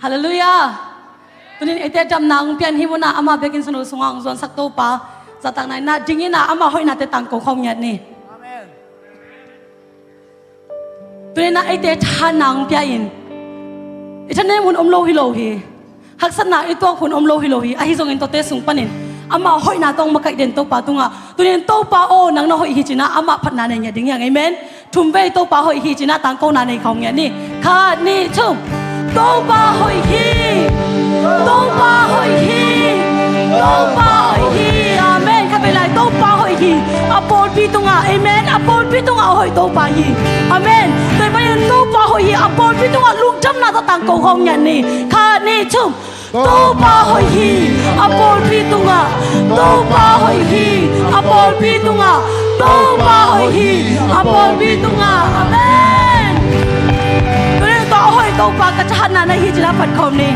Hallelujah. Tunin ite jam nang pian himuna ama bekin sunu sungang zon sakto pa zatang nai na dingina ama hoi na te tang ko khom nyat ni. Amen. Tunin na ite thanang piain. Itane mun omlo hi. Haksana ito hun omlo hi ahi zong into te sung panin. Ama hoi na tong makai den to pa tunga tunin to pa o nang no hoi hi china ama phat na ne nya ding yang amen thum ve to pa hoi hi china tang ko na nei khong nya ni kha ni chum to pa hoi hi to pa hoi hi to pa hoi hi amen kha be lai to pa hoi hi apol pi tunga amen apol pi tunga hoi to pa hi amen te ba yen to pa hoi hi apol pi tunga lungdam na ta tang ko khong nya ni kha ni chum to pa hoi hi apol pi tunga to pa hoi hi apol pi tunga to pa hoi hi apol pi tunga amen tôi to hoi to pa ka chan na na hi jila phat khom ni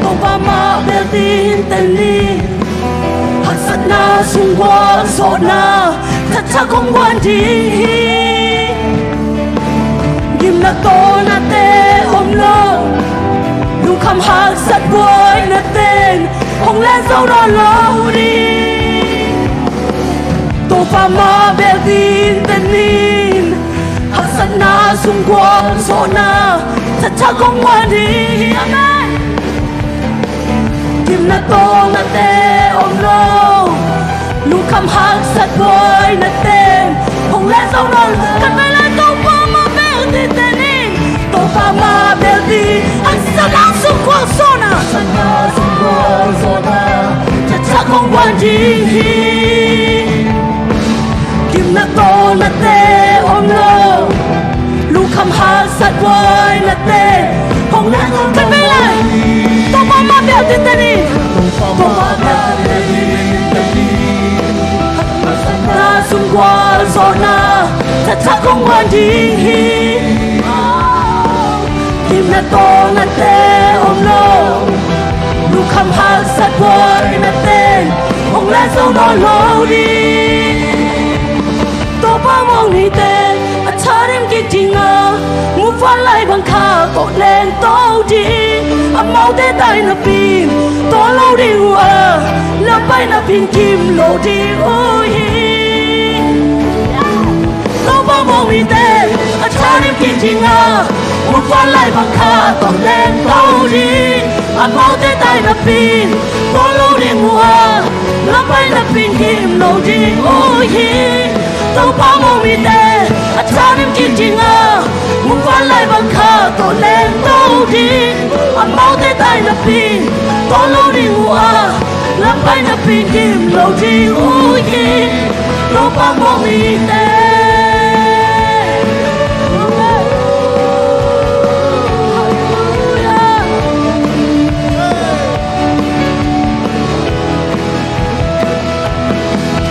Obama tin tên đi hạt sắt na xung quanh sọ na thật cha không quan đi kim na to na te ôm lo đủ khăm hạt sắt với na tên không lên dấu đó lâu đi tô pha ma bel tin tên đi hạt sắt na xung quanh sọ na thật cha không quan đi amen kim na to na te ôm lo lu khăm hạt sắt với na tên không lên dấu đó cần phải lên tô pha ma bel tin tên đi tô pha ma bel tin hạt sắt na xung quanh sọ na thật cha không quan đi kim na to na te ôm lo lu khăm hạt sắt với na tên không lên cần phải lên tô pha ma bel tin tên đi tô pha ma bel tin tên đi na xung quanh sọ na thật cha không quan đi kim na to na te ôm lo lu khăm hạt sắt với na tên không lên dấu đó lâu đi tô ba mong ni tên a cha đêm kia tình à mu pha lại bằng khá tổ lên tô đi a mau té tay na pin tô lâu đi à lấp bay na pin kim lâu đi ôi tô ba mong ni tên a cha đêm kia tình à mu pha lại bằng khá tổ lên tô đi a mau té tay na pin tô lâu đi à lấp bay na pin kim lâu đi ôi tô ba mong mi tên a cha đêm kia tình à muốn phá lại bằng khá tổ lên tô đi a mau té tay na pin tô lâu đi à lấp bay na pin kim lâu đi ôi tô ba mong mi tên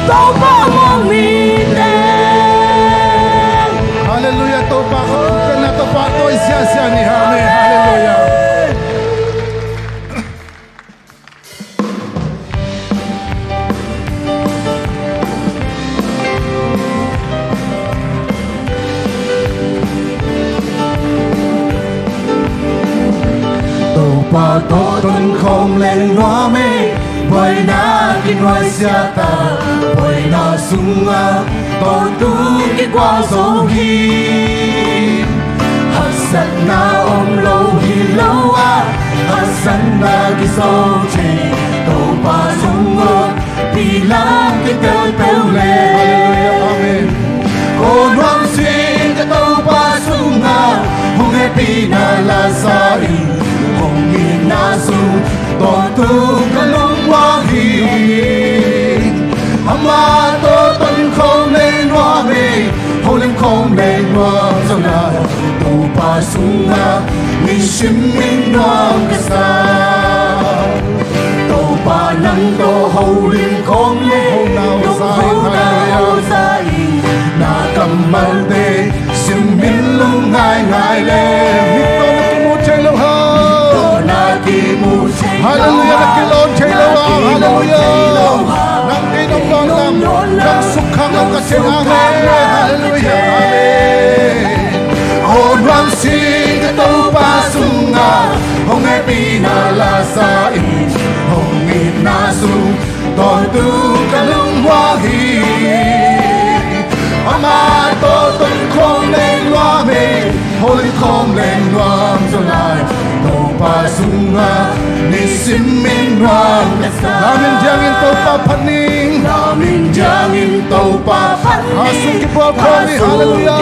tô ba mong mi tên Hallelujah, tô ba kapag na tô ba oi siya ni Amen. Hallelujah. Tô ba tô tuần không lên hoa mê bởi na kinh hoài xa ta bởi na sung a tô tu cái qua dấu hi hạt sắt na ôm lâu hi lâu a hạt sắt na cái dấu chỉ tô ba sung a đi làm cái têu têu lên amen cô loan xuyên cái tô ba sung a hùng nghe pi na la sa in hùng nghi na sung tô tu cái lung hoa hi ama tô tuần không lên hoa mê hồ lên không lên hoa dòng là tô ba sung a mi sim min noang cái sa tô ba nắng tô hồ lên không lên hồ nào sai na cầm mang tê sim min lung ngai ngai lên Hallelujah, nakilon chelo hallelujah. Nang dinong dong nang sukhang ang kasinangan. Hallelujah, amen. On ram sing the to pasunga, hong e pinala sa in, hong na sung ton tu kalung wahi. Ama to ton khom lên loa mê, hôi khom lên loa cho lại. Pasunga ni simin wang namin jangin to pa paning namin jangin to pa paning asung ki pa kholi hallelujah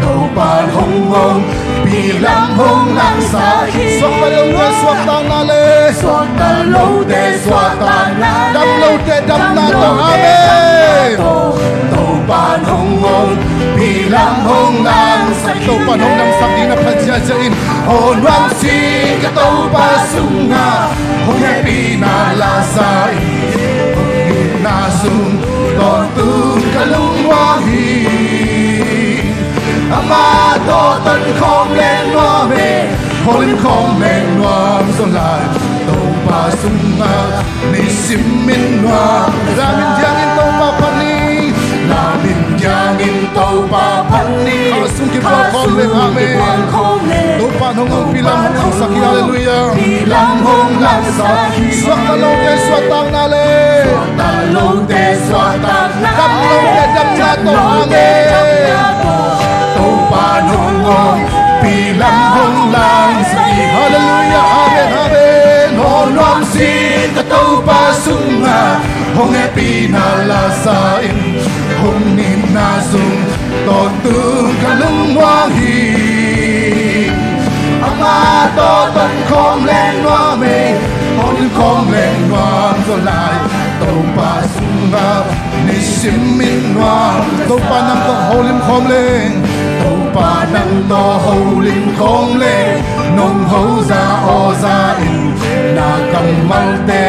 to pa hong hong bilang hong lang sa hi swak balong na swak tang na le swak ta lo de swak tang na dam lo de dam na to amen to pa hong hong bilang hong lang sa hi to pa hong lang sa di na padya jain on wang si ka to pa sunga hong happy na la sa hi na sung ton tu kalung wahi ama to tân không lên loa về hôn không lên loa rồi lại pasunga ni siminwa lamin jangin to papani lamin jangin to papani kasung ki pon le amen to panong pilam hong saki hallelujah pilam hong lang saki swatalo te swatang nale swatalo te swatang nale kaplo te damna to amen to panong pilam hong lang saki hallelujah amen amen hong ram sin ka to pasunga hong e pinalasain hong ninasung ton tu kalung wahi ama to ton khom len wa me hong khom len wa zo lai to pasunga ni simin wa to panam to holim khom len to panam to holim khom len nong ho za o za in na kamal te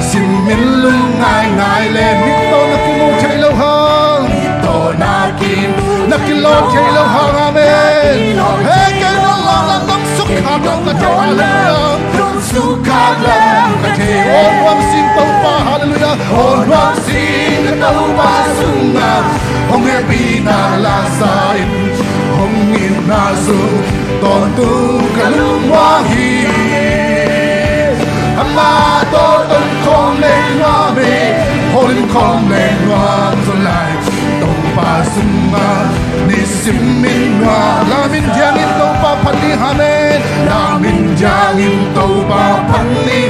simin lung ngai ngai len mi to na kimo chai lo hang to na kim na kilo chai lo hang amen hey ke no la tong suk kha tong ka chai hallelujah suk kha lam ka chai on wam sing to pa hallelujah on wam sing to pa sunga hong e pi na la sai hong in na su ton tu kalung wa hi ama to ton khom len wa me holim khom len wa zo lai tong pa sunga ni simin wa lamin jangin to pa phani hamen lamin jangin to pa phani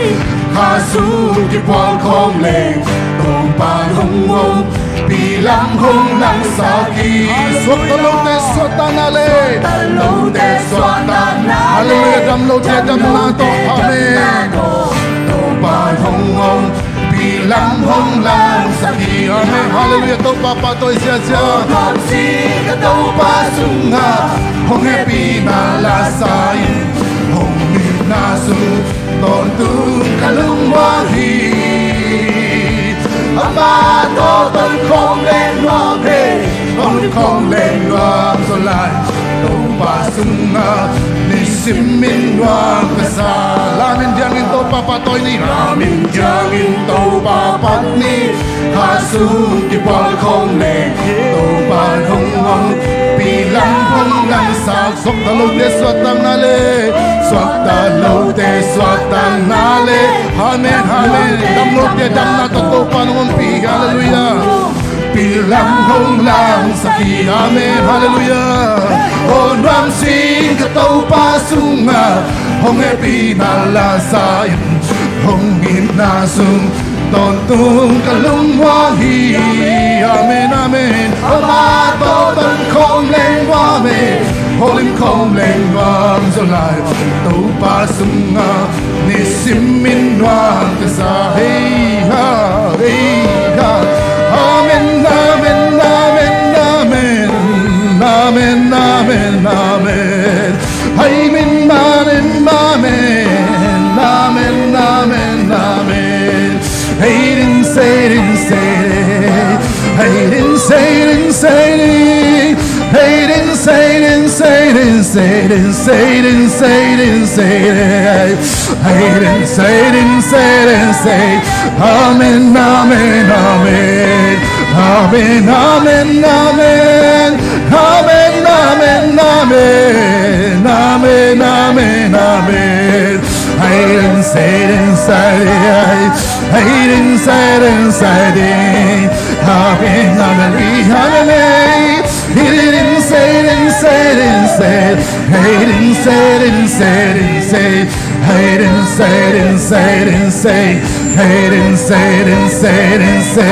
ha su ki pol khom len tong pa hong hong pi lam hong lang sa ki swatalo te swatanale lo te swatana hallelujah dam lo te dam na to amen to pa hong hong pi lam hong lang sa ki amen hallelujah to pa pa to sia sia hong si ka to pa sunga hong e pi na la sai hong mi na su ton tu kalung wa hi ama to ton khom len wa pe ton khom len wa zo lai to pa sunga ni simin wa ka sa lamin jangin to pa pa toy ni lamin jangin to pa pa ni ha su ki pol khom len to pa hong hong pi lam hong lang sa sok ta lo te swatang na le swata lo te swatang na le amen amen dam lo te dam na to pa nong pi hallelujah pi lam hong lang sa ki amen hallelujah on ram sing ka to pa sunga hong e pi na la sai hong in na sung ton tung kalung wa hi amen amen ama to ton khom len wa me holim khom len wa zo lai to pa sunga ni simin wa ka sa hey ha amen amen amen amen amen amen amen amen amen amen amen amen amen hey din say hey din say hey din say amen amen amen amen amen amen amen amen amen amen amen amen hey din say hey din say amen amen amen he didn't say, hey, didn't say, hey, didn't say,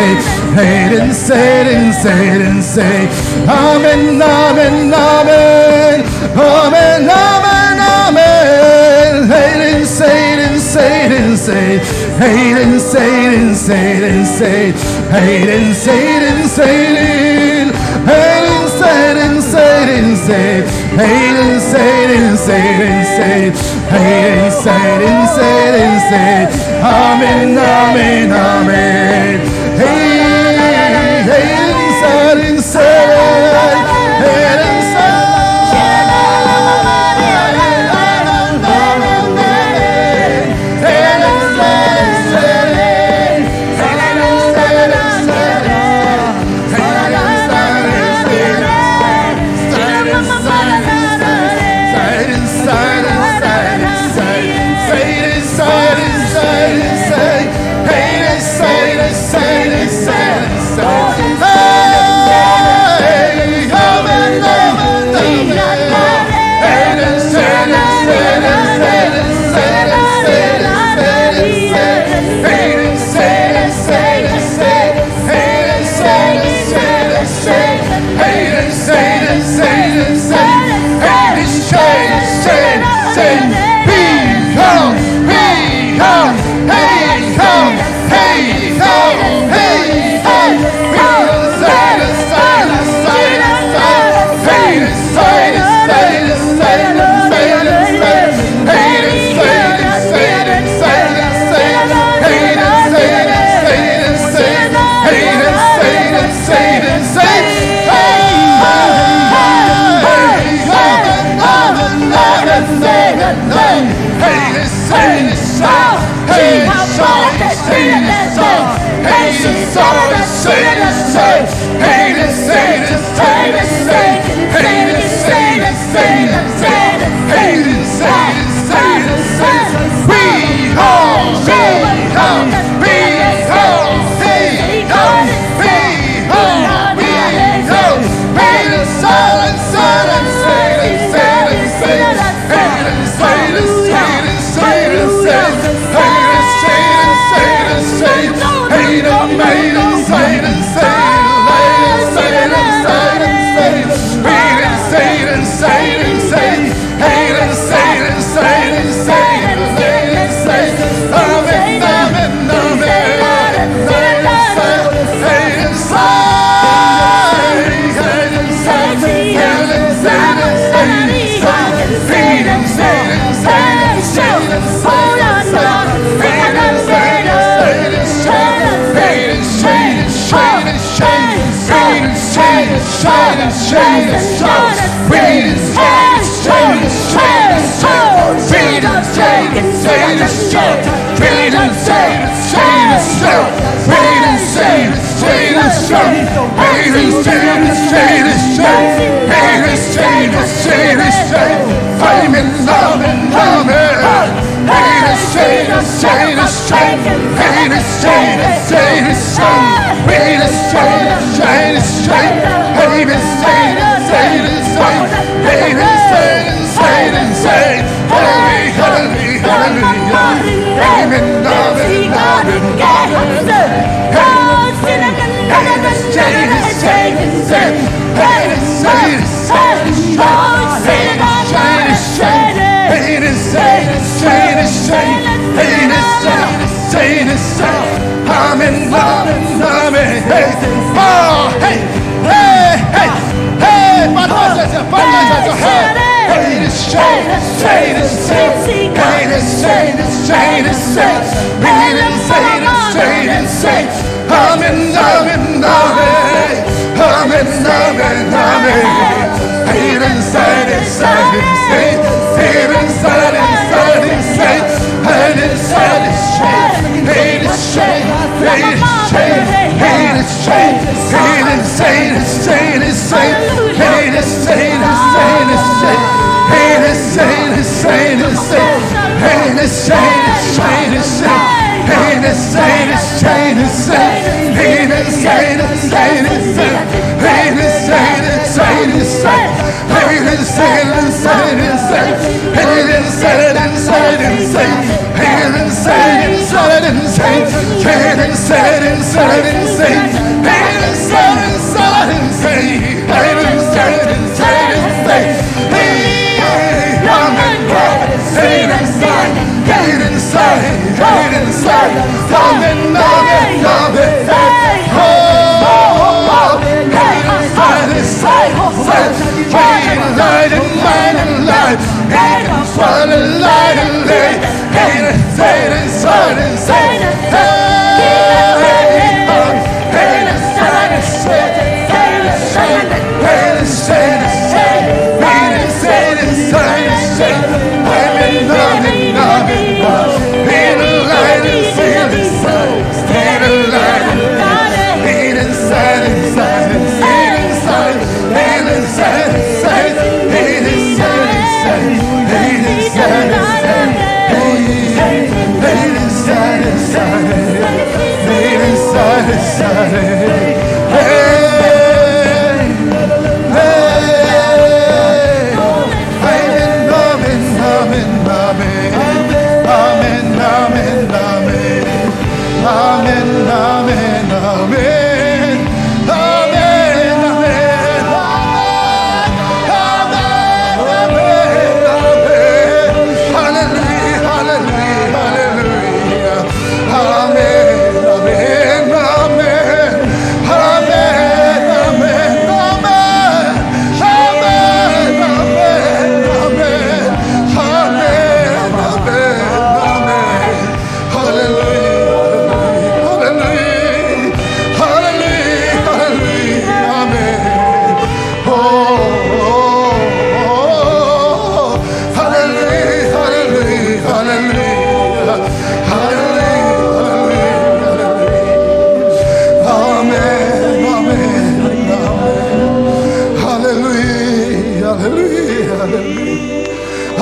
hey, didn't say, hey, didn't say, amen, amen, amen, amen, amen, amen, hey, didn't say, hey, didn't say, hey, didn't say, hey, didn't say, hey, didn't say, amen, amen, amen. Hey, didn't say, hey,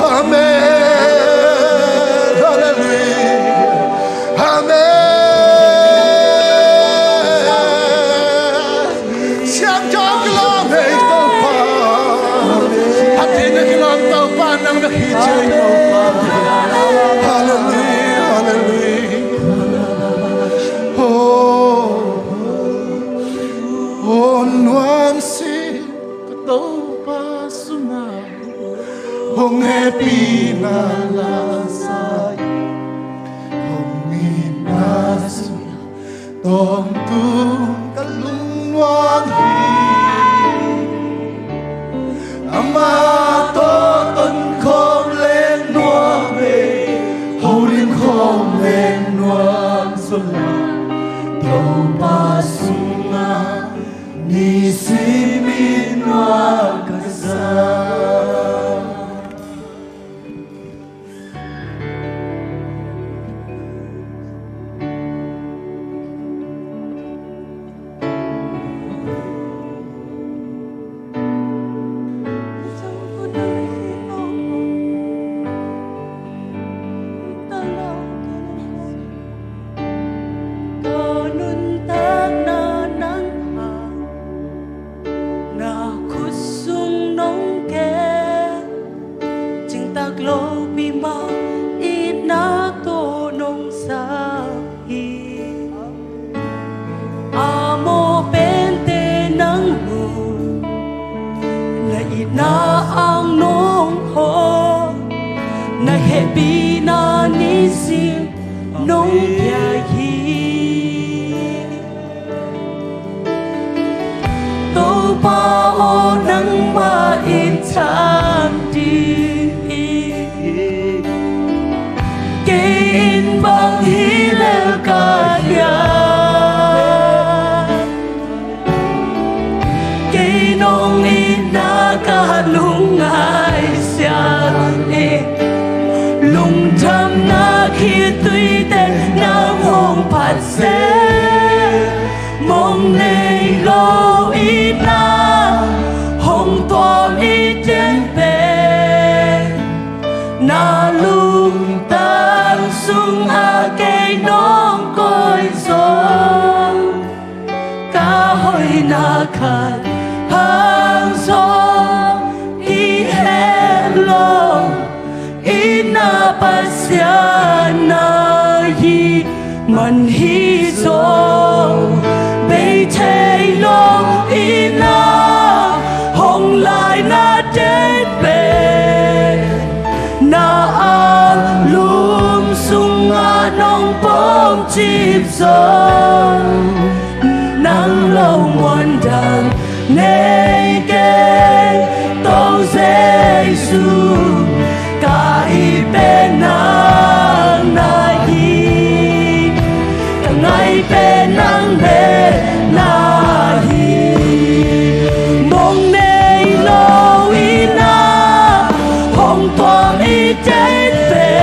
Amen. Hallelujah. Amen. Siang trong cái lòng này tàu pa, hạt tiền cái lòng tàu pa nang được hít chơi tàu pa. Hallelujah. Hallelujah. Oh, nuam si tàu pa suna, hong happy na lasay. Tông tung kalung wang hi ama to tân khom lên noa về hầu liên khom lên noa xuân tàu pa sunga ni si mi noa kasa. Lungdam na khi tuy tên nam hồng phát xe mong này lo ít na hồng toan ít trên bề na lung tan sung a cây nong coi gió cá hồi na khát hàng gió đi hết lo ina pasiana hi man hi zo bay thay long ina hong lai na chết bề na lum sung a nong bom chip zo nắng lâu muôn đằng nay kê tô Giêsu cả i bên nắng na hi cả ngày bên nắng bề na hi mong nay lâu i na hồng toàn i chết bề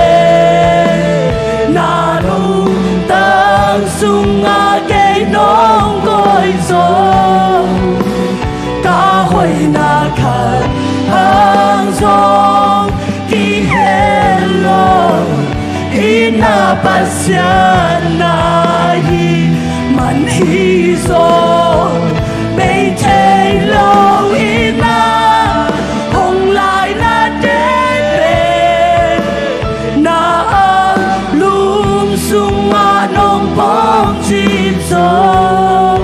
na đâu tăng sung a cây nong coi gió cả hồi na khát hàng gió ki hello ina pasiana hi man hi zo bay thay lo ina hong lai na đến bề na lum sung a nong bom chim gió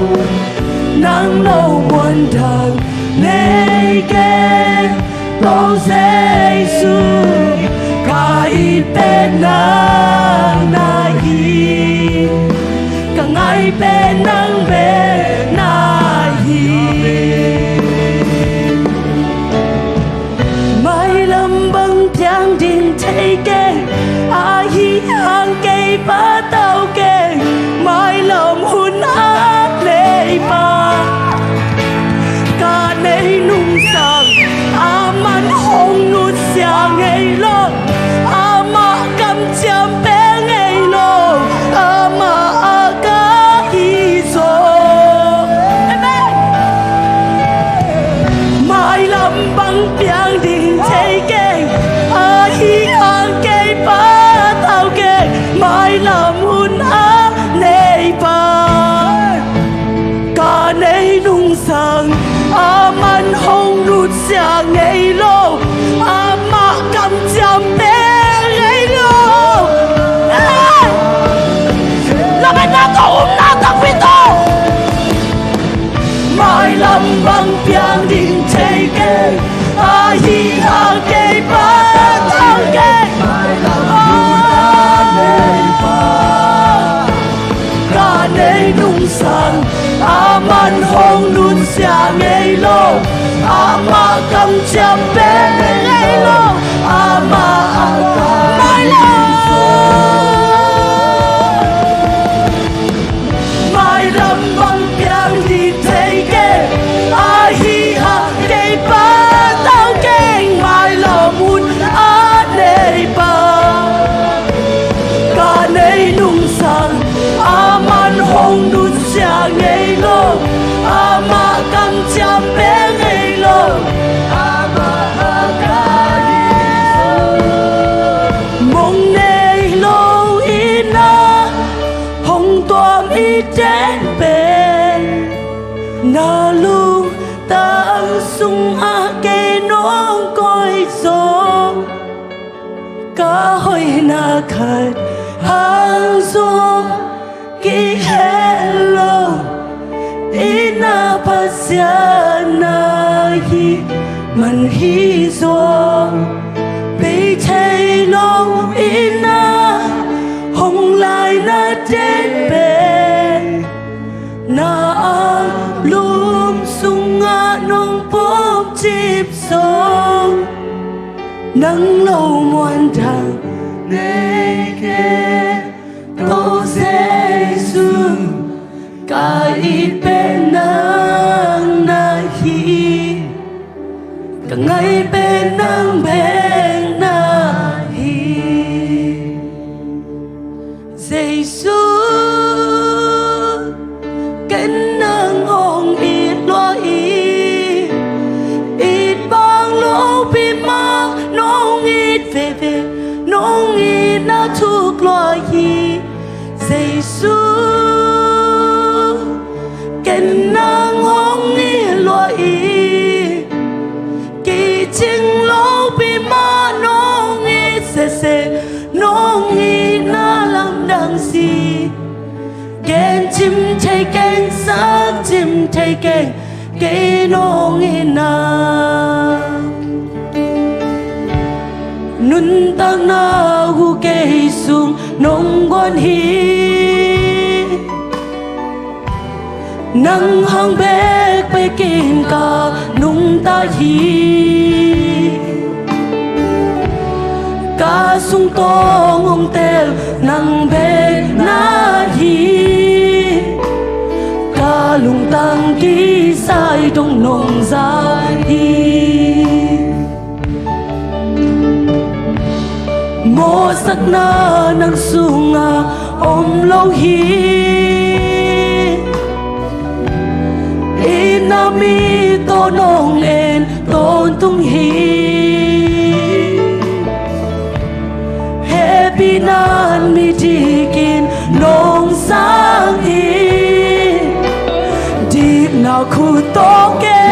nắng lâu muôn đằng nay kê tô Giêsu cả i bên nắng na hi cả ngày bên nắng về na hi mai lâm băng thiang đình thấy kê a hi hàng cây ba tàu kê mai lòng hun ác lệ ba cả nay nung sang man hong nút xiang ngày lo ama cầm chăm bé ngày lo ama ca hi zo mai lâm băng piang đình thấy keng xia ngây lô ama cầm chăm bé ngây lô ama mai lô mai lâm băng piang đi thấy kê a hi ha kê ba tao keng mai lô mun a nei ba cả nei nung sang aman hong nu xia ngây lô ama cầm chăm bé ngây lô ama mong nei lô ina hong toam i trên bên na lu ta ang sung a cây nong coi gió cả hồi na khát hàng gió ki hello ina pasya na hi man hi gió bị thay lòng ina hồng lại na trên bên na lùm sung ngã nong bóp chip sông nắng lâu muôn thằng ngày kia tô dễ sương cả ít bên nắng na hi cả ngày bên nắng bên na hi Giêsu cái nắng hồng ít lo ít bang lô bị mang nong ít về về nong ít na thuộc lo Giêsu cái nắng hồng ít lo kỳ chinh lô bị mang nong ít se nong ít na làm đằng gì ghen chim thay ghen sắc chim thay ghen cái nong ina nun tang na hu cây sung nong quan hi nang hang bek pe kim ka nung ta hi ca sung tong ông tel nang bek na hi ca lung tang ki sai trong nong za hi mo sắc na nang sunga om lo hi inami to nong en ton tung hi happy nan mi tikin nong sang hi deep now khu to ke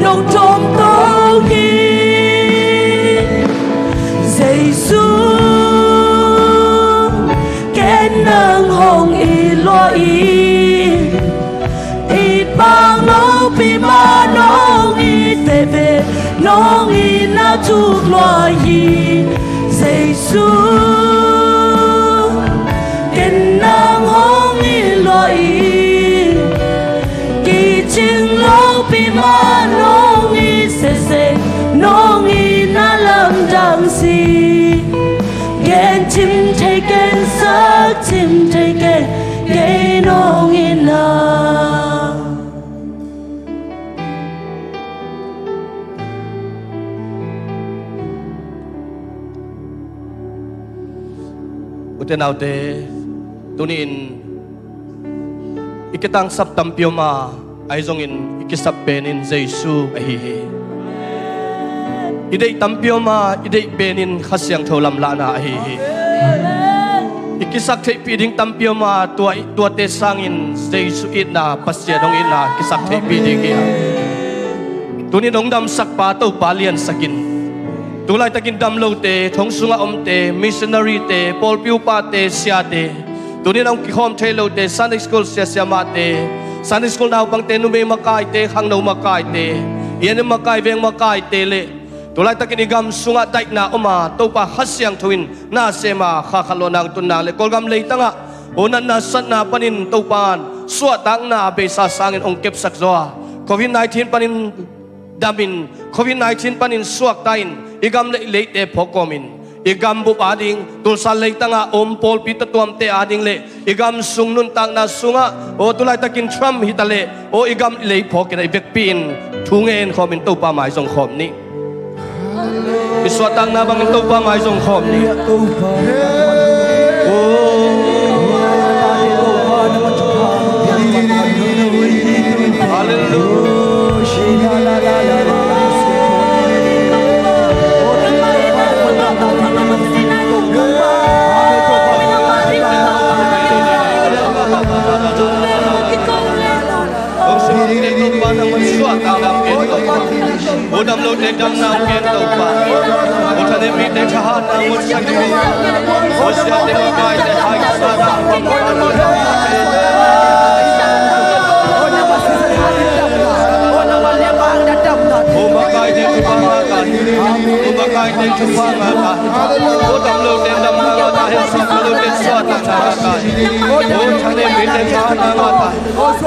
nong tom to hi Giêsu cái nắng hồng ít lo ít bang lâu bị mà nong ít về về nong ít na thuộc lo Giêsu cái nắng hồng ít lo kỳ chinh lâu bị mà nong ít se nong ít na làm đằng gì ghen chim thay ghen sắc chim thay ghen cái nong ina uten autte tunin ikitang sap tampio ma ay zongin ikisap penin Giêsu ahi idei tampio ma idei penin khasyang tholam la na ahi ikisak thei piding tampio ma tua te sangin Giêsu ina pasya dong ina kisak thei piding ya tunin Lungdam sakpa to palian sakin tulai takin damlo te thong sunga om te missionary te Paul piu pa te sia te tunin ang Kham thelo te Sunday school sia ma te Sunday school naw bang te nume makai te khang no makai te yan makai veng makai te le tulai takin igam sunga dai na oma to pa hasyang thuin na sema kha khalonang tunna le kolgam leitanga onan na sat na panin to pan suat tang na be sa sangin ong kep sak zo COVID-19 panin damin COVID-19 panin suak tain igam le te phokomin igam bu ading tulsa le tanga ompol pitatuam te ading le igam sungnun tang na sunga o tulai takin tram hitale o igam le phokena ibekpin thungen khomin to pa mai song khom ni iswatang na bangin to pa mai song khom ni Udam lo de dam na ken to pa utane mi de kha na mo sakni o sia de mai de hai sa da o ma kai de tu pa ma ka o ma kai de tu pa ma ka udam lo de dam na da he sa lo de sa ta na ka o utane mi de kha na ma ta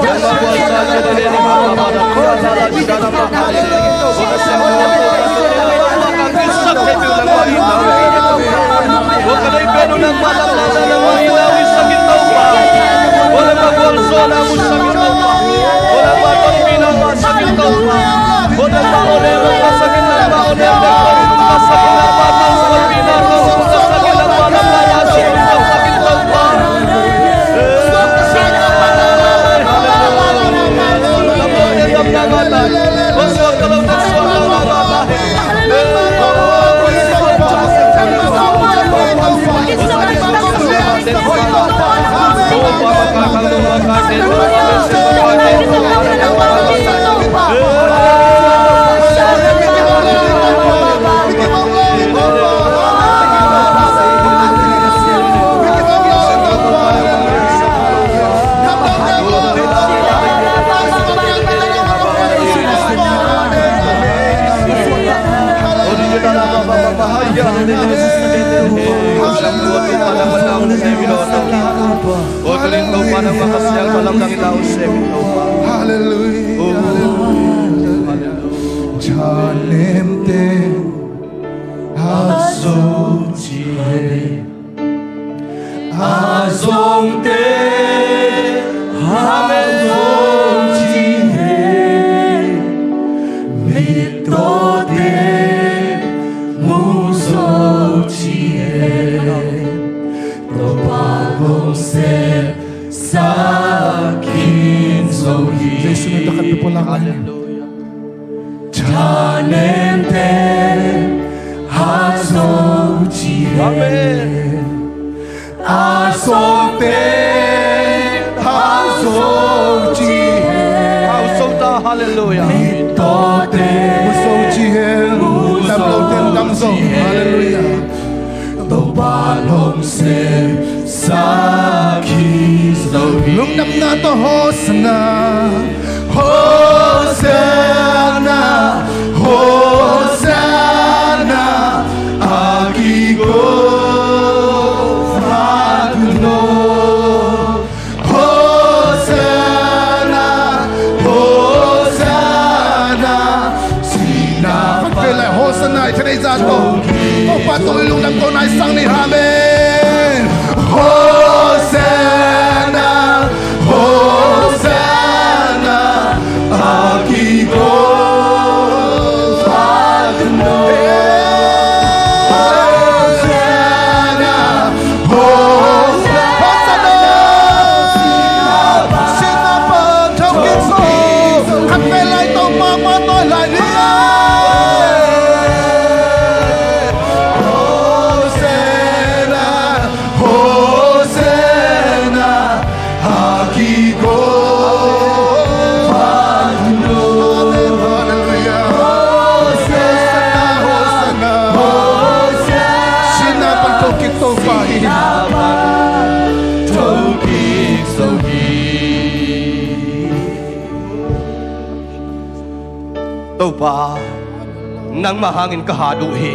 ya ma bo sa de de ma ma da ko sa da sa da ma ka Lungdam na to Hosanna, Hosanna, Hosanna, Agigo Faguno, Hosanna, Hosanna, Sina. Feel like Hosanna today's our goal. Oh, patuloy lungdam ko na isang ni Amen. Hosanna, Hosanna, Agigo Faguno. Hosanna, Hosanna, Sinapa, Tokin So, Khăn Phê Lai Tô Ma Ma Tôi Lại Lian. Pa nang mahangin kahaduhi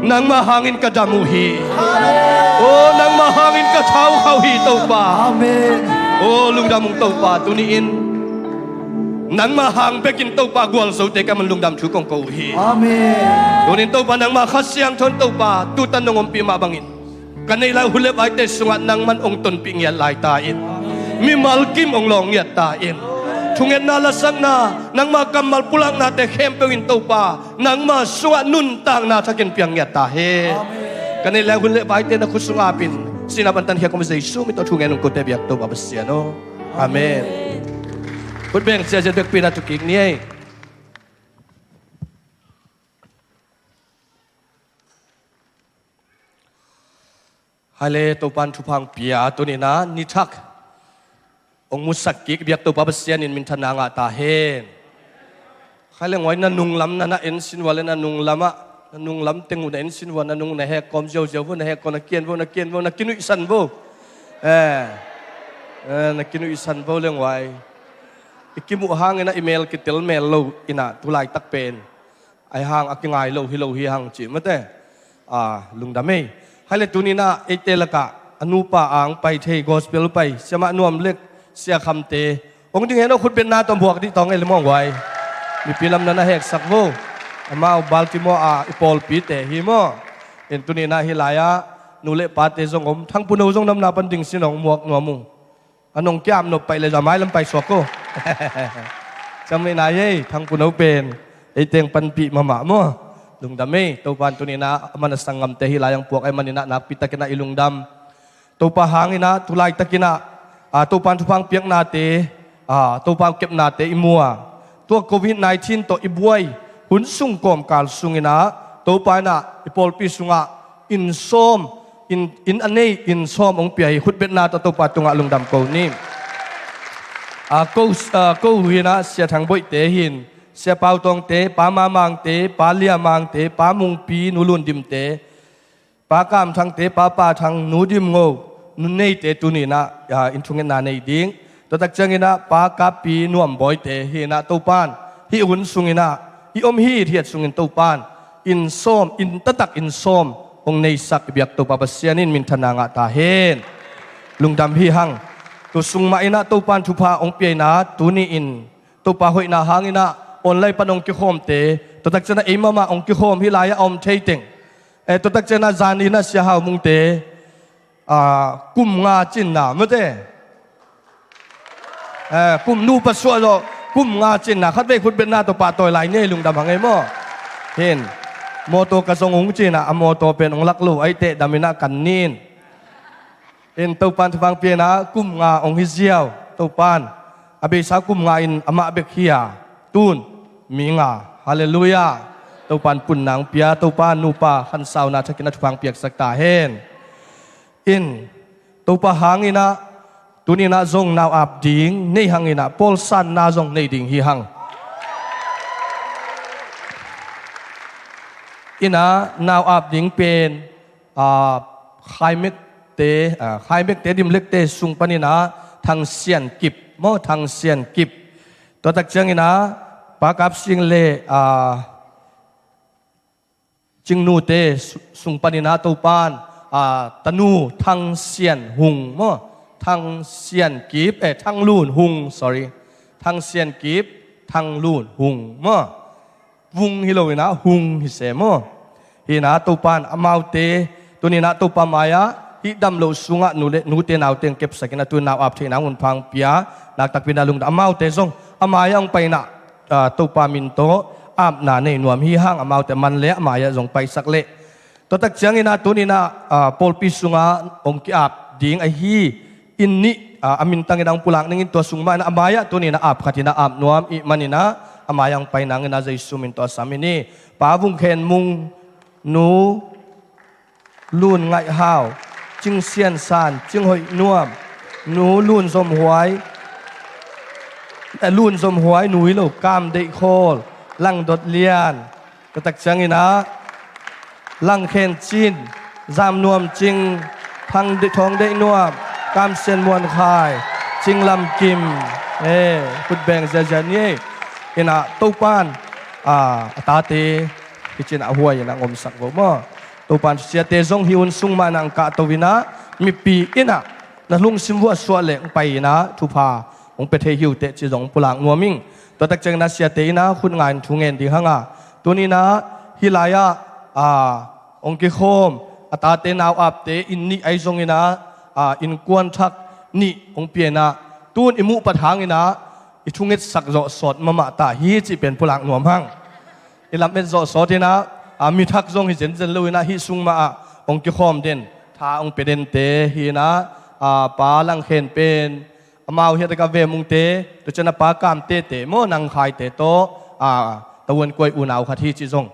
nang mahangin kadamuhi oh nang mahangin katawhawi to pa amen oh lungdam mong to pa tuniin นังมาหางเบกินเต้าปากวลสุดเด็กมันลุงดำชูกงกูฮี อาเมน ตัวนี้เต้าปานังมาขัดเสียงทนเต้าปาตุตันนงอมปีมาบังอินกันในลายหุเลบไอเตสงัดนังมันองตนปิงเงียลายตาอินมีมัลกิมองลองเงียตาอินทุงเงินนาละสักนานังมากำมัลปุลังนาเตเข้มเปวินเต้าปานังมาสวนุนต่างนาทักินเปียงเงียตาเฮกันในลายหุเลบไอเตนักขุสุงอาปินสินาบันตันเฮียกมิเซซูมิตัวทุงเงินองกเตบียกเต้าปาเบสเซียโนอาเมนพุทธเบงเสียจะดึกปีนาทุกิกนี้ฮัลโหลตัวปันทุพังเปียตัวนี้นะนิทักองมุสักกิกเบียกตัวปาเสียนินมินทนางาตาเฮนฮัลโหลงอยนันนุงลำนันเอ็นสินวันนันนุงลำอะนันนุงลำเต็งวันเอ็นสินวันนันนุงนะเฮกคอมเจ้าเจ้าวันนะเฮกคนนักเกียนวันนักเกียนวันนักกินุอิสันวันนักกินุอิสันวันเรื่องไว้อีกิมุหางนะอีเมลกิติลเมลโลอินะตุลายตักเป็นไอหางอักยังไงโลฮิโลฮิหางจิมะเต้ลุงดำเมให้เลตุนีน่าเอเตลกะอนุปาอังไปเทกอสเปลไปเสียมานวมเล็กเสียคำเตองค์จึงเห็นว่าคุณเป็นนาตอมบวกที่ต้องเอลมองไว้มีพิลำนั้นนะเฮกสักโวมาบัลติมอร์อีปอลปีเตฮิโมเอ็นตุนีน่าฮิลายะนูเลปาเตซงอมทั้งปุโนซงน้ำนาปันดิงสินองหมวกนัวมุงอันนงแก้มนบไปเลยจะไม้ลำไปสวกโกจำไม่นายเย่ทั้งปุโนเป็นไอเตียงปันปีมาหมาโมลุงดำเมตัวปานตัวนี้นะมันสังกำเตหิลายังพวกไอ้มันนี่นะนักปิตะกินะอิลุงดำตัวปะหางนี่นะทุลายตะกินะตัวปานทุพังเปียกนาเตตัวปานเก็บนาเตอิมัวตัวโควิด-19ตัวอิบวยหุ่นสุ่งกอมกาลสุ่งนะตัวปานน่ะอิปอลปีสุ่งะอินซอมอินอันนี้อินซอมองเปียขุดเบ็ดนาตัวปานตัวงะลุงดำโกนี่กูหินะเสียทางบ่อยเตหินเสียเปาตองเตปามามังเตปาเลียมังเตปามุงปีนูลุนดิมเตปากามทางเตปาปาทางนูดิมโงนุนเนเตตุนีนะอินทุงเงินนาในดิ้งตัวตักจังเงินะปากาปีนวมบ่อยเตเฮนะตูปานฮิอุนสุงเงินะฮิอมฮีเทียดสุงเงินตูปานอินส้มอินตะตักอินส้มองในสักเบียกตูปาปเสียนินมินทนางะตาเฮนลุงดำฮีหังตัวสุงมาอินะตูปานทุพาองเปียนะตุนีอินตูปาหอยนาหังอินะออนไลน์ปนองกิโคมเตตัวตักเจนะเอมามาองกิโคมฮิลายะอมเทติงตัวตักเจนะจานีนะเสียหามุงเตกุมงาจินนะมั้งเตกุมนูปัสสาวะกุมงาจินนะขัดไปคุณเป็นนาตัวป่าตัวไหลเนี่ยลุงดำหังไงมั่เห็นโมโตกระทรงองจีนะอโมโตเป็นองลักลูไอเตดามินะกันนินเห็นตัวปานทุฟังเปียนะกุมงาองฮิเซียวตัวปานอเบสากุมงาอินอามาเบกเฮียตูนมิงาฮาเลลูยาตัวปานปุ่นนางเปียตัวปานนูปาขันสาวนาทักินัทฟังเปียกสักตาเฮนอินตัวปาหางอินะตัวนี้นะจงนาวอับดิงในหังอินะปอลสันนาจงในดิ่งฮีหังอินะนาวอับดิงเป็นไข่เม็กเตไข่เม็กเตดิมเล็กเตสุงปนินะทางเสียนกิบโมทางเสียนกิบตัวตักจังอินะปากกับสิงเลจิงนูเตสุงปนินาตูปานตนูทางเสียนหุงโมทางเสียนกีบทางลูนหุง sorry ทางเสียนกีบทางลูนหุงโมวุงฮิโลวินะหุงฮิเสโมฮินาตูปานอมาวเตตัวนี้นะตูปามายะฮิดำโลสุงะนูเตนาวเตงเก็บสักนะตัวนาวอับเทนาหุ่นพังเปียนักตักพินาลุงอมาวเตซงอามายองไปนะตูปามินโตอาบนาในหนวมฮีห้างอมาวแต่มันเละอามายะจงไปสักเละตัวตักเจียงอินาตัวนี้นะปอลปิสุงะองค์อาบดิ่งไอฮีอินนี่อามินตังดังpulang ninginตัวสุงมานะอามายะตัวนี้นะอาบขัดนะอาบหนวมอิมันนี่นะอามายองไปนางนะใจสุมินตัวสามินีป้าวุงเคนมุงนูลุนไงฮาวจึงเซียนซานจึงหอยนวมนูลุนสมหวยลุนสมหวยหนุ่ยลูกกามเดโคลลังดดเลียนกระตักจังอินะลังเคนจินจามนวมจิงพังเดทองเดนวมกามเซียนมวนคายจิงลำกิมพุดแบงเจเจนี่อินะตูปานตาเตพิจินอาหัวยนะงมสักบ่มตูปานเสียเตซงฮิอุนซุงมานังกะตวินะมีปีอินะนะลุงซิมวัวสวะเลงไปนะทุพาองเปเทฮิวเตจิจงปุลังนัวมิง ตัวตักจังนะเสียเตนะคุณงานทุงเงินดีฮังตัวนี้นะฮิลายะองค์กิโคมอัตาเตนาวอับเตอินนี่ไอซงอินะอินกวนทักนี่องเปียนะตูนอิมุปะทางอินะอิทุงเงินสักโจสดมาตาฮีจีเป็นพลังหน่วมหังอิลำเป็นโจสดนะมีทักซงฮิเซนเซนลุยนะฮิซุงมาองกิโคมเด่นท้าองเป็นเดนเตฮีนะปาลังเข็นเป็นมาเฮตกาเวมุงเตตัวชนะปากามเตโมนังไข่เตโตตะวันกวยอุณาวขัดที่จิจง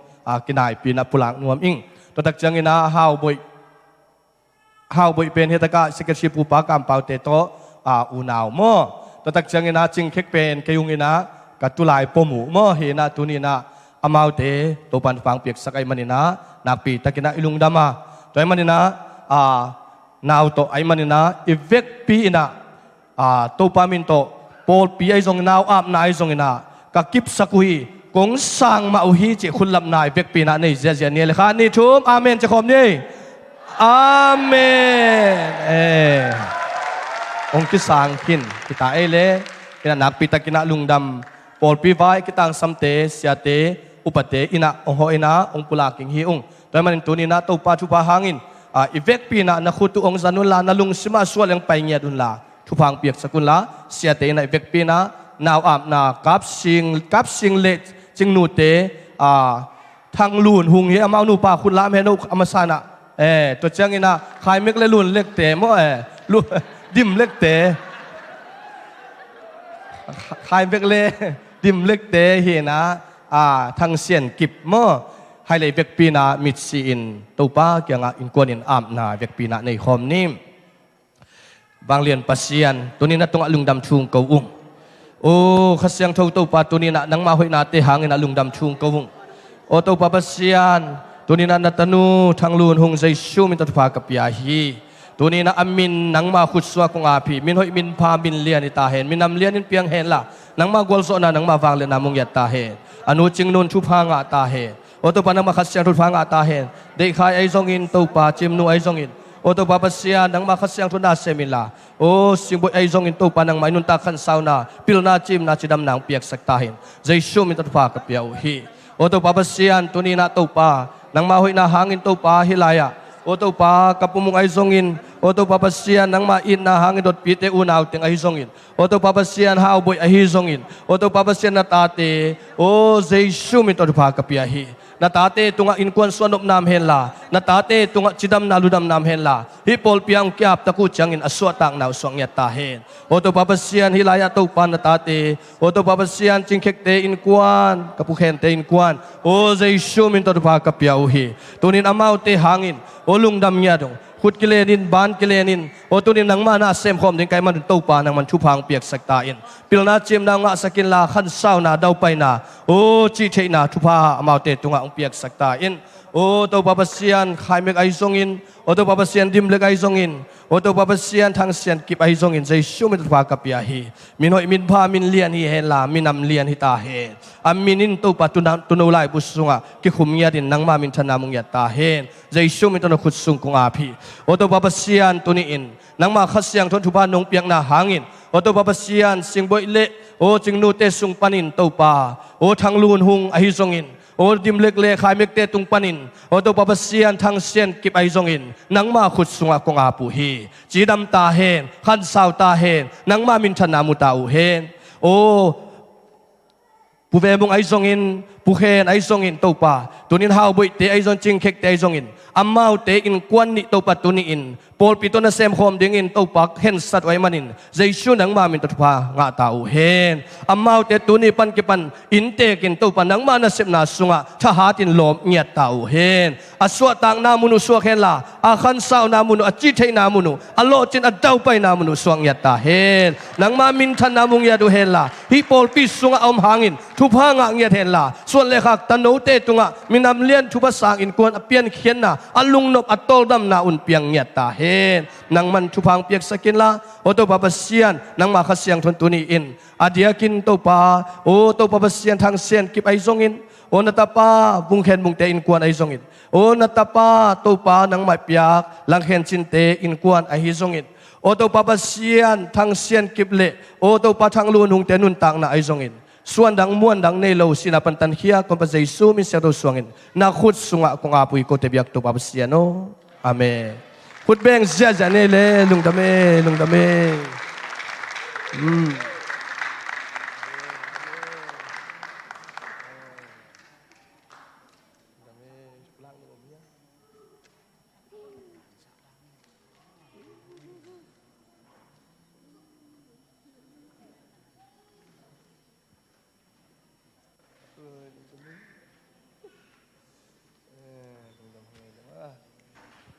กินายปีนับปุลังนวมอิงตัวตักจังอินะฮาวบอยเป็นเฮตกาสิกชิปูปากามเปาเตโตอุณาวโมตัวตักจังอินะจิงเค็กเป็นเกยุงอินะกัตุลายปมูโมเฮนะตุนีนะอามาวเตตัวปันฟังเปียกสักไอมันนะนักปีตะกินะอิลุงดามาตัวไอมันนะนาวโตไอมันนะอีเวกปีนะตัวปามินโตปอลปีไอซงนาวอาบนายซงนะกักิบสักุยกงสังมาอุฮีจิคุณลำนายเวกปีนะในเจียนี่เลยค่ะนี่ทุมอาเมนจะขอบนี่อาเมนองค์ที่สังขินกิตาเอเลกินะนักปีตะกินะลุงดำปอลปีไว้กิตังสัมเตเสียเตอุปเตอินะองค์อินะองค์ปุลากิงฮีองตัวมันตัวนี้นะตัวปาชุปาหางินอีเวกปีนะนักขุตุองค์สันุลานัลุงสิมาสวดยังไปเงียดุนลาทุพังเปียกสกุลละเสียเตนะอีเวกปีนะนาวอาบนากับสิงเล็จิงนูเตทางลูนหุงเฮอามานูปาคุณละเมนุอามาสานะตัวเจ้างินะใครเมกเลลูนเล็กเตโมลูดิมเล็กเตใครเมกเลดิมเล็กเตเฮนะทางเสียนกิบโมให้เลยเวกปีนามิดซีอินตัวป้าเกี่ยงอินกวนอินอาบนาเวกปีนาในคอมนิ่มบางเรียนปัสยานตัวนี้นะตรงลุงดำชุงกวุงโอ้ขัดเสียงเท่าตัวป้าตัวนี้นะนังมาหอยนาเตหางอินะลุงดำชุงกวุงโอ้ตัวป้าปัสยานตัวนี้นะนัตนูทางลูนหงใจชูมินตัดพากบยาฮีตัวนี้นะอามินนังมาขุดสวกงอาพีมินหอยมินพามินเลียนิตาเห็นมินนำเลียนินเปียงเห็นละนังมากวลโซนะนังมาวางเลียนามงยัดตาเห็นอนุจิงนุนชุพางาตาเห็นโอตัวปานังมาขัดเสียงทุนฟังอาตาเห็นเด็กขายไอซงอินตัวปาจิมนูไอซงอินโอตัวปาปัสยานังมาขัดเสียงทุนนาเซมิลาโอสิงบุไอซงอินตัวปานังมานุนตาขันสาวนาพิลนาจิมนาจิดำนางเปียกสักตาเห็นใจชูมินตัดฟ้ากับเปียวฮีโอตัวปาปัสยาตัวนี้นาตัวปานังมาหอยนาหางอินตัวปาฮิลายะโอตัวปากับปุมุงไอซงอินโอตัวปาปัสยานังมาอินนาหางอินดดปีเตอุนาวเต็งไอซงอินโอตัวปาปัสยาฮาวบุยไอฮิซงอินโอตัวปาปัสยานาตาเตโอใจชูมินตัดฟ้ากับเปียฮีนาตาเตตุงอินควนสวนนบนามเฮนลานาตาเตตุงจิดำนาลุดำนามเฮนลาฮิปอลเปียงเกียบตะกูจังอินอสวตังนาวสวงยตาเฮนโอตัวปาปเซียนฮิลายะตุปานาตาเตโอตัวปาปเซียนจิงเคกเตอินควนกับผู้เห็นเตอินควนโอเจชูมินตัวปากับเปียวฮีตัวนี้อามาวเตหางอินโอลุงดำยาดงขุดกิเลนินบานกิเลนินโอตัวนี้นังมานาเซมคอมดึงไกมันตัวปานังมันชุพังเปียกสักตาอินปิลนาเจมนางะสกินลาขันเศร้านาดาวไปนาโอจีเทนาชุพาอามาวเตตุงะองเปียกสักตาอินโอตัวปาปเซียนขายเมกไอซงอินโอตัวปาปเซียนดิมเล็กไอซงอินโอตัวปาปเซียนทางเซียนกิบไอซงอินใจชูมิตรพากับยาฮีมินหอยมินพามินเลียนฮีเฮลามินำเลียนฮิตาเฮอามินินตัวปาตุนุไลบุสุงะกิขุมยาดินนังมามินธนามุงยาตาเฮนใจชูมิตรนขุดสุงกงอาพีโอตัวปาปเซียนตัวนี้อินนังมาขัดเสียงทนทุบานนงเปียงนาหางอินโอตัวปาปเซียนสิงบอยเละโอจิงนูเตสุงปานินตัวปาโอทางลูนหุงไอซงอินโอดิมเล็กเล่ขายเมกเตตุงปานินโอตัวปาปเซียนทางเซียนกิบไอซงอินนังมาขุดสุงกงอาปูฮีจีดำตาเฮนขันสาวตาเฮนนังมามินธนามุตาอูเฮนโอผู้เวมุงไอซงอินผู้เฮนไอซงอินตัวปาตัวนี้ฮาวบุยเตไอซงจิงเคกเตไอซงอินอามาเตอินกวนนิตัวปาตัวนี้อินปอลปิโตนาเซมคอมดึงอินตัวปักเห็นสัตว์ไว้มันอินใจชูนังมามินตุพางาตาอูเฮนอามาเตตัวนี้ปันกิปันอินเตกินตัวปันนังมานาเซมนาสุงะทหาตินลมเงียตาอูเฮนอสวตังนามุนุสวกเฮนลาอาขันสาวนามุนุอจิเทนามุนุอโลจินอดดาวไปนามุนุสวงเงียตาเฮนนังมามินทันนามุงยาดูเฮนลาฮิปอลปิสุงะอมหางอินทุพางะเงียเฮนลาส่วนเลขักตันโนเตตุงะมินำเลียนทุภาษาอินกวนเปียนเขียนนาอลุงนบอัตโตดำนาอุนเปียงเงียตาเฮนนังมันทุพังเปียกสกินละโอตัวปาปเซียนนังมาขัดเสียงทนตัวนี้อินอาเดียกินตัวปาโอตัวปาปเซียนทางเซียนกิบไอซงอินโอนัตปาบุงเข็นบุงเตอินกวนไอซงอินโอนัตปาตัวปานังไม่เปียกลังเข็นจินเตอินกวนไอฮิซงอินโอตัวปาปเซียนทางเซียนกิบเละโอตัวปาทางลูนหุงเตนุนตังนาไอซงอิน Suan dang muan dang nelo sinapantan hiya kung pa Jesu min siya suangin. Nakut sunga kung apoy ko tebiyak to papasiano. Amen. Kut beng siya janele lungdame lungdame.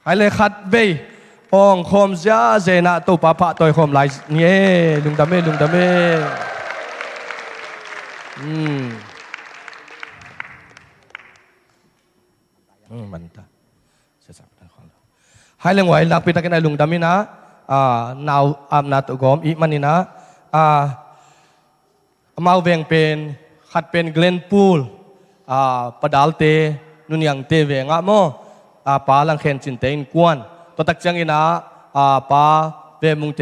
Hai le khát về ong khom giá dễ nạ tàu pa pa tôi khom lại nhé lungdam mình ta sẽ sắp đến khom hai le ngoài lạc pita cái này lungdam na nào na tụ gom ít mani na mau veng pen khát pen Glenpool padalte nunyang te về ngã mo pa lang khen chin te in kwan to tak chang ina pa ve mung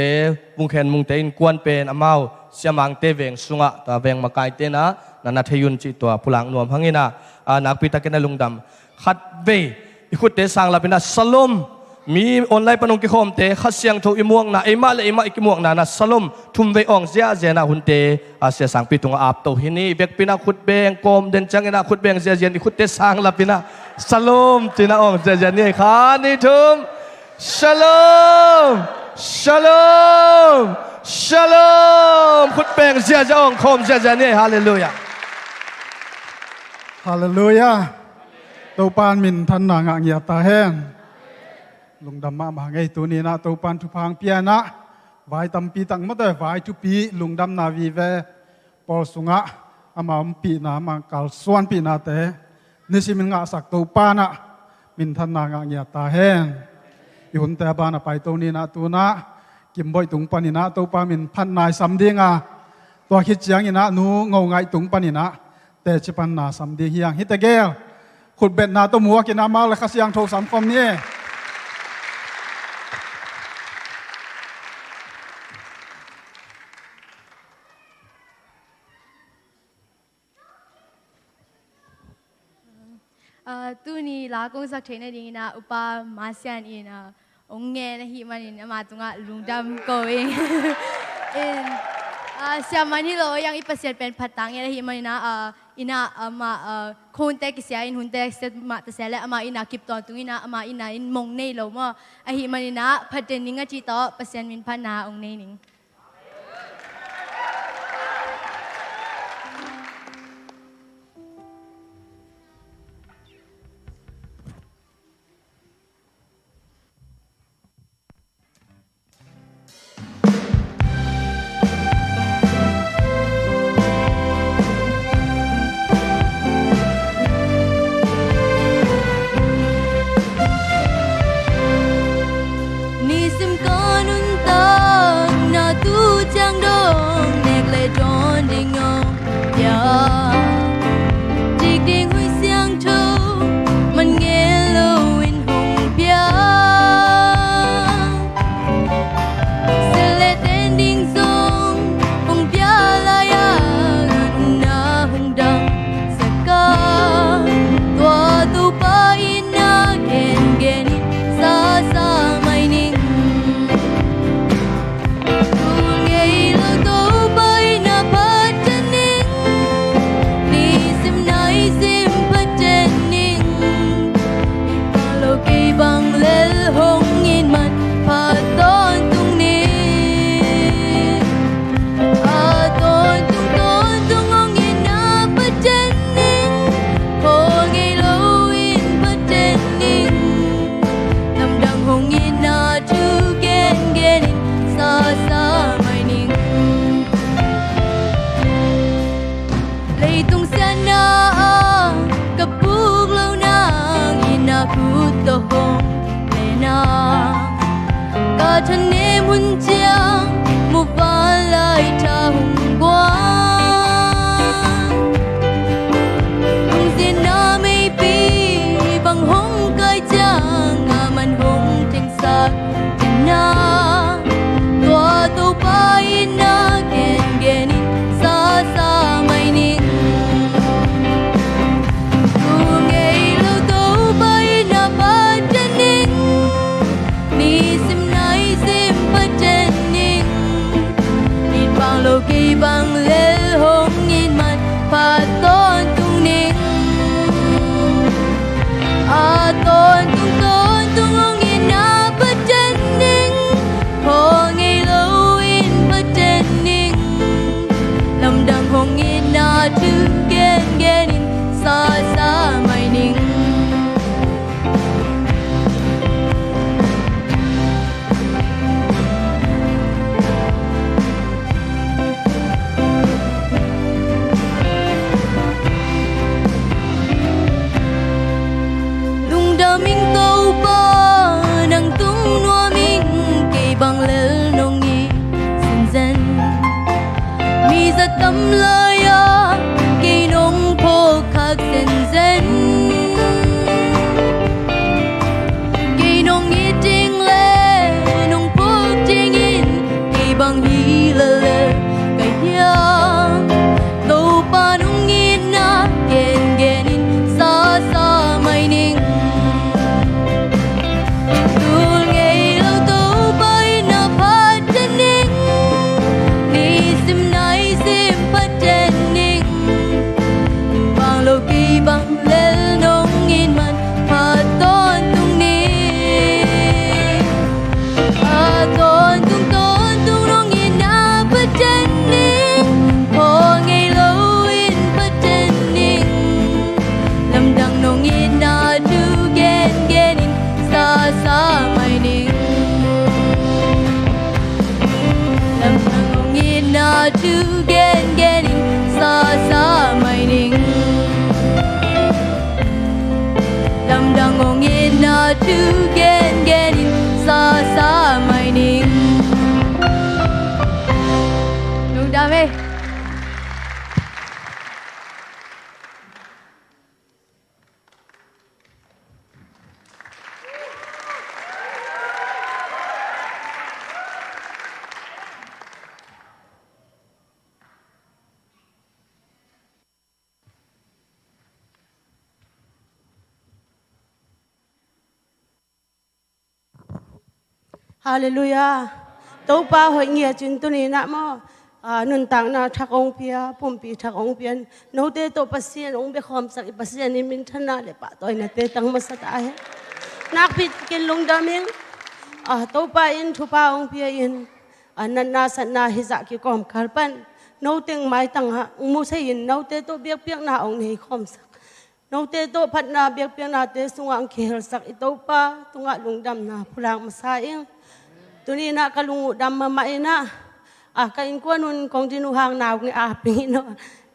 khen mung te in kwan pen amau siamang te veng sunga ta veng makai te na na thayun chi to pulang nuam hangina nak pita ken lungdam khat ve ikut te sang la pina salom mi online panong ki khom te khasyang tho imuang na ema le ema ikimuang na salom thum ve ong zia zena hunte sia sang pitung ap to hini bek pina khut beng kom den chang ina khut beng zia zen ikut te sang la pina Salom tina ong jajani khani thum Shalom Shalom Shalom khut beng zia ja ong khom jajani hallelujah Hallelujah. Tau pan min than na nga ngia ta hen. Lungdam ma ngai tu ni na tau pan thu phang pia na. Vai tam pi tang ma ta vai tu pi lungdam na vi ve pol sunga ama pi na ma kal suan pi na te. Nisi min nga sak tau pa na min than na nga ngia ta hen. I hun te ba na pai tau ni na tu na kim boy tung pa ni na tau pa min phan nai sam dinga. Tua khit chiang ina nu ngau ngai tung pa ni na. Te chipan na sam ding hiang hit agel. Khut bet na to muwa kina mal la khasyang tho sam kom ni. Tu ni la kong sak thena ding na upa masian in ong nge na hi manin ama tunga lungdam ko in siamani lo yang ipasiat pen patang ya hi manina ina ama kontek sia in huntek set ma ta sele ama ina kip ton tungina ama ina in mong nei lo mo a hi manina pateninga chi to pasien min phana ong nei ning mai ni ฮาเลลูยาตัวป้าหอยเงียจินตุนีนะมอนุนต่างนาทักองเปียปุ่มปีทักองเปียนโนเตโตปัสเซียนองเบคอมสักปัสเซียนนิมินทนาเลปะตัวนัเตตังมัสตาเฮนักพิจกินลงดามิงตัวป้าอินทุป้าองเปียอินนันนาสันนาฮิจักกิกอมคาร์ปันโนเตงไม้ตังฮะมุสยินโนเตโตเบียกเปียกนาองนี่คอมสักโนเตโตพัดนาเบียกเปียกนาเตสุงอังเคลสักอิตัวป้าตุงะลุงดำนาพลังมาสายงตัวนี้นะกะลุงดำมาไม่นะkain ko nun kong dinuhang naog ni aping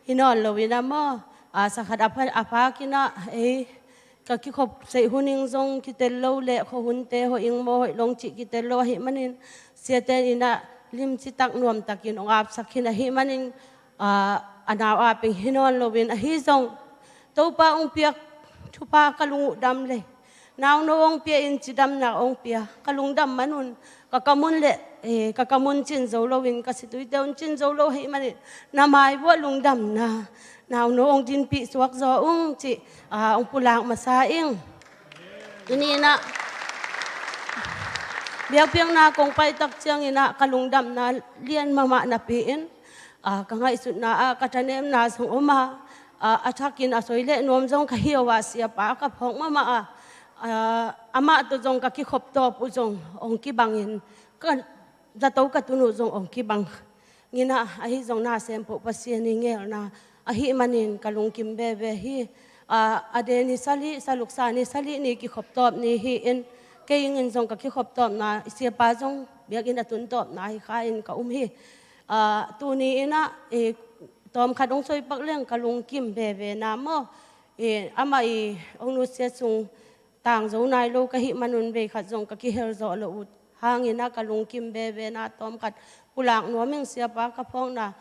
hinon lawin na mo sa kadapa kina kakikop sa huning zong kitelo le ko hunte ho ing mo long chi kitelo hi manin siya ten ina lim sitak nuam takin ong ap sakin hi manin anaw aping hinon lawin ahizong to pa ong piak chupa kalungu dam le naong noong pia in chidam na ong pia kalungdam manun kakamun le kakamun chin zolowin kasi tuitaon chin zolow hi manit na mai bo lungdam na naong noong din pi suwak zo ong chi ong pulang masaing inina biak piang na kong paitak chiang ina kalungdam na lian mama na piin kanga isut na katanem na song uma atakin asoile nuam zong kahiwa siya pa kapong mama ama to zong kakikop to pu zong ong kibangin kan jataw katunu zong ong kibang ngina ahi zong na sempo pasien ni ngel na ahi manin kalung kimbebe hi adeni sali saluksa ni sali ni kikop top ni hi in kayingin zong kakikop top na siya pa zong biagin atun top na hi kain ka hi tuni ina tom kadong soy pagleng kalung kimbebe na mo ama ong nu siya sung tang zo nai lo ka hi manun be khat zong ka ki hel zo lo ut hangina kalung kim be be na tom khat pulang no ming sia pa ka phong na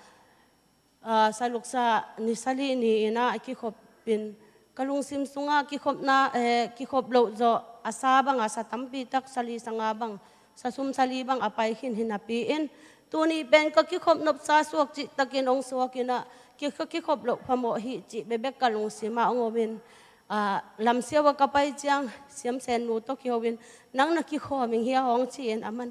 saluksa ni sali ni ina ki khop pin kalung sim sunga ki khop na ki khop lo zo asa bang asa tampi tak sali sanga bang sa sum sali bang apai hin hinapi in tuni ben ka ki khop nop sa suak chi takin ong suakina ki khop lo phamo hi chi bebek kalung sima ongobin lam siya wa kapay chang siam sen nu to kiowin nang na ki khoming hiya hong chin aman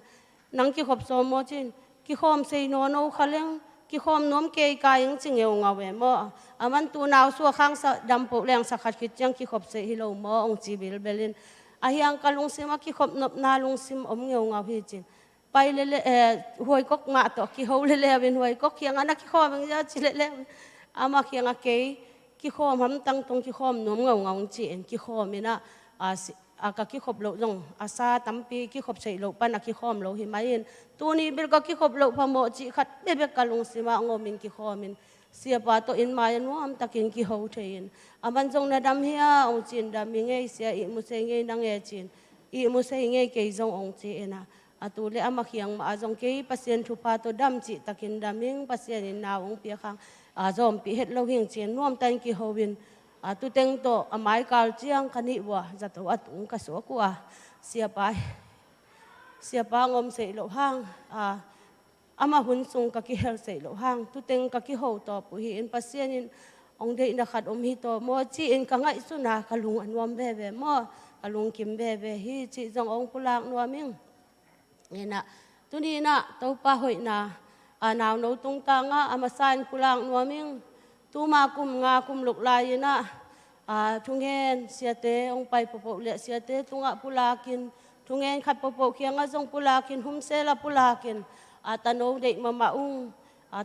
nang ki khop so mo chin ki khom sei no no khaleng ki khom nom ke kaing chingeu ngawe mo aman tu naw su khang sa dam po leng sa khat ki chang ki khop sei hilo mo ong chi bil belin ahyang kalung sima ki khop nop na lung sim om ngeu ngaw hi chin pai le huai kok ma to ki ho le win huai kok khiang ana ki khoming ya chi le ama khiang a ke ki khom ham tang tong ki khom nom ngau ngau chi en ki khom ina ka ki khop lo jong asa tampi ki khop sei lo pan ki khom lo hi main tuni bil ka ki khop lo phamo chi khat bebe kalung sima ngomin ki khomin sia pa to in mayan mo am takin ki ho thein aman jong na dam hia ong chin dam mi ngei sia i mu sei ngei nang e chin i mu sei ngei ke jong ong chi ena atule ama khiang ma jong ke pasien thu pa to dam chi takin daming pasien in na ong pia khang zom pi het lo hing chen nuam tan ki howin tu teng to amai kal chiang khani wa zato atung ka so ku sia pa ngom sei lo hang ama hun sung ka ki hel sei lo hang tu teng ka ki ho to pu hi in pasien in ong dei na khat hi to mo chi in ka ngai su na kalung anwam be be mo kalung kim be be hi chi jong ong pulang nuaming ena tuni na to pa hoi na naw no tung ta nga amasan pulang nuaming tuma kum nga kum luk lai na thungen siate ong pai popo le siate tunga pulakin thungen khat popo khianga jong pulakin humsela pulakin atano de mama ung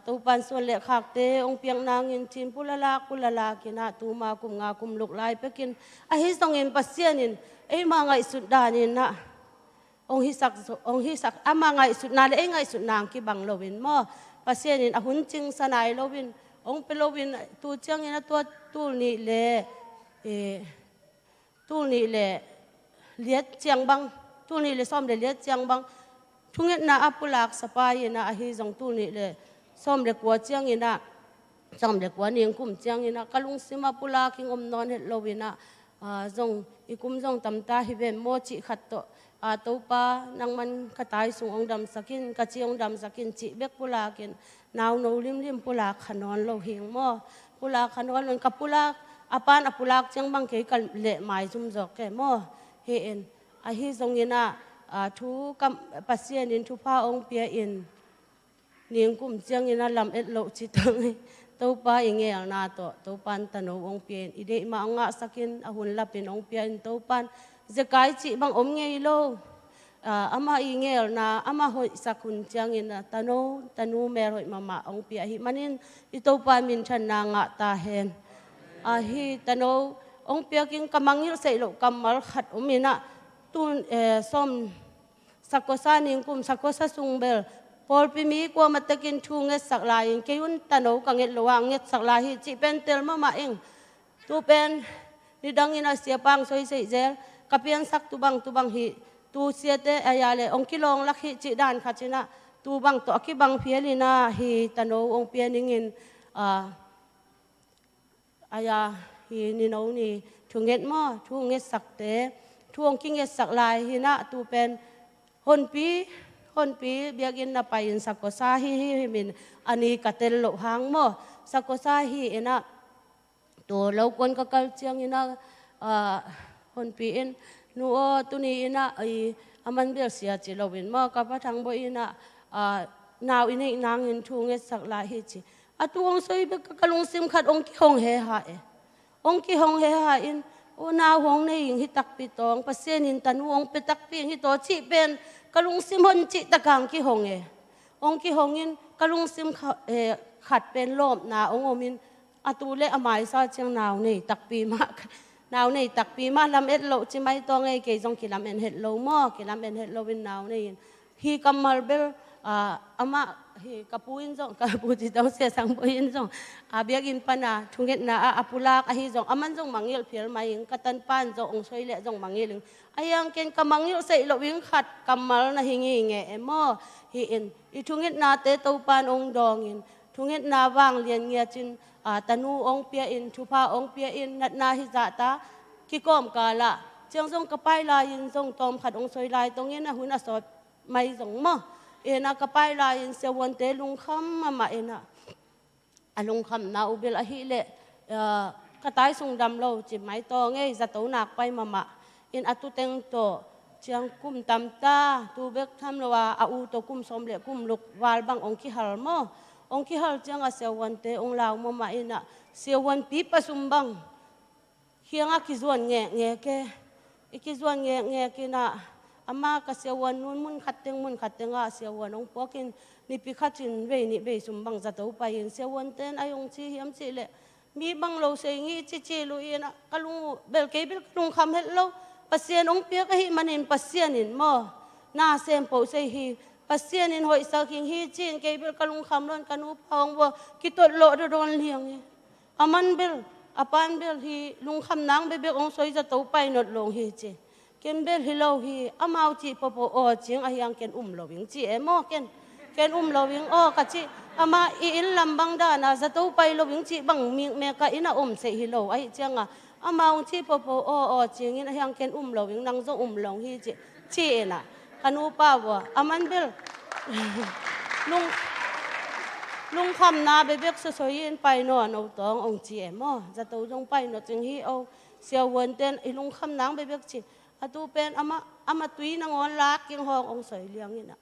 to pan so le khak te ong piang nangin chin pulalakin tuma kum nga kum luk lai pekin a hi song en pasianin ma ngai sudanin na ong hisak ama ngai sut na le ngai sut nang ki bang lovin mo pasienin ahun ching sanai lovin ong pelovin tu chang ina to tul ni le liat chiang bang tul ni le som le liat chiang bang thunget na apulak sapai na ahi jong tul ni le som le kwa chiang ina som le kwa ning kum chiang ina kalung sima pulaking om non het lovina jong ikum jong tamta hi ve mo chi khat to to pa nang man katai sung ong dam sakin ka chi ong dam sakin chi bek pulakin naw no lim pula khanon lo hing mo pula khanon ka pula apan apulak chang bang ke kal le mai zum jok ke mo he en a hi zong ina thu kam pasien in thu pa ong pia in ning kum chiang ina lam et lo chi tang to pa ingel na to pan tano ong pia ide ma nga sakin ahun lapin ong pia in to pan zakai chi bang om ngei lo ama ingel na ama hoi sakun chiang ina tanu mer hoi mama ong pia hi manin ito pa min chan na nga ta hen hi tano ong pia king kamangil sei lo kamal khat umina tun som sakosa ning kum sakosa sungbel Paul pimi ko matakin thunget saklayin kayun tano kanget luang nget saklahi chi pentel mama ing tu pen nidangin asia pang soi sei zel kapian sak tubang hi tu siete ayale ong kilong lakhi chi dan khachina tu bang to ki bang phialina hi tano ong pianingin aya hi ni no ni thunget mo thunget sakte thuong kinget saklai hina tu pen hon pi biagin na payin sakosa hi min ani katel lo hang mo sakosa hi ina to lo kon ka kal chiang ina hon pi in nuo tuni ina ai aman bel sia chi lo win mo ka pa thang bo ina naw ini nang in thunget saklai hi chi atuong soi be ka kalung sim khat ong ki hong he ha ong ki hong he ha in o na hong nei hi tak pi tong pasien in tanuong petak pi hi to chi pen kalung sim hon chi takang ki hong ong ki hong in kalung sim khat pen lom na ong omin atule amai sa chiang naw nei tak pi ma lam et lo chi mai to ngai ke jong ki lam en het lo mo ki lam en het lo win naw nei hi kamal bel ama hi kapuin jong kapu ti dong se sang boin jong abiagin pana thunget na apula ka hi jong aman jong mangil phial mai katan pan jong ong soi le jong mangil ayang ken kamangil sei lo wing khat kamal na hingi nge emo hi in I thunget na te to pan ong dong in thunget na wang lian ngia chin tanu ong pia in thupa ong pia in nat na hi za ta ki kom kala chiang jong kapai la in jong tom khat ong soi lai tong in na hun a so mai jong mo ena kapai la in se won te lung kham mama ena alung kham na ubel a hi le katai sung dam lo chi mai to nge za to nak pai mama in atu teng to chiang kum tam ta tu bek tham lo wa a u to kum som le kum luk wal bang ong ki hal mo ong ki hal chiang a se won te ong law mama ena se won pi pa sum bang hianga ki zuan nge ke ki zuan nge ki na ama ka sewan nun mun khatenga sewan ong pokin ni pi khatin ve ni be sumbang za to pa in sewan ten ayong chi hiam chi le mi bang lo se ngi chi lu ina kalung bel ke bil kalung kham het lo pasien ong pia ka hi manin pasien in mo na sem po se hi pasien in hoi sa king hi chin ke bil kalung kham lon kanu pong wo kitot lo do don liang aman bel apan bel hi lung kham nang be ong soi za to pai not long hi chi Kembel hilau hi amau chi popo o ching ahyang ken loving chi emo ken loving o kachi ama in lambang da na zato pai loving chi bang mi me ka ina se hilau ai changa amau chi popo o ching in ahyang ken loving nang zo long hi chi ena kanu pa wa aman bel lung kham na be bek so soyin pai no tong ong chi emo zato jong pai no ching hi o sia won ten ilung kham nang be bek chi atu pen ama tui na ngon lak king hong ong soi liang ina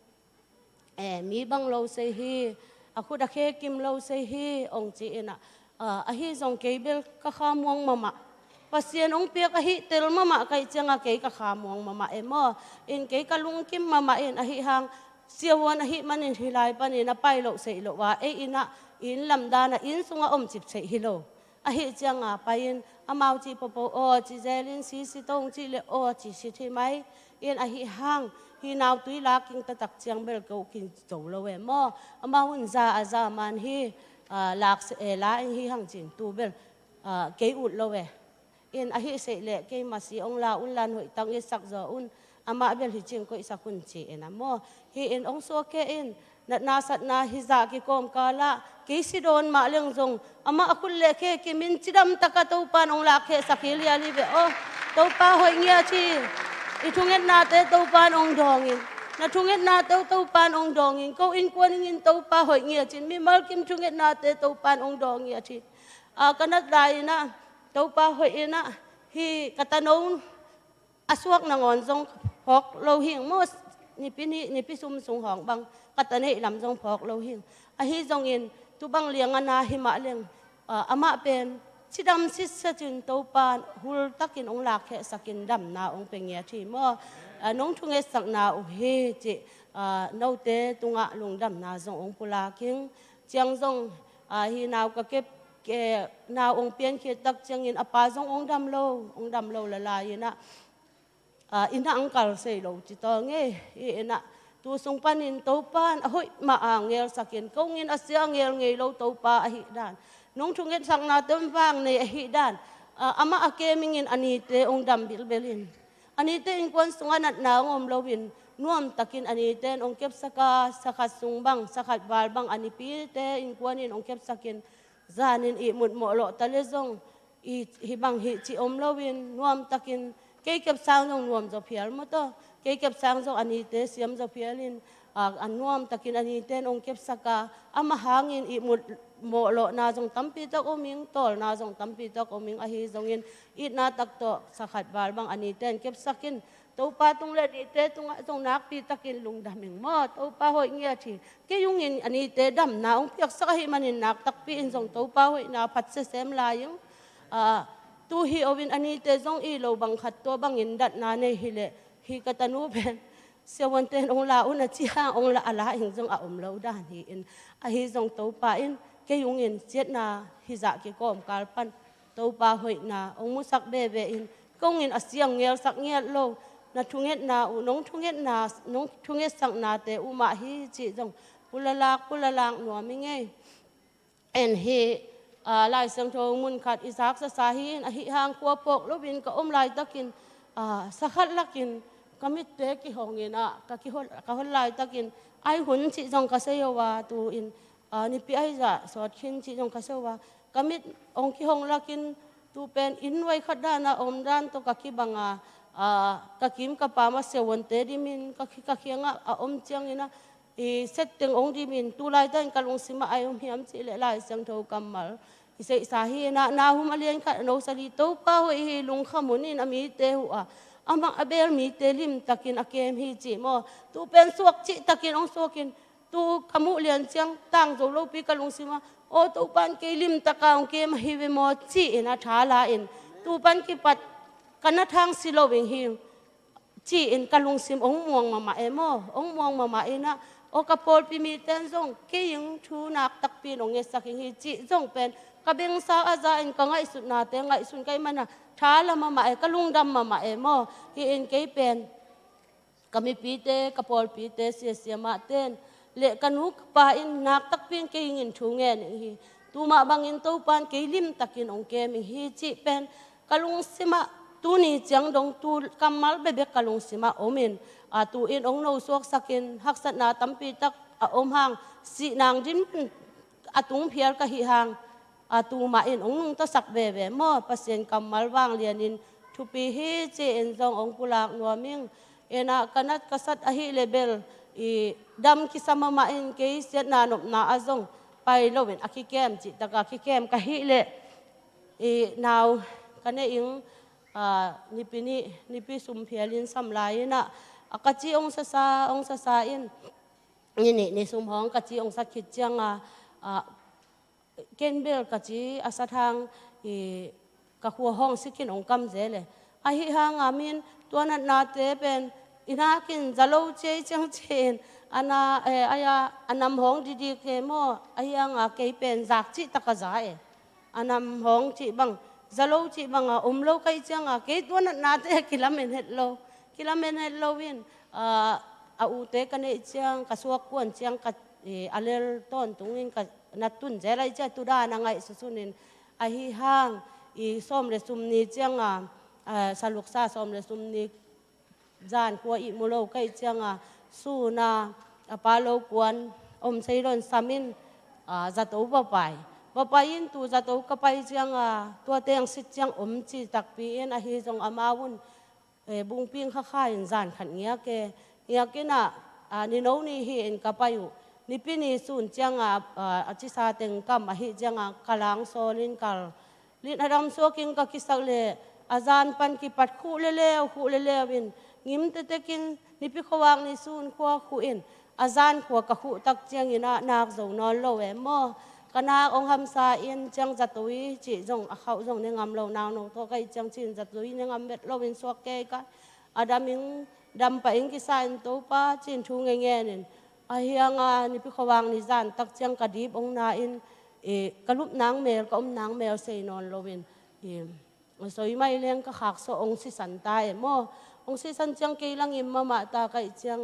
mi bang lo se hi aku da khe kim lo se hi ong chi ina a hi jong kebel ka khamong mama pasien ong pia ka hi tel mama kai changa ke ka khamong mama emo in ke ka lung kim mama in a hi hang siawon a hi manin hilai panin a pai lo se lo wa ina in lamda na in sunga om chip se hi lo a hi changa pain amau chi popo o chi zelin si tong chi le o chi si thi mai in a hi hang hi naw tui la king ta tak chiang bel ko king to lo we mo amau un za man hi lak se la hi hang chin tu bel ke ut lo we in a hi se le ke ma si ong la un lan hoi tang i sak zo un ama bel hi ching ko isa kun chi ena mo hi in ong so ke in na sat na hiza ki kom kala ki sidon ma leng jong ama akul le ke ki min chidam taka to pan ong la khe sakilia li be o to pa hoi ngia chi I thunget na te to pan ong dongin na thunget na to pan ong dongin ko in kwaning in to pa hoi ngia chin mi mal kim thunget na te to pan ong dong ngia chi kanat dai na to pa hoi ina hi katanong aswak na ngon jong hok lo hing mo ni pi sum sung hong bang katane lam jong phok lo hing a hi jong in tu bang liang ana hi ma leng ama pen chidam si sa chin to pan hul takin ong lak he sakin dam na ong pengya thi mo nong thunge sak na u he chi no te tunga lungdam na jong ong pula king chiang jong hi naw ka kep ke naw ong pian khi tak chiang in apa jong ong dam lo la la ina ina angkal sei lo chi to nge ina tu sung panin to pan hoi ma angel sakin kongin asia angel ngei lo to pa hi dan nong thungen sang na tem wang nei hi dan ama akemingin anite ong dam bil belin anite in kon sunga nat na ngom lowin nuam takin aniten ong kep saka sungbang sakat balbang anipi te in kwanin ong kep sakin zanin i mut mo lo talezong i hibang hi chi om lowin nuam takin kay kep sang jong nuam zo phial mo to kay kep sang jong anite siam zo phialin anuam takin aniten ong kep saka ama hangin i mut mo lo na jong tampi tak oming tol na jong tampi tak oming ahi jongin it na tak to sakat balbang aniten kep sakin to pa tung le ite tung jong nak pi takin lungdaming mo to pa hoi ngia thi ke yungin anite dam na ong piak sa hi manin nak tak pi in jong to pa hoi na phat se sem la yung tu hi ovin anite jong i lo bang khat to bang in dat na nei hi le hi katanu ben sewonten ong la una chi ha ong la ala ing jong a lo dan hi in a hi jong to pa in ke yungin jet na hi za ki kom kalpan to pa hoi na ong musak be be in kongin asiang ngel sak ngel lo na thunget na nong thunget sang na te uma hi chi jong pulalak no mi nge en hi lai sang tho mun khat isak sa hi a hi hang ko pok lo bin ka lai takin sakhat lakin kamit te ki hongina ka hol lai takin ai hun chi jong ka sewa tu in ni pi ai za sot khin chi jong ka sewa kamit ong ki hong lakin tu pen inwai khadana om dan to ka ki banga kakim ka pa ma sewonte dimin ka khianga om chiang ina i setting ong dimin tu lai dan kalung sima ai om hiam chi le lai sang tho kamal isei sahi na hum alian kha no sali to pa hoi hi lung khamunin ami te hu ama abel mi te lim takin akem hi chi mo tu pen suak chi takin ong sokin tu kamu lian chiang tang zo lo pi kalung sima o to pan ke lim takaung ke ma hi we mo chi ina thala in tu pan ki pat kana thang silowing hi chi in kalung sim ong muang mama emo ong muang mama ina o kapol pi mi ten zong ke yung thu nak tak pi nong saking hi chi zong pen kabeng sa aza in ka ngai sun na te ngai sun kai mana thala mama e kalungdam mama emo hi in ke pen kami pi te kapol pi te siama ten le kanu pa in nak tak pin ke in thu nge hi tu ma bangin to pan ke lim takin ong ke mi hi chi pen kalung sima tu ni chiang dong tu kamal bebe kalung sima omin tu in ong no suak sakin haksat na tampi tak om hang si nang din atung phiar ka hi hang tu ma in ong to sak bebe mo pasien kamal wang lianin thupi hi che en jong ong pulak nuaming ena kanat kasat ahi level i dam ki sama ma in ke siat na nop na azong pai lovin akikem chi taka kikem ka hi le i now kane ing nipi sumpialin samlay na akachi ong sa in ni sumhong kachi ong sakit jang kenbel kachi asathang kahuahong sikin ong kamzele ahi hang amin tuanat nate pen inakin zalo che chang chen ana aya anam hong didi ke mo ayang ke pen zak chi takazae anam hong chi bang zalo chi banga umlo kai changa ke tuanat nate kilamen het lo win ute kane chang kasuak kuan chang ka alel ton tungin ka natun zela cha tuda na ngai susunin ahi hang i som le sumni changa saluksa som le sumni zan ko i mulo kai changa su na apalo kuan om seiron samin zato bapayin tu zato kapay changa tua teng sit chang chi takpi en ahi jong amawun bungping khakhain zan khan ngia ke na ni no ni hi en kapayu ni pini sun changa chi sa teng kam ahi changa kalang solin kal lin adam so king ka kisale azan pan ki pat khu le win ngim te tekin นี่พี่ขวางนี่ซูนขวาขุอินอาจารย์ขวากะขุตักเจียงอินะนักจงนอนโลเวมอกนาองคำสาอินจังจัตุยจีจงเขาจงในงามเรานางนงโตไกจังจินจัตุยในงามเบ็ดเราเป็นสวกเกกะอาดามิงดำไปอิงกิสานโตป้าจินชูเงี้ยนินอาเฮียงานี่พี่ขวางนี่จานตักเจียงกะดีบองนาอินกะลุบนางแมวก็นางแมวเซนอนโลเวนสวยไม่เลี้ยงก็ขากโซองสิสันตายมองสิสันจังกีลังอิมมาตาไกเจียง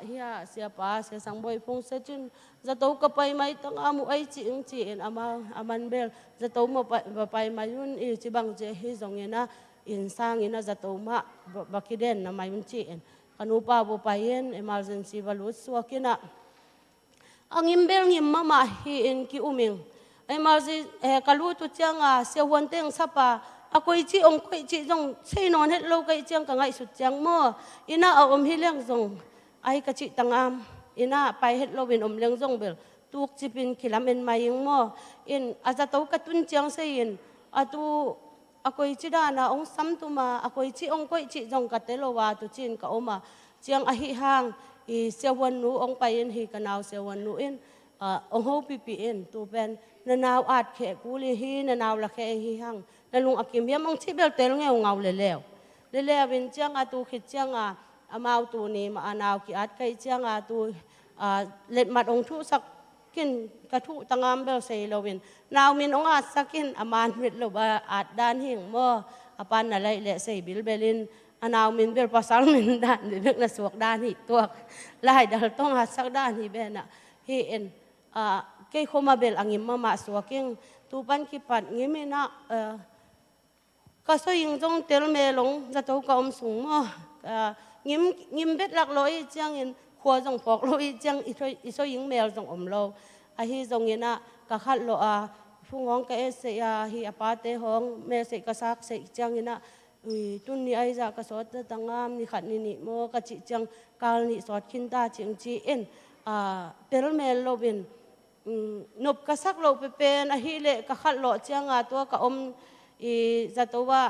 เฮียเสียป้าเสียสังบอยพงเสจุนจะโตกับไปไม่ต้องอามุไอจีอิงจีนอามันเบลจะโตมาไปมายุนจีบังเจฮิจงเงินะอินสร้างเงินะจะโตมาบักกิเดนนะมายุนจีนขนูป้าบุไปเย็นemergency balut suakin na ang imbel ngim mama hi in ki uming emergency kalutu chiang sia huanteng sapa akoi chi ong koi chi jong sei non het lo kai chiang ka ngai sut chiang mo ina om hi leng jong ai ka chi tangam ina pai het lo win leng jong bel tuk chipin khilam en maying mo in aja to ka tun chiang sei in atu akoi chi da na ong sam tu ma akoi chi ong koi chi jong ka te lo wa tu chin ka oma chiang a hi hang i sewan nu ong pai in hi ka naw sewan nu in ong ho pi pi in tu pen na naw at khe ku li hi na naw la khe hi hang na lung akim hiam ong chi bel tel ngeu ngaw le lew in chiang a tu khit chiang a amau tu ni ma anaw ki at kai chiang a tu let mat ong thu sak kin ka thu tangam bel sei lowin naw min ong at sakin aman mit lo ba at dan hing mo apan na lai le sei bil belin anaw min bel pasal min dan ni bek na suak dan hi tuak lai dal tong hat sak dan hi bena hi en ke khoma bel angim mama suaking tu pan ki pat ngimena ka so ying jong tel me long za to ka sung mo ngim bet lak loi chiang in khua jong phok loi chiang i so ying mel jong lo a hi jong ina ka khat lo phungong ka se hi apate hong me se ka sak se chiang ina tun ni ai za ka sot tangam ni khat ni mo ka chi chang kal ni sot khin ta ching chi en tel mel lo bin nop ka sak lo pe pen a hi le ka khat lo chiang to ka za to wa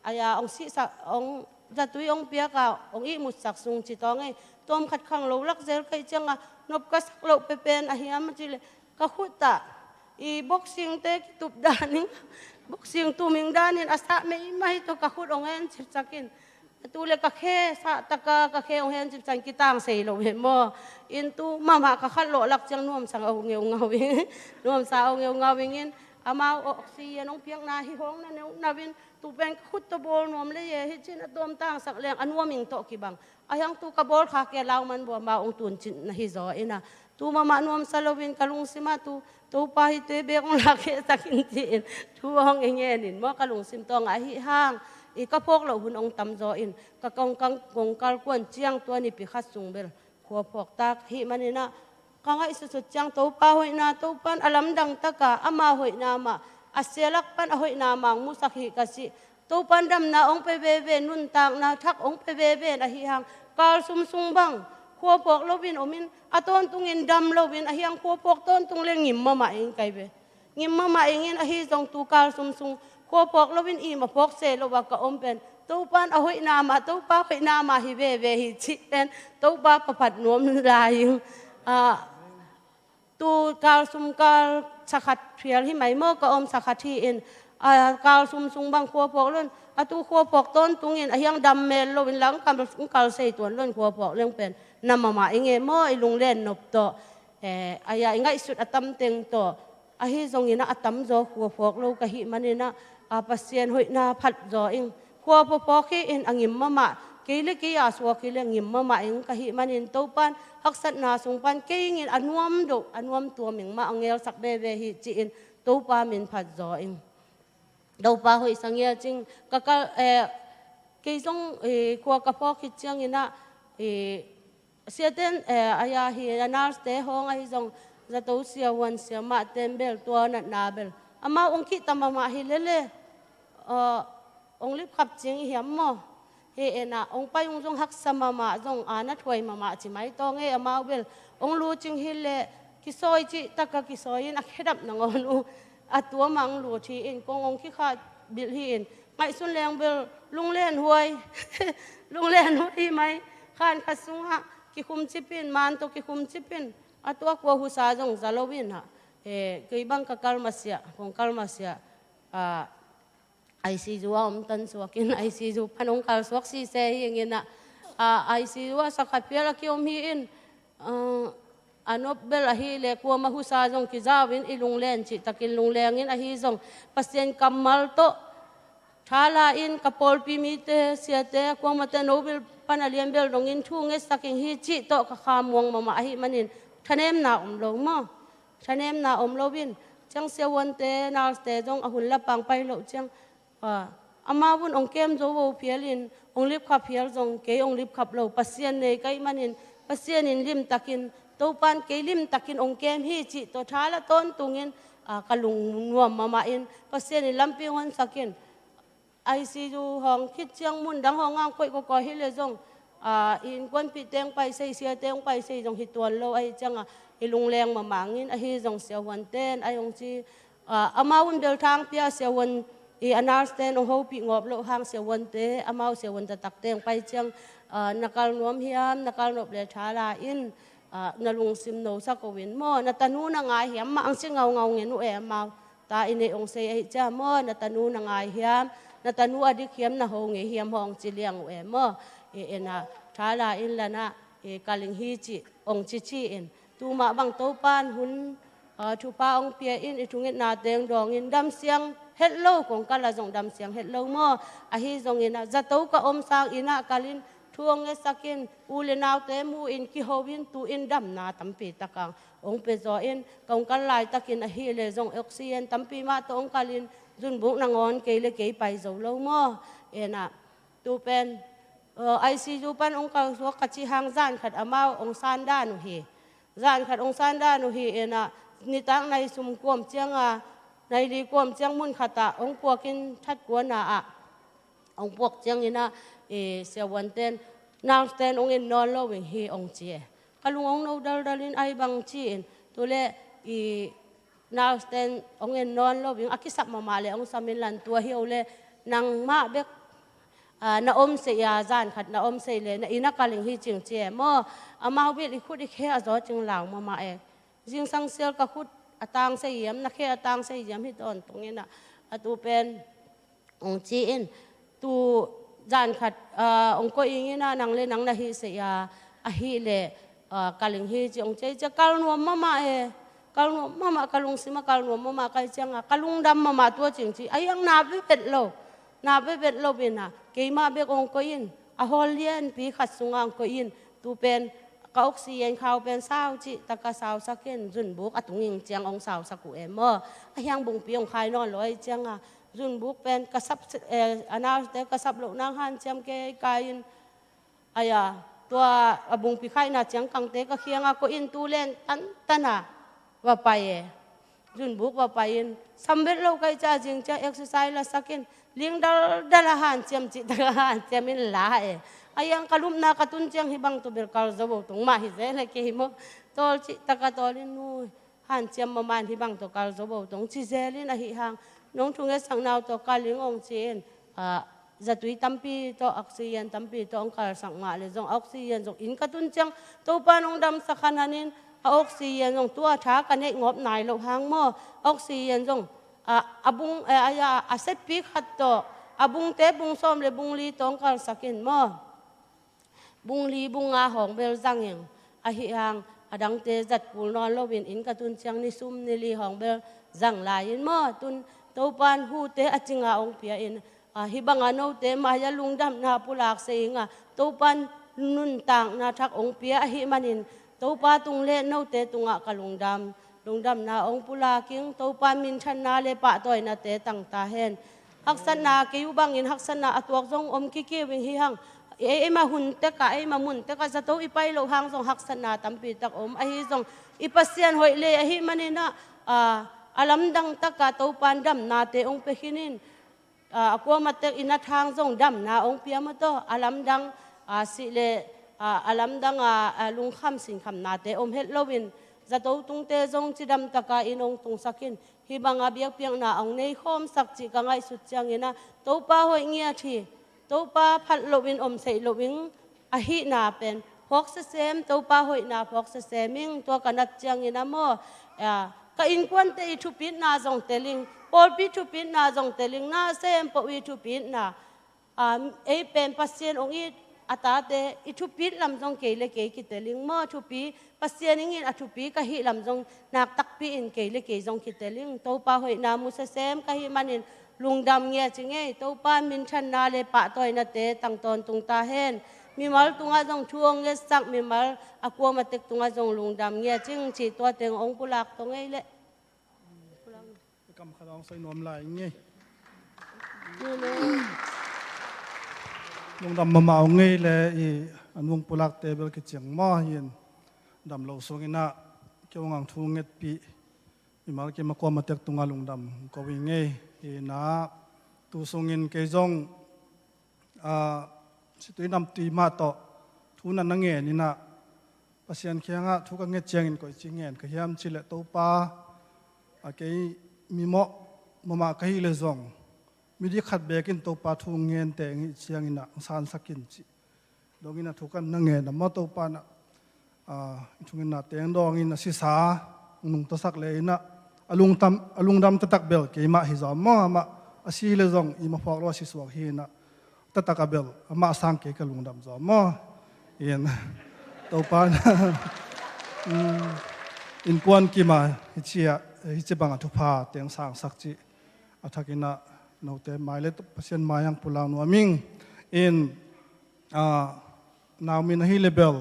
aya ong si sa ong za tu ong pia ka ong i mu sak sung chi tong ai tom khat khang lo lak zel kai chiang nop ka sak lo pe pen a hiam chi le ka khuta boxing te tup daning boxing tu ming danin asa me mai to ka khut ong hen chip chakin tu le ka khe sa taka ka khe ong hen chip chan ki tang sei lo he mo in tu mama ka khat lo lak chang nuam sang au ngeu ngawi nuam sa au ngeu ngawing in amao oxygen ong piang na hi hong na neu na win tu ben khut to bol nuam le ye hi chin atom tang sak leng anuaming to ki bang ayang tu ka bol kha ke law man bo ma ong tun chin na hi zo ina tu mama nuam salowin kalung sima tu pa hi te be ong la ke sakin chin tu hong engenin mo kalung sim to nga hi hang i ka phok lo hun ong tam zo in ka kong kong kal kwan chiang to ni pi khat sung bel kho phok tak hi manina ka nga isu chiang to pa hoi na to pan alam dang taka ama hoi na ma aselak pan hoi na mang musakhi ka si to pan dam na ong pe be nun tang na thak ong pe be na hi hang kal sum sung bang kho phok lo bin omin aton tungin dam lo bin a hiang kho phok ton tung le ngim ma ing kai be ngim ma ingin a hi jong tu kal sum sung kho phok lo bin i ma phok se lo wa ka om pen to pan a hoi na ma to pa hoi na ma hi be hi chi ten to pa pa phat nom lai tu kal sum kal sakhat phial hi mai mo ka om sakhat hi in kal sum sung bang kho phok lon atu kho phok ton tungin a hiang dam mel lo bin lang kam kal sei ton lon kho phok leng pen namama inge mo ilung len nop to aya ingai sut atam teng to a hi zong ina atam zo kho phok lo ka hi manina pasien hoi na phat zo ing kho phok hi in angim mama keile ke ya so ke le ngim mama ing ka hi manin to pan haksat na sung pan ke ngin anuam tu ming ma angel sak be hi chi in to pa min phat zo ing do pa hoi sangya ching ka ke zong kho ka phok hi chiang ina siaten aya hi anars te hong ai jong za to sia wan sia ma tembel to na bel ama ong ki tamama hi lele ong lip khap ching hiam mo he ena ong pai ong jong hak samama jong ana thoi mama chi mai to nge ama bel ong lu ching hi le ki soi chi taka ki soi in a khedap na ngon u atua mang lu thi in kong ong ki kha bil hi in ngai sun leng bel lung len huai lung len hui mai kan kasunga ki khum chipin man to ki khum chipin atwa ko hu sa jong zalowin ha kei bang ka kalmasia kong kalmasia ICU tan suakin ICU panong kal suak si se hingina ICU sa kapela ki hi in anop bel ahi le ko mahusa jong ki zawin ilunglen chi takin lunglengin ahi jong pasien kamal to thala in kapol pimite siate ko mate nobil panalian bel dongin thunge saking hi chi to ka khamwang mama ahi manin thanem na lo mo thanem na lo bin chang sewon te na te jong ahun la pang pai lo chang amawun ong kem zo wo pialin ong lip khap pial jong ke ong lip khap lo pasien ne kai manin pasien in lim takin topan ke lim takin ong kem hi chi to thala ton tungin kalung nuam mama in pasien in lampingon sakin ICU hong khit chiang mun dang hong ang koi ko hi le jong in kwan pi teng pai sei sia teng pai sei jong hituan lo ai chang ilung leng mamangin a hi jong sewan ten ai ong chi amawun bel thang pia sewan understand ong ho pi ngop lo hang sewan te amaw sewan ta tak teng pai chang nakal nuam hiam nakal nop le thala in nalung sim no sa ko win mo na tanu na nga hiam ma ang singau ngau ngenu maw ta ine ong sei ai cha mo na tanu na nga hiam na tanu adik hiam na ho nge hiam hong chi liang mo na thala in lana kaling hi chi ong chi chi in tu ma bang to pan hun thu pa ong pia in itungit na teng dong in dam siang hello kong kala jong dam siang hello mo a hi jong ina zato ka om sang ina kalin thuang nge sakin ule naw te mu in ki howin tu in dam na tampi takang ong pe zo in kong kalai takin a hi le jong oxygen tampi ma to ong kalin jun bu nangon ke le ke pai zo lo mo ena tu pen ICU pan ong ka so ka chi hang zan khat amao ong san da nu hi zan khat ong san da nu hi ena ni tang nai sum kom chiang nai li kom chiang mun khata ong puakin that ko na ong puak chiang ina sewan ten nang ten ong in non lo wing hi ong chi kalung ong no dal dalin ai bang chi in tule nang ten ong in non lo wing akisap mamale ong samin tua hi ole nang ma bek na om se ya zan khat na om se le na ina kaling hi ching che mo ama wi khut khe azo ching law mama jing sang sel ka khut atang se yam na khe atang se yam hi ton tungena atu pen ong chi in tu zan khat ong ko ingina nang le nang na hi se ya a hi le kaling hi chi ong che kal no mama kalung mama kalung sima kalung mama kai changa kalung dam mama tu ching chi ayang na be pet lo bina keima be ong ko in a holian pi khat sungang ko in tu pen ka oxygen khau pen sao chi taka sao saken jun buk atunging chiang ong sao saku mo ahyang bung pi ong khai non loi changa jun buk pen kasap anar te kasap lo nang han cham ke kain aya tua abung pi khai na chiang kang te ka khianga ko in tu len tana wa paye jun buk wa payin sambet lo kai cha jing cha exercise la sakin ling dalahan chiam chi dalahan chiamin la ayang kalum na katun chiang hibang to berkal zobo tung ma hi ze ke himo tol chi taka tolin nu han chiam maman hibang to kal zobo tung chi zelin a hi hang nong thunge sang naw to kaling ong chen zatui tampi to oxygen tampi to ong kal sang ma le jong oxygen jong in katun chiang to panong dam sakhananin oxygen jong tua tha kane ngop nai lo hang mo oxygen jong abung aset pi khat to abung te bung som le bung li tong kal sakin mo bung li bung nga hong bel zangeng a hi hang adang te zat pul non lo win in katun chiang ni sum ni li hong bel zang la in mo tun to pan hu te achinga ong pia in hi banga no te ma ya lungdam na pulak se nga to pan nun tang na thak ong pia hi manin to pa tung le no te tunga kalungdam lungdam na ong pula king to pa min than na le pa toy na te tang ta hen haksan na ke yu bangin haksan na atwak jong om ki ki wing hi hang ma hunte ka ma munte ka zato ipai lo hang jong haksan na tampi tak om a hi jong ipasian hoi le a hi manina alam dang taka to pan dam na te ong pe hinin akwa mate ina thang jong dam na ong pia ma to alam dang si le alam dang lung kham sin kham na te om het lowin zato tung te jong chidam taka inong tung sakin hibanga biak piang na ong nei khom sak chi ka ngai su chang ina to pa hoi ngia thi to pa phat lowin om sei lowin อาหินาเป็นพกเซมตัวป้าหอยนาพกเซมิงตัวกันนัดเจียงอินาโมก็อินควันเตอิทุปินนาจงเตลิงปอลปิทุปินนาจงเตลิงนาเซมปวิทุปินนาเป็นปัสเซียนองค์อาตาเตอิทุปิลำจงเกลเกกิเตลิงโมทุปีปัสเซียนอินอทุปีก็หิลำจงนักตักปีอินเกลเกจงกิเตลิงตัวป้าหอยนามุสเซมก็หิมันินลุงดำเงี้ยจิงเอ้ตัวป้ามินชันนาเลปะตัวนาเตตั้งตอนตุงตาเฮนมีมัลตุงอาจงช่วงเงี้ยสักมีมัลอากวมาเต็กตุงอาจงลุงดำเงี้ยจิงจีตัวเต็งองค์ปุลักตรงไอ้เละกำขดองใส่นวมลายงี้ลงดำมาเอางี้เลยอันวงปุลักเตเบลกิจยังมาเห็นดำเราส่งอินะเกี่ยวงังทุ่งเงปีมีมาเกี่ยวมากวมาเต็กตุงอาลงดำก็วิ่งงี้นะตูส่งอินเกยจงสิตุยนำตีมาต่อทุนันนังเงินนี่นะปัศยันเคียงะทุกเงินเจียงอินก็จริงเงินก็ยามชิเลตัวป้าอาเกยมีหม้อมาก็ฮิเลซองมีดีขัดเบกินตัวปลาทุ่งเงินแต่งเชียงอินะสารสักินจิดองอินะทุกันนั่งเงินนะมาตัวปลานะทุ่งอินะแต่งดองอินะสิสานุ่งตัวสักเลยนะอลุงดำตะตักเบลเกี่ยมาฮิซอมมาอาศิเลซองอิมาฟอกว่าสิสวกฮีนะตะตักเบลมาสังเกตกับลุงดำซอมเอ็นตัวปลาอินกวนกี่มาฮิเชียฮิจิบังทุพาเตียงสางสักจีอัฐกินะโนเตหมายเลขเปอร์เซ็นต์มายังปุลานัวมิงอินนาวมินฮิเลเบล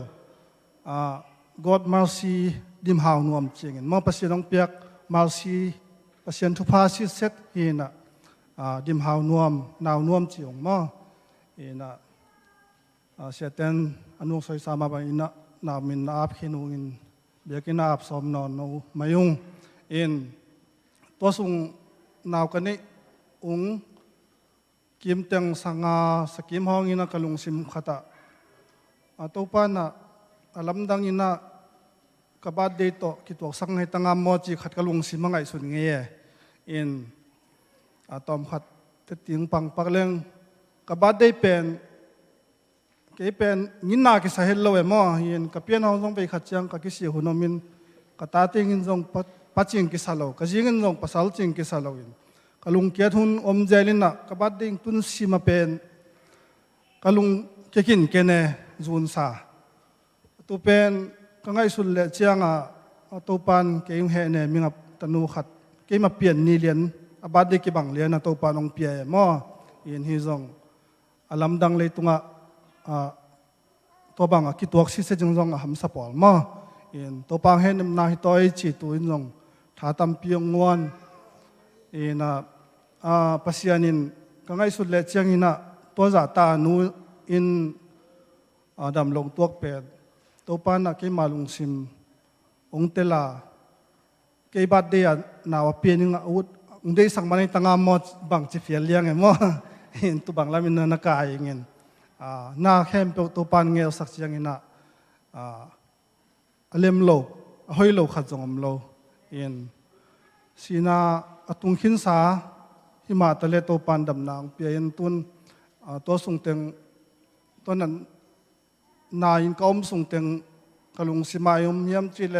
God mercy ดิมหาวนวมจริงมาเปอร์เซ็นต์องเปียก mercy เปอร์เซ็นต์ทุพาสิเซตฮินะดิมหาวนวมนาวนวมจีองมาอินะเสียเต็นอนุสอยสามาบันอินะนาวมินอาบขินุอินเบียกินอาบสมนอนนูมายุงอินตัวสุงนาวกันนี้กิมเตียงสังอาสกิมห้องอินะกลุงซิมขัดตัวปานะลำดังอินะกบาดเดโตคิดว่าสังให้ตั้งอามอจีขัดกลุงซิมไงสุดเงี้ยอินตอมขัดติงปังปักเลงกบาดเดเป็นยินนากิสาเหลโลเอมออินกับเพียนห้องต้องไปขัดจังกับกิสิหุนมินกับตาติงินจงปัจจิงกิสาโลกับจิงินจงปัสสาวจิงกิสาโลอินกับลุงเกียรตุนอมเจลินะกับบัดดิ้งตุนซีมาเป็นกับลุงเกินเกเนจูนซาตัวเป็นกังไงสุดเละเจียงตัวปันเกี่ยงเฮเนมิงับตนูขัดเกี่ยมาเปลี่ยนนิเลียนบัดดิ้งกิบังเลียนตัวปันองเปียมออินฮิซงอลัมดังเลยตุงตัวบางคิดตัวสิเซจงจงหำสปอลมาอินตัวปังเห็นนาฮิตอยจีตัวอินจงท้าตำเปียงงวนอินะปัศยานินกังไงสุดเละเจียงอินะตัวจ่าตานูอินดำลงตัวเป็ดตัวปานะเกี่ยมาลงซิมองเตลาเกี่ยบัดเดียนาวเปียนิงอุดองเดสังมันในตั้งอามอบังจิเฟียเลียงเงมั้งเห็นตัวบังลามินนักกายเงินน่าเข้มเปตัวปานเงาสักเจียงอินะเล่มโลหอยโลขัดจงอมโลเอ็นสีนาตุงขินสาหิมาตะเลตัวปานดำนางเปียนตุนตัวส่งเต็งตัวนั้นนายินก้มส่งเต็งกลุงสิมายุมเยี่ยมจีเล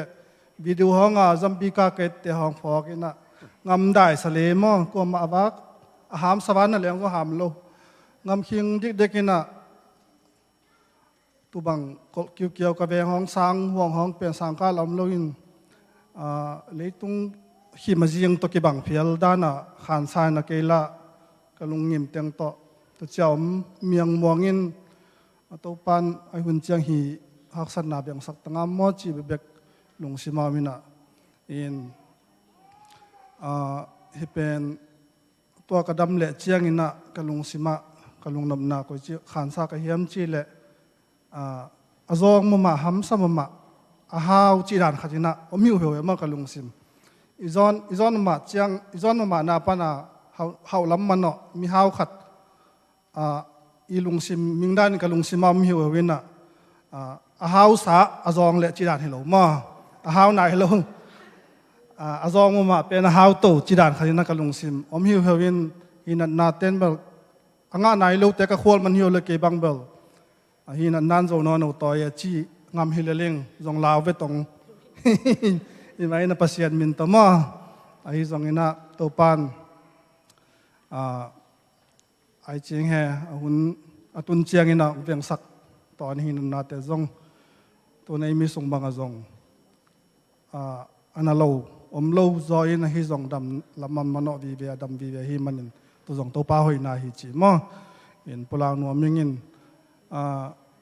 วิดีโอห้องจัมปีกาเกตเตห้องฟอกอินะงำได้สเลมอก็มาบักหามสวรรค์นั่นแหละก็หามโลงำคิงดิเด็กอินะตัวบังเกี่ยวกับเวงห้องสังห่วงห้องเปลี่ยนสังกาลำโลอินเลยตุงหิมจีงตัวกีบังเพียลด้านะขันสายนักเกล้ากลุงงิมเตียงโตตัวเจ้าเมียงมวงินตัวปันไอหุ่นเจียงหีหักสันนาเบียงสักตั้งมอจีเบกลงสิมามินะอินฮิเป็นตัวกระดำเละเจียงอินะกลุงสิมากลุงนำนาก็จีขันสากเฮียมจีเละอาจงมาหำสมมาอาหาวจีดานขัดนะอมิวเหวมากลุงสิมอีจอนมาเจียงอีจอนมานาปานาเฮาล้ำมันเนาะมีเฮาขัดอีลุงซิมมิงด้านกับลุงซิมมีหัววินอาเฮาสาอาจองเละจีดานให้เรามาอาเฮาไหนเราอาจองมาเป็นอาเฮาโตจีดานขัดนะกับลุงซิมมีหัววินอินันนาเต้นเบลอ่างไหนเราแต่กับควอลมันหิวเลยเก็บังเบล hi na nan zo no no toy chi ngam hileleng zong law ve tong i mai na pasien min to mo ai zong ina to pan ai ching he hun atun chiang ina veng sak ton hin na te zong to nei mi sung bang a zong analo lo zo in hi zong dam lamam mano vi ve dam vi ve hi manin to zong to pa hoi na hi chi mo in pulang no mingin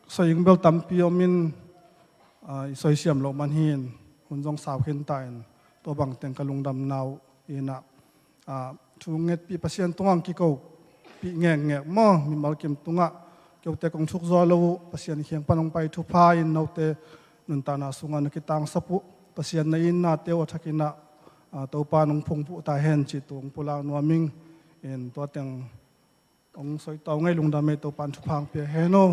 soing bel tam piomin soi siam lo man hin hun zong saw hin tain to bang teng kalung dam naw ina thu nget pi pasien tungang ki ko pi ngeng mo mi mal kim tunga keu te kong chuk zo lo pasien hiang panong pai thu pha in no te nun ta na sunga na kitang sapu pasien na in na te o thakina to pa nong phung pu ta hen chi tung pulang no ming in to teng ong soi taw ngai lungdam me to pan thu phang pe he no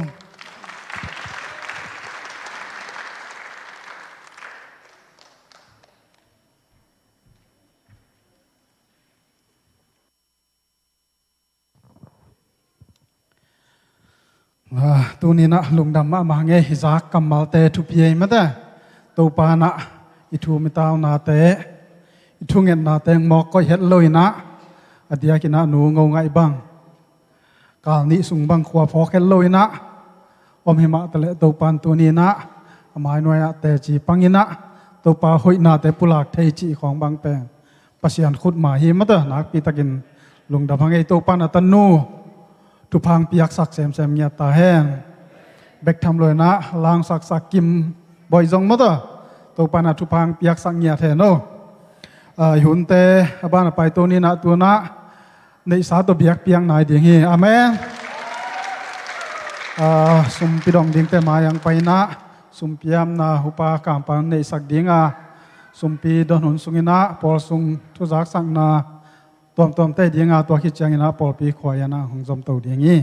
tu ni na lungdam ma nge hizak kamal te thu pi ma ta to pa na i thu mi taw na te i thu ngen na teng mok ko het loi na adia ki na nu ngo ngai bang kal ni sung bang khwa phok het loi na om hi ma ta le to pan tu ni na amai noya te chi pangina to pa hoi na te pulak thei chi khong bang pen pasian khut ma hi ma ta nak pi takin lungdam nge to pan atan nu tu phang piak sak sem sem nya ta hen bek tham loi na lang sak sak kim boy jong ma ta to pana tu phang piak sak nya the no hun te abana pai to ni na tu na nei sa to biak piang nai ding hi amen sum pidong ding te ma yang pai na sum piam na hupa kam pang nei sak dinga sum pi don hun sungina pol sung thu jak sang na tom te dinga to khi changina pol pi khoyana hong zom to dingi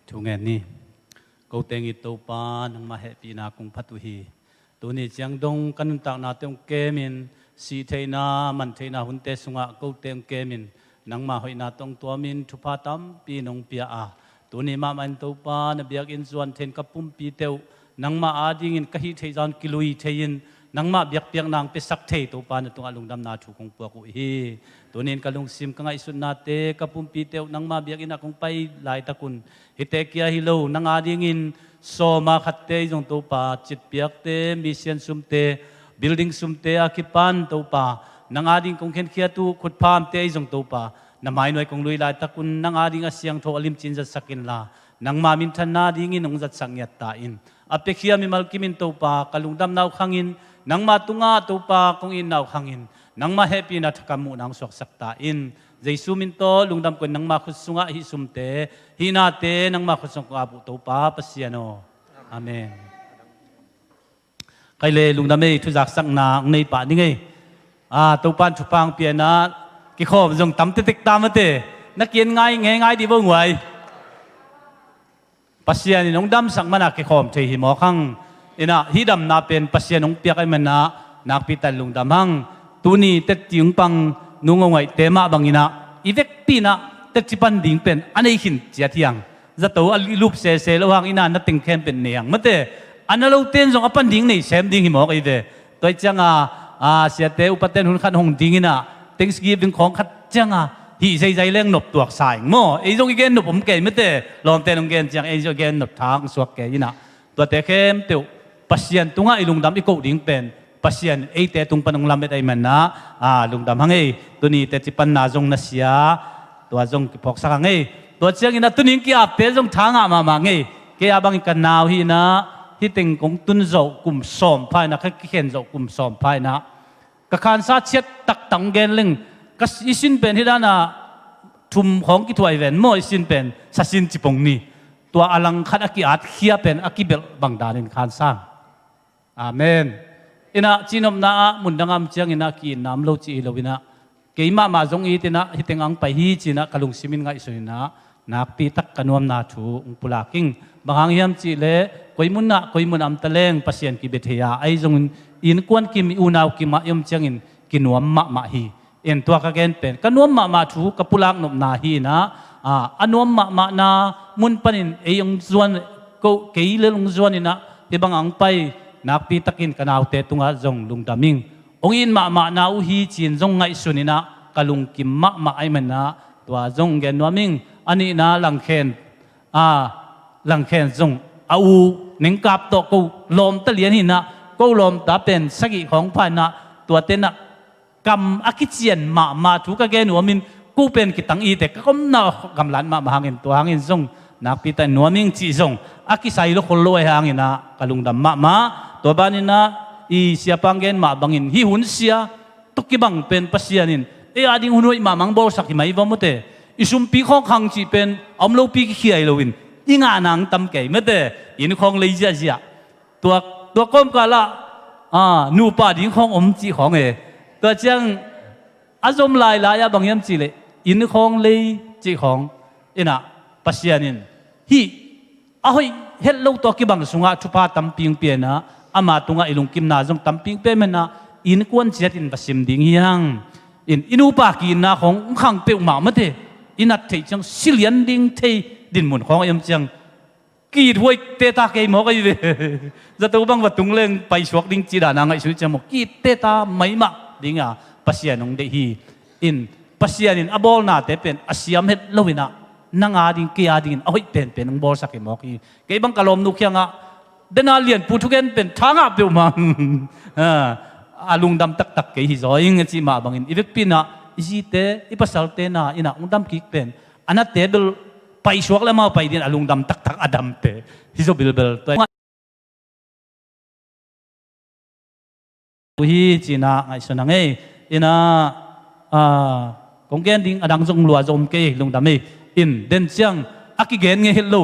thu nghe ni câu tiếng ít tàu pa nang ma happy na kung phatu hi tu ni chiang dong kan tak na tong ke min si theina man theina hunte sunga câu tiếng ke min nang ma hoi na tong tua min thu pa tam pi nong pia a tu ni ma man tàu pa na biak in zuan then kapum pi teu nang ma ading in kahi theijan kilui thein nang ma biak piak nang pe sak thei tàu pa na tung alung dam na thu kong pu ko hi tu nin kalung sim ka ngai sun na te kapum pi teu nang ma biak ina kong pai lai takun hite kia hilo nang ading in so ma khatte jong to pa chit piak te mission sum te building sum te akipan to pa nang ading kong khen khia tu khut pham te jong to pa na mai noi kong lui lai takun nang ading asyang tho alim chin za sakin la nang ma min than na ding in ong zat sang yat ta in apekhia mi mal kimin to pa kalungdam nau khangin nang ma tunga to pa kong in nau khangin nang ma happy na thakamu nang sok sak ta in Jesu min to lungdam ko nang ma khusunga hi sumte hina te nang ma khusung ko abu to pa pasiano amen kai le lungdam ei thu jak sak na nei pa ni ngai to pan chu pang piana ki khom jong tam te tik tam te na kien ngai nge ngai di bo ngwai pasian ni lungdam sak mana ki khom thei hi mo khang ina hi dam na pen pasian ong piak ai mana nak pitan lungdam hang tuni te tiung pang nungongai tema bangina ivek pina techipan ding pen anei hin chia thiang zato ali lup se se lo hang ina na ting khem pen neang mate analo ten jong apan ding nei sem ding hi mo kai ve toi changa sia te upaten hun khan hong ding ina thanksgiving khong khat changa hi sei sei leng nop tuak sai mo ei jong igen nop om ke mate lom ten ong gen chang ei jong gen nop thang suak ke ina to te khem teu pasien tunga ilungdam i ko ding pen pasien ei te tung panong lamet ai man na lungdam hangai tuni te chipan na jong na sia to jong ki phok sa ngai to chiang ina tuning ki ap te jong thanga ma ma ngai ke abang kan naw hi na hi ting kong tun zo kum som phai na kha ki khen zo kum som phai na ka khan sa chet tak tang gen leng ka isin pen hi na thum khong ki thuai ven mo isin pen sa sin chipong ni to alang khat aki at khia pen aki bel bang danin khan sa amen ina chinom na mundangam chiang ina ki nam lo chi lovina ke ma ma zong i tina hiteng ang pai hi china kalung simin nga isoina nak pi tak kanuam na thu ung pulaking bahang hiam chi le koimun am taleng pasien ki bethia ai zong in kwan ki mi unaw ki ma yom changin kinuam ma hi en tua ka gen pen kanuam ma thu kapulak nop na hi na anuam ma na mun panin e yung zuan ko keile lung zuan ina ibang ang pai nak pi takin kanaw te tunga zong lungdaming ong in ma na u hi chin zong ngai sunina kalung kim ma ai man na tua zong gen noming ani na lang khen zong au ning kap to ko lom ta lian hin na ko lom ta pen sagi khong phan na tua te na kam akichian ma thu ka gen nomin ku pen kitang i te ka kom na kam lan ma hangin to hangin zong nak pi ta noming chi zong akisai lo khol hangin na kalungdam ma to banin na i siapang gen ma bangin hi hun sia tukibang pen pasianin e ading hunoi ma mang bol sak mai ba mote isum pi khong khang chi pen amlo pi ki khiai lowin inga nang tam ke mete in khong leija sia tua kom kala nu pa ding khong chi khong e to chang azom lai la ya bangyam chi le in khong le chi khong ina pasianin hi ahoi hello to ki bang sunga thupa tam ping pe na ama tunga ilung kim na jong tam ping pe mena in kwan chet in basim ding hiang inu pa ki na khong khang pe ma mate inat thei chang silian ding thei din mun khong em chang ki thoi te ta ke mo kai ve za to bang wa tung leng pai suak ding chi da na ngai su chang mo ki te ta mai ma ding a pasianong de hi in pasianin abol na te pen asiam het lowina nanga ding ki ading ahoi pen ng bol sak mo ki ke bang kalom nu khyanga dena lian putugen pen thanga pe ma alungdam tak ke hi zoing chi ma bangin ivek pina isite ipasalte na ina ungdam ki pen ana table pai suak la ma pai din alungdam tak adam te hizo bilbel to hi china ngai sonang e ina kongken ding adang jong lua jom ke lungdam e in den chang akigen nge hello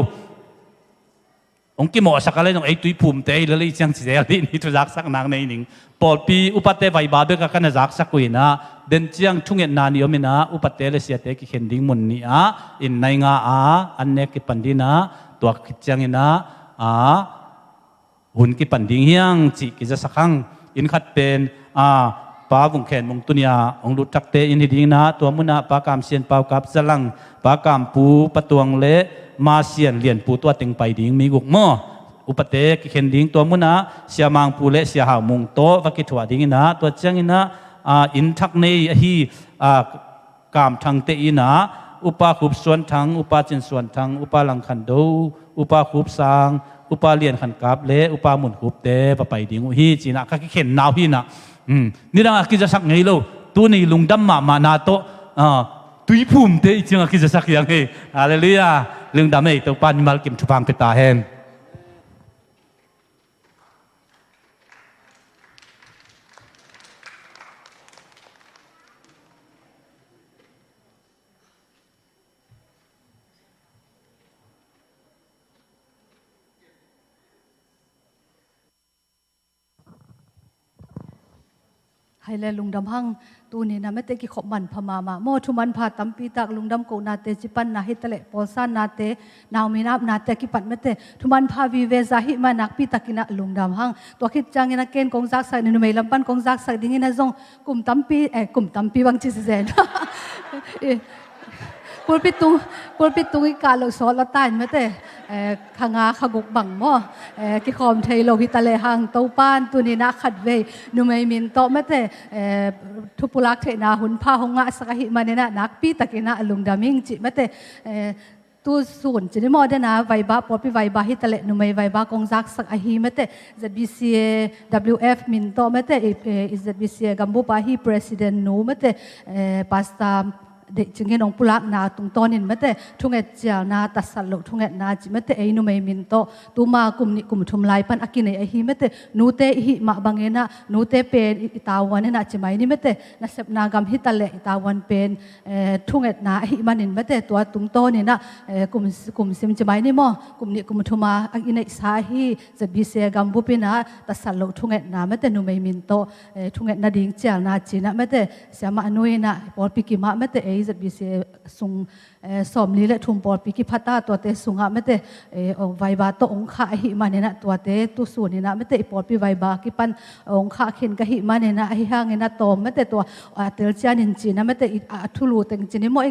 ong ki mo sakale nong ai tui phum te le le chang chi le ni tu jak sak nang nei ning pol pi upate vai ba be ka kana jak sak kuina den chiang thungen na ni omina upate le sia te ki khending mun ni a in nai nga an ne ki pandina tua ki chang ina hun ki panding hiang chi ki ja sakhang in khat pen pa vung khen mong tunia ong lu tak te in hiding na tua muna pa kam sian pau kap zalang pa kam pu patuang le ma sian lian pu tua teng pai ding mi guk mo upate ki khen ding to muna sia mang pu le sia ha mung to va ki thwa ding ina to chang ina in thak nei hi kam thang te ina upa khup suan thang upa chin suan thang upa lang khan do upa khup sang upa lian khan kap le upa mun khup te va pai ding hi china ka ki khen naw hi na ni rang ki ja sak ngei lo tu ni lungdam ma na to tui phum te chang ki ja sak yang he hallelujah lungdam ei to pan mal kim thupang pe ta hen hai le lungdam hang tu ni na mete ki khop man phama ma mo thu man pha tam pi tak lungdam ko na te chipan na hitale polsan na te naw minap na te ki pat mete thu man pha vi ve za hi ma nak pi takina lungdam hang to khit chang ina ken kong jak sa ni mei lampan kong jak sa ding ina zong kum tam pi bang chi se zen pulpitung i ka lo so la tan mete khanga khaguk bang mo ki khom thei lo hitale hang to pan tu ni na khat ve nu mai min to mete thupulak the na hun pha honga saka hi manena nak pi takina lungdaming chi mete tu sun chini mo de na vai ba popi vai ba hitale nu mai vai ba kong jak sak a hi mete ZBCM min to mete ZBCM gambu pa hi president nu mete pasta เด็กจึงเห็นองปุลักนาตรงตอนนี้ไม่แต่ทุ่งเอ็ดเจ้านาตัดสัลลุทุ่งเอ็ดนาจิไม่แต่ไอ้นุ่มไอ้มินโตตูมากลุ่มนี้กลุ่มทุมลายปันอากินไอ้ฮีไม่แต่นูเตหิมาบางเงินะนูเตเป็นอิตาวันนี่นะจิไม่นี่ไม่แต่นับนากรรมฮิตเลอิตาวันเป็นทุ่งเอ็ดนาฮิมันนี่ไม่แต่ตัวตรงโตนี่นะกลุ่มซิมจิไม่นี่มั้งกลุ่มนี้กลุ่มทุมาอากินไอ้สาฮีจะบีเสียกรรมบุปินะตัดสัลลุทุ่งเอ็ดนาไม่แต่นุ่มไอ้มินโตทุ่งเอ็ดนาดิ่งเจ้านาจีนะไม่แต่เสียมาอนุยนะพอพิกิมาไม่แต่ไอ้จะบีเสียสุงสอมลีและทุ่มปอดปีกิพัตตาตัวเตสุงะไม่แต่ไวบาโตองค์ข้าหิมาเนี่ยนะตัวเตตุสูเนี่ยนะไม่แต่ปอดปีไวบากิปันองค์ข้าเข็นกะหิมาเนี่ยนะหิห่างเนี่ยนะโตไม่แต่ตัวเตลจานินจีนะไม่แต่ทุลูเต็งจีนี่มอ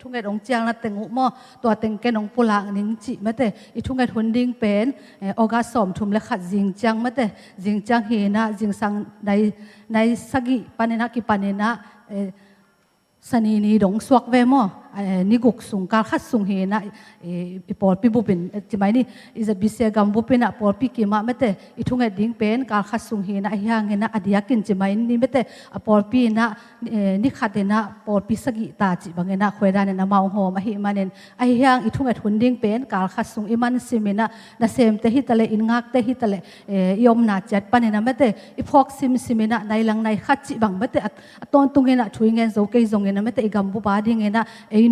ทุ่งเอ็ดองเจียงนะเต็งอุโมตัวเต็งแกนองปุลางนิงจีไม่แต่ทุ่งเอ็ดหุนดิ้งเป็นออกาสอมทุ่มและขัดจิงจังไม่แต่จิงจังเฮนะจิงสังในสกิปันเนี่ยนะกิปันเนี่ยนะสนีนีดงสวกเวมอนิกุกสุงการขัดสุงเฮนะปอลปีบุปินจิไม่นี่อิจะบิเสียกัมบุปินะปอลปีกิมาไม่แต่ทุ่งเอ็ดดิ้งเป็นการขัดสุงเฮนะย่างเฮนะอดียกินจิไม่นี่ไม่แต่ปอลปีนะนี่ขัดเนะปอลปีสกิตาจิบางเฮนะคุยได้เนะมาหอมหิมันเนย่างทุ่งเอ็ดหุ่นดิ้งเป็นการขัดสุงอิมันซิมินะนะเซมเตหิตะเลอินงักเตหิตะเลยอมนาจัดปะเนนะไม่แต่พอกซิมินะในหลังในขัดจิบางไม่แต่ตอนตุงเฮนะช่วยเงินโจเกยจงเฮนะไม่แต่กัมบุบาดิ้งเฮนะ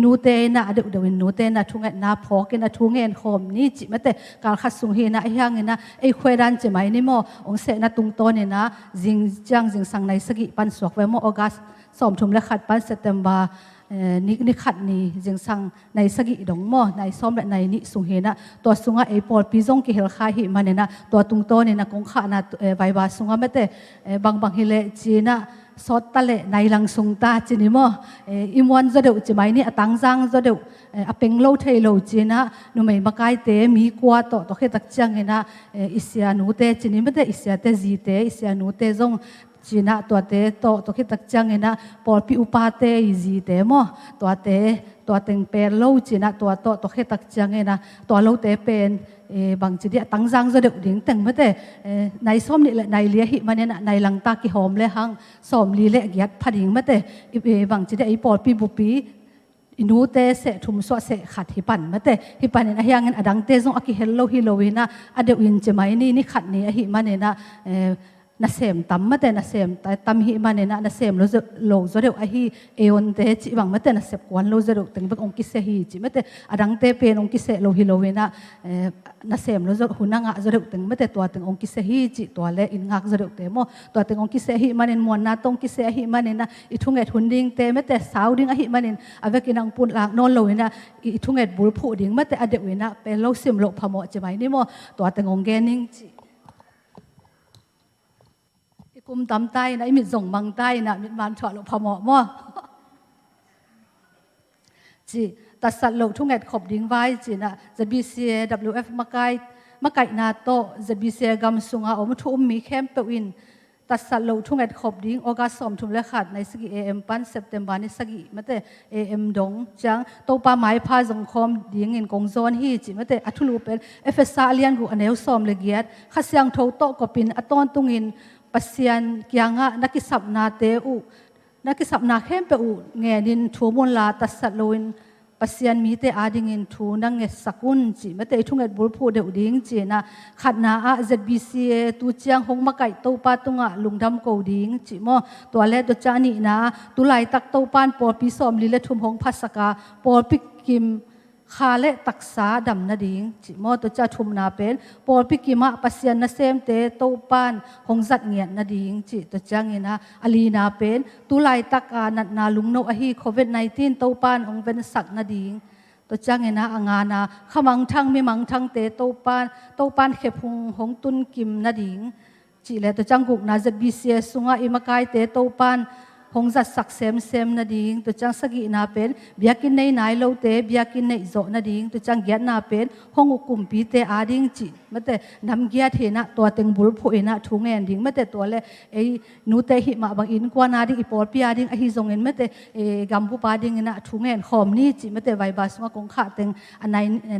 นูเตนะเดี๋ยวนูเตนะทุ่งเอ็ดนาพอกินะทุ่งเอ็ดคอมนี่จิไม่แต่การขัดสุงเฮนะย่างเฮนะคุยดันจิไม่นี่มอองเสนะตุงโตเนี่ยนะจิงจังจิงสังในสกิปันสวกไว้มอออกัสสอมทุ่มและขัดปันเซตเทมบานี่ขัดนี่จิงสังในสกิดงมอในซ้อมและในนี่สุงเฮนะตัวสุงะปอลปีจงกิเฮลคาหิมันเนี่ยนะตัวตุงโตเนี่ยนะกงขานะใบบาสุงะไม่แต่บางฮิเลจีนะสอดตะเละในหลังสุงตาจีนี่มั้งอิมวันจะเดือดจีไม่นี่ตังจังจะเดือดเป็งโลเทโลจีนะนุ่มไม่มาไกเตมีกว่าต่อแค่ตักจังเงนะอิสยานูเตจีนี่ไม่ได้อิสยาเตจีเตอิสยานูเตจงจีนะตัวเตต่อแค่ตักจังเงนะปอลปีอุปาเตจีเตมั้งตัวเต็งเป็นโลจีนะต่อแค่ตักจังเงนะตัวโลเตเป็นบางจีเดียตั้งจังจะเดือดดิ้งแต่งไม่แต่ในส้มนี่แหละในเลี้ยหิมันเนี่ยในหลังตากิหอมเลยหังส้มลีเละยัดพัดดิ้งไม่แต่บางจีเดียปอดปีบุปีอินูเตเสทุ่มสวดเสขัดหิปันไม่แต่หิปันเนี่ยยังเงินอดังเตจงอากิเฮลโลฮิโลวินะอเดวินจะไม่นี่ขัดนี่หิมันเนี่ยนะนาเซมตั้มมาแต่นาเซมแต่ตั้มหิมันเนี่ยนะนาเซมโลจะเดือดฮีเอวันเตจิบังมาแต่นาเซมกวนโลจะเดือดถึงเป็นองคิเซฮีจิมาแต่อดังเตเป็นองคิเซโลฮิโลเวนะนาเซมโลจะหุ่นงะจะเดือดถึงมาแต่ตัวถึงองคิเซฮีจิตัวเล่อินงักจะเดือดเตมตัวถึงองคิเซฮีมันเนี่ยมวนนาตองคิเซฮีมันเนี่ยนะอิทุ่งเอ็ดหุ่นดิ้งเตมาแต่สาวดิ้งหิมันเนี่ยเอาไว้กินอังปุ่นหลังนอนโลเวนะอิทุ่งเอ็ดบุลผู้ดิ้งมาแต่อเดวินะเป็นโลซิมโลพมอจะไม่นี่มั้งตัวถึงองเกนิงจิกุมตำใต้นะมิดส่งบังใต้นะมิดมันถอดลงพมอมั่วจีตัดสัตว์โลกทุ่งเอ็ดขบดิ้งไว้จีนะจะบีเซีย WF มาไก่นาโตจะบีเซียกำสุงอาอมทุ่มมีแคมเปวินตัดสัตว์โลกทุ่งเอ็ดขบดิ้งออกาสอมทุ่มและขัดในสกีAM ปันเซปเทมบาร์ในสกีมาแต่ AM ดงจังโตปาไม้พาสังคมดิ้งเงินกงโซนฮีจีมาแต่อัทุลูเป็นFSAเลียนกูอันเอลสอมเลเกียดขัดเสียงโทโตก็เป็นอัตอนตุงินปัสยันกียงะนักสับนาเตอุนักสับนาเข้มเปอุเงินินทูมุลลาตัสสัตลุนปัสยันมีเตอาดิงินทูนังเงสกุนจีไม่เตทุ่งเอ็ดบุลพูเดอุดิงจีนะขัดนาอา ZBCM ตูเจียงหงมาไก่โตปาตุงะลุงดำโกดิงจีโมตัวเล็ดตัวจานีนะตุไลตักโตปานปอลปีสอมลีเลทุมหงพัสกาปอลปิกิมข้าเละตักษาดำนาดิ่งจิมอตัวจะชุมนาเป็นปอลพิกิมาปัสยันนาเซมเตโตปานหงจัดเงียนนาดิ่งจิตัวจังเงินะอลีนาเป็นตุไลตักอานัดนาลุงโนอฮีโควิด-19โตปานองเวนสักนาดิ่งตัวจังเงินะอ่างานาขมังทังมีมังทังเตโตปานเขพหงตุนกิมนาดิ่งจิเลตัวจังกุกนาจัดบีเซียสุงาอิมากายเตโตปานหงจัดสักเซมนาดิ่งตัวจังสกินาเป็นเบียกินในนายโลเตเบียกินในโจนาดิ่งตัวจังเกียนาเป็นหงอุกุมปีเตอาดิ่งจิมาแต่นำเกียเทนะตัวเต็งบุลผู้เอนะทุ่งเงินดิ่งมาแต่ตัวเลยนูเตหิมาบางอินกว่านาดิ่งอีปอลปีอาดิ่งอหิจงเงินมาแต่กัมพูปาดิ่งนะทุ่งเงินขอมนี่จิมาแต่ไวบาสงกงขาเต็งอัน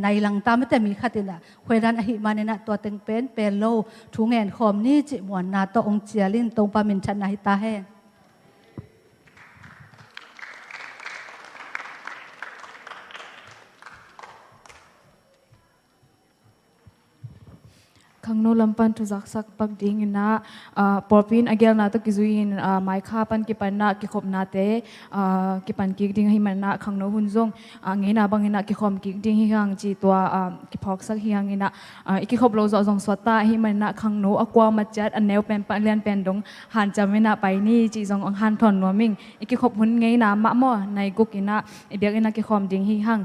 ในหลังตามาแต่มีขาเต็งนะเวลาอหิมาเนี่ยนะตัวเต็งเป็นโลทุ่งเงินขอมนี่จิมวนนาตัวองเจียลินตรงปามินชันนาฮิตาแห่ ขังโนลำปันทุจักสักปักดิ่งนะปอปินอเกลนาตกิจุยนไมค์ข้าปันกิปันนะกิขบนาเตกิปันกิดิ่งให้มันนะขังโนหุ่นจงเงินนะบางเงินนะกิขมกิดิ่งให้หังจีตัวกิพอกสักให้หังเงินนะกิขบโลจงสวดตาให้มันนะขังโนอความาจัดอันแนวเป็นปันเลียนเป็นดงหันจำไม่นะไปนี่จีจงหันถอนนัวมิงกิขบหุ่นเงินนะมะม่อในกุกินะเบียกนะกิขมดิ่งให้หัง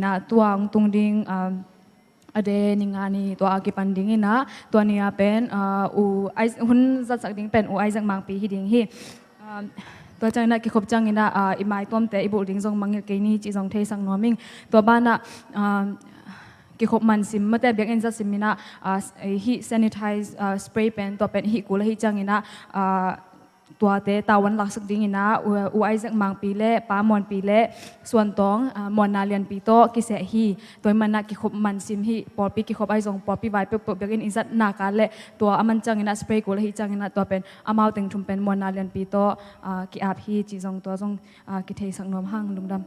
นะตัวตุงดิ่งada ningani to akipan dingin na to niya pen u ai hun zat sak ding pen u ai jang mang pi hi ding hi to chang na ki khop chang ina imai tom te ibul ding jong mangil ke ni chi jong thei sang noming to bana ki khop man sim mate bek en za simina hi sanitize spray pen to pen hi kula hi chang inaตัวเตตาวันหลักสักดิ่งนะอุไอซักมังปีเล่ป้ามอนปีเล่ส่วนตองมอนนาเลียนปีโตกิเสฮีตัวมันนักกิขบมันซิมฮีปอปีกิขบไอซองปอปีไวเปเบกินอินซัดนาการเล่ตัวมันจังนะสเปรย์กูเลยฮีจังนะตัวเป็นอามาวตึงชุมเป็นมอนนาเลียนปีโตกิอาบฮีจีซองตัวซองกิเทสักนอมห้างลุงดำ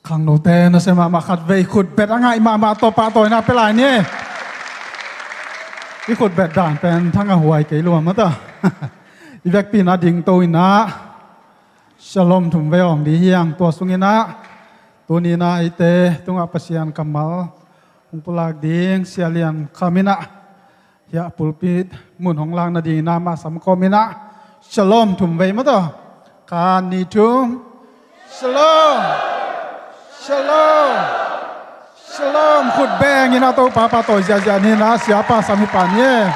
ขังโนเตนะเสมาขัดเวขุดเบ็ดง่ายมาตัวปลาตัวน่าเป็นไรนี่ที่ขุดเบ็ดด่านเป็นทั้งหวยเกลือมาต่ออีเวกปีนาดิงตัวนะฉลมถุงเวองดีเฮียงตัวสุงินะตัวนี้นะไอเตตุงอัปเสียนกัมมัลองปลากดิงเสียเลียนขามินะยาปุลปิดมุนของลางนาดีนามาสัมกอมินะฉลมถุงเวมาต่อการนิทุมShalom, shalom, shalom. Khut beng ina to papa to jaja ni na siapa samipannya.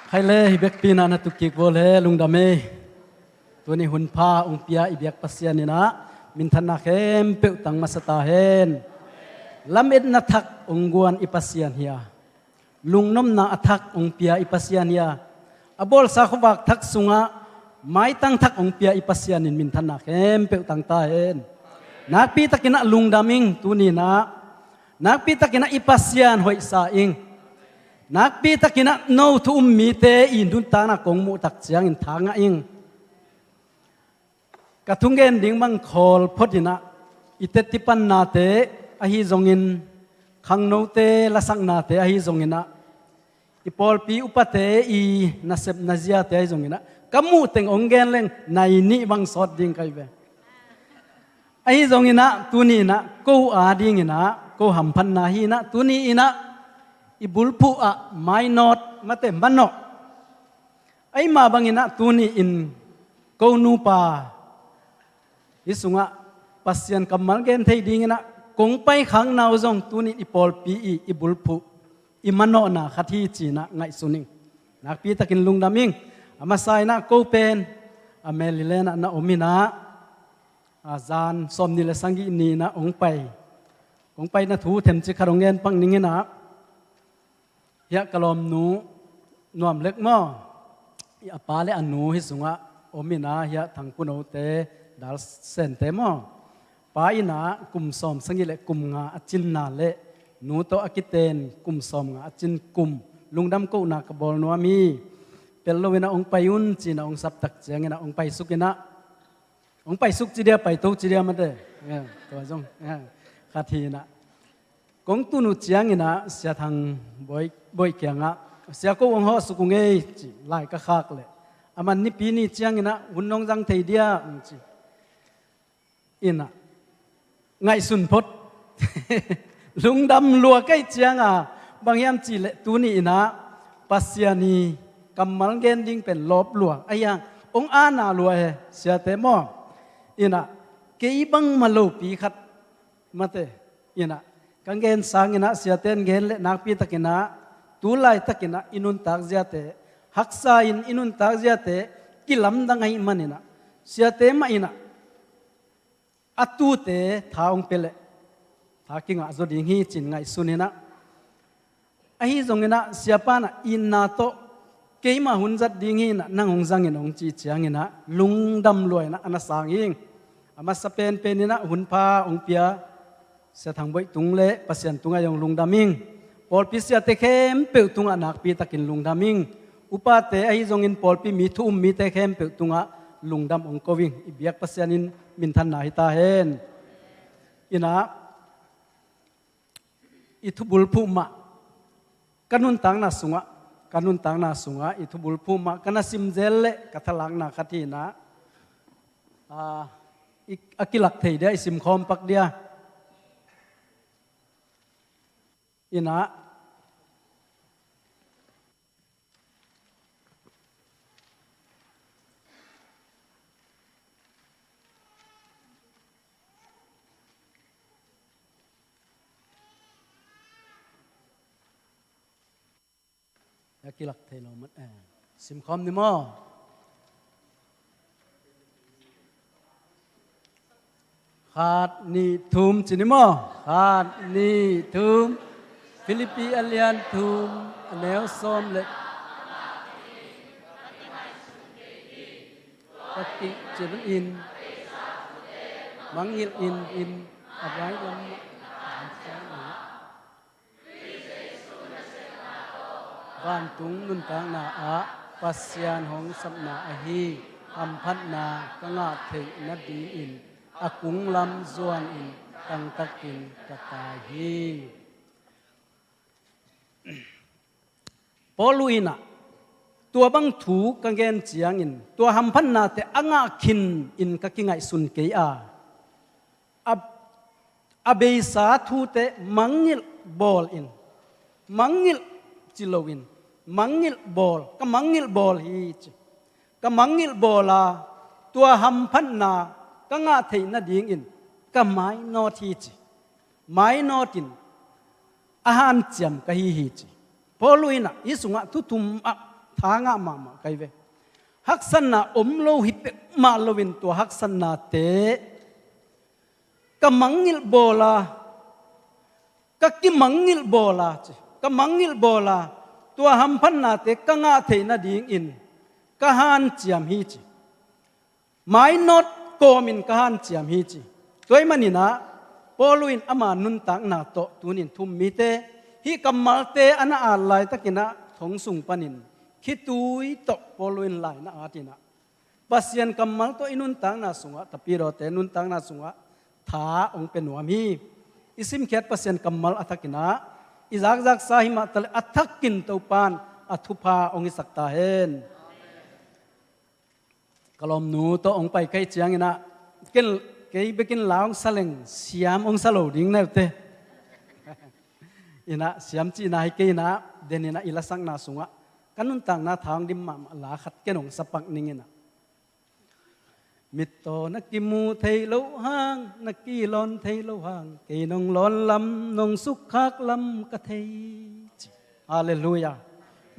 Hai le hibek pina na tukik boleh lungdame. Tuani hunpa ungpia ibiak pasian ni na. Mintan na kem peu tang masatahen lamit na thak ungguan ipasian hiya lungnom na athak ungpia ipasian hiya abol sa khowak thak sunga mai tang thak ungpia ipasian in mintan na kem peu tang tahen nakpi takina lungdaming tuni na nakpi takina ipasian hoi sa ing nakpi takina no tu ummi te in dun ta na kongmu tak chiang in thanga ing Katungen ding mang khol podina itetipan nate ahi zongin khangnote lasang nate ahi zongina ipol pi upate I nasep nazia te ahi zongina kamu teng ongen leng naini bang sot ding kaibe ahi zongina tuni na ko ading ina ko hampan na hi na tuni ina ibulpu a mainot mate manno ai ma bangina tuni in ko nupa isunga pasien kamal gen thei ding na kong pai khang naw zong tuni ipol pi ibulpu imano na khathi china ngai suning nak pi takin lungdaming amasai na ko pen amelilena na omina azan somni le sangi ni na ong pai na thu them chi kharongen pang ningena ya kalom nu nuam lek mo ya pa le anu hi sunga omina ya thang punote dal sen temo pa ina kum som sangi le kum nga achin na le nu to akiten kum som nga achin kum lungdam ko na ka bol no mi pello wena ong payun china ong sap tak chang ina ong pai sukina ong pai suk chi dia pai to chi dia ma de to jong khathi na kong tu nu chiang ina sia thang boy kyanga sia ko ong ho sukunge chi lai ka khak le aman ni pi ni chiang ina hunong jang thei dia chi ina ngai sun phot lungdam lua kai chiang bangyam chi le tu ni ina pasiani kamal gen ding pen lop lua ayang ong ana lua he sia te mo ina ke bang malo pi khat mate ina kangen sang ina sia ten gen le nak pi takina tu lai takina inun tak zia te haksa in inun tak zia te kilam dangai manina sia te ma ina atu te thaung pele thakinga zoding hi chin ngai sunina ahi zongina siapa na inna to keima hunjat dingi na nangong zangin ong chi chiangina lungdam loina ana sanging ama sapen penina hunpa ong pia sa thangboi tungle pasian tunga yong lungdaming polpi sia te khem pe tunga nak pi takin lungdaming upate ahi zongin polpi mi thu mi te khem pe tunga lungdam ong kowing ibiak pasianin mintan na hita hen ina itubul puma kanun tang na sunga itubul puma kana simjelle kathalang na khathina akilak thei dia isim khom pak dia ina kilak thei lo mat sim khom ni mo khat ni thum chini mo khat ni thum Philippi alian thum anel som le pati cheben in mangil in abai lam van tung nun tang na a pasyan hong samna ahi ampat na kanga thei na di in akung lam zuan in tang takin katahi poluina tua bang thu kangen chiang in tua hampan na te anga khin in ka kingai sun ke a abeisa thu te mangil bol in mangil chilowin mangil bol ka mangil bol hi ka mangil bola tua hampan na ka nga thei na ding in ka mai no thi chi mai no tin ahan chiam ka hi chi poluina isunga tutum a thanga mama kai ve haksanna omlo hi pe ma lovin tua haksanna te ka mangil bola ka ki mangil bola chi ka mangil bola tua hampan na te ka nga thei na ding in ka han chiam hi chi mai not komin ka han chiam hi chi toy manina poluin ama nun tang na to tunin thum mi te hi kamal te ana alai takina thong sung panin khitui to poluin lai na atina pasien kamal to inun tang na sunga tapiro te nun tang na sunga tha ong penuam hi isim khet pasien kamal atakina izak zak sahima tal athakin to pan athupa ong isakta hen kalom nu to ong pai kai chiang ina ken kei bekin laung saleng siam ong salo ding na te ina siam chi na hi ke na denina ilasang na sunga kanun tang na thang dim ma la khat kenong sapak ningina mitto nakimu thei lo hang nakki lon thei lo hang ke nong lon lam nong suk khak lam ka thei hallelujah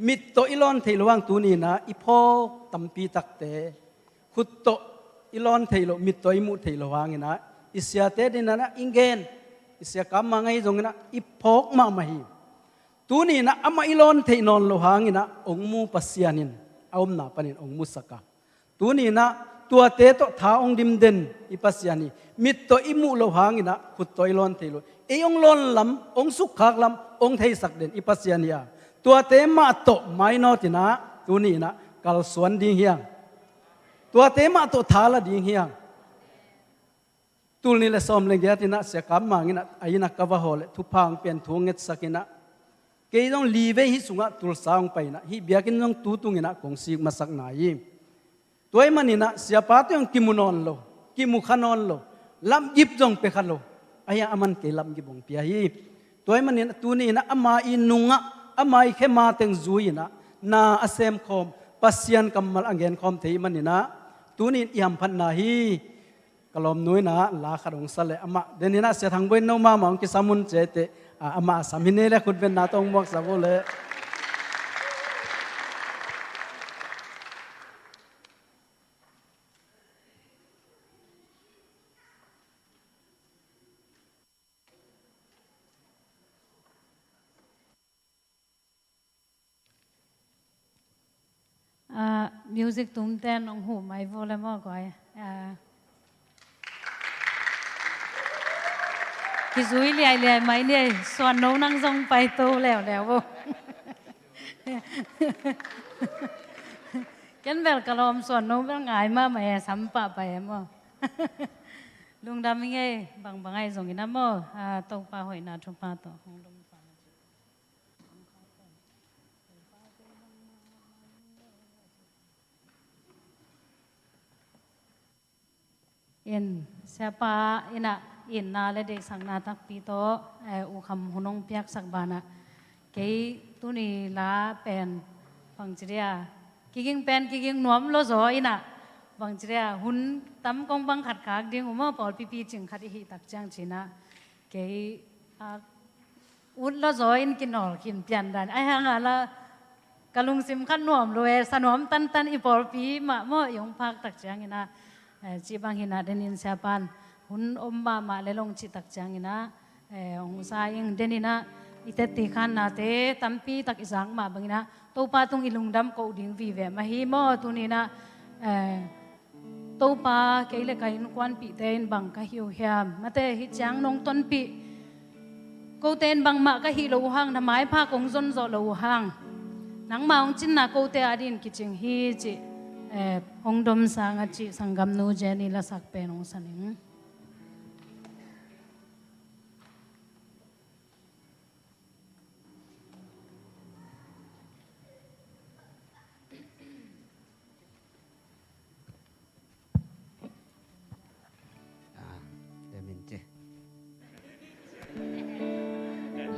mitto ilon thei lo hang tu ni na ipho tampi takte khutto ilon thei lo mitto imu thei lo hang ina isya te dinana ingen isya Kapmang ai jongina iphok ma mahi tuni na ama ilon thei non lo hangina ongmu pasyanin aum na panin ongmu saka tuni na tua te to tha ong dim den ipasyani mit to imu lo hangina khut to ilon thei lo e ong lon lam ong suk khak lam ong thei sak den ipasyania tua te ma to mai no tina tuni na kal suan ding hiang tua te ma to thala ding hiang tulni le som le giatina se Kapmang ina aina kawahole thupang pen thunget sakina keidong live hi sunga Tulsa ong paina hi biakin nong tutungina kongsi masak nai toy manina siapa to yung kimunon lo kimukhanon lo lam gip jong pekhalo aya aman ke lam gibong pia hi toy manina tuni na ama inunga ama I khema teng zuina na asem khom pasyan kamal angen khom thei manina tunin iam phan na hi kalom nuina la kharong sale ama denina se thangboin no ma mong ki samun chete ama samhine le khutben na tong mok sabole music tum ten ong hu mai vole mo goi ki zui liai mai ne Suan no nang jong pai to leo wo ken bel kalom Suan no bel ngai ma mai sampa pai mo Lungdam nge bang ai jong ina mo to pa hoi na thu pa to in siapa ina inna le dek sang na tak pito u kham hunong piak sak bana ke tuni la pen pangchria kiging pen kiging nuam lo zo ina pangchria hun tam kong bang khat khak ding uma pol pi ching khat hi tak chang china ke un lo zo in kinol kin pian dan ai hang ala kalung sim khan nuam lo e sanom tan I pol pi ma mo yong phak tak chang ina chi bang hina denin siapan hun omba ma lelong chi tak chang ina ong sa ing denina iteti khan na te tampi tak isang ma bangina to pa tung ilungdam ko ding vi ve ma hi mo tunina to pa keile kain kwan pi ten bang ka hiu hiam mate hi chang nong ton pi ko ten bang ma ka hi lo hang na mai pha kong zon zo lo hang nang maung chin na ko te adin kiching hi chi hong dom sang a chi sangam nu je ni la sak pe nong saning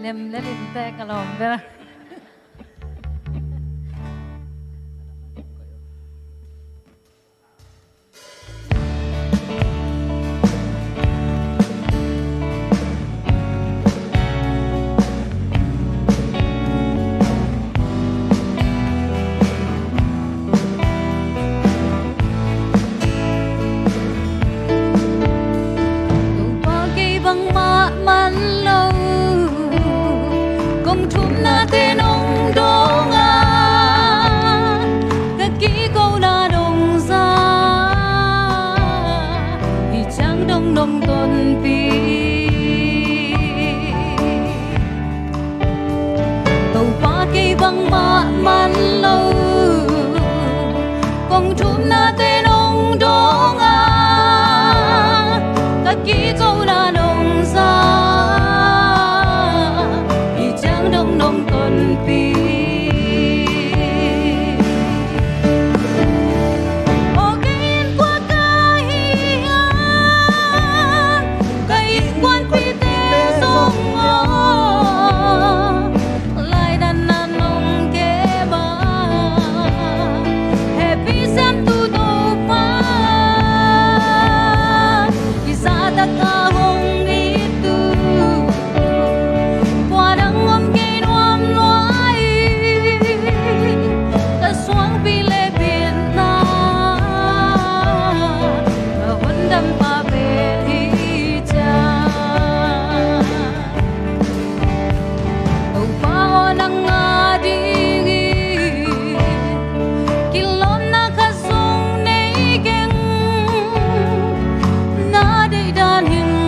lem le lin te kalom be đan hình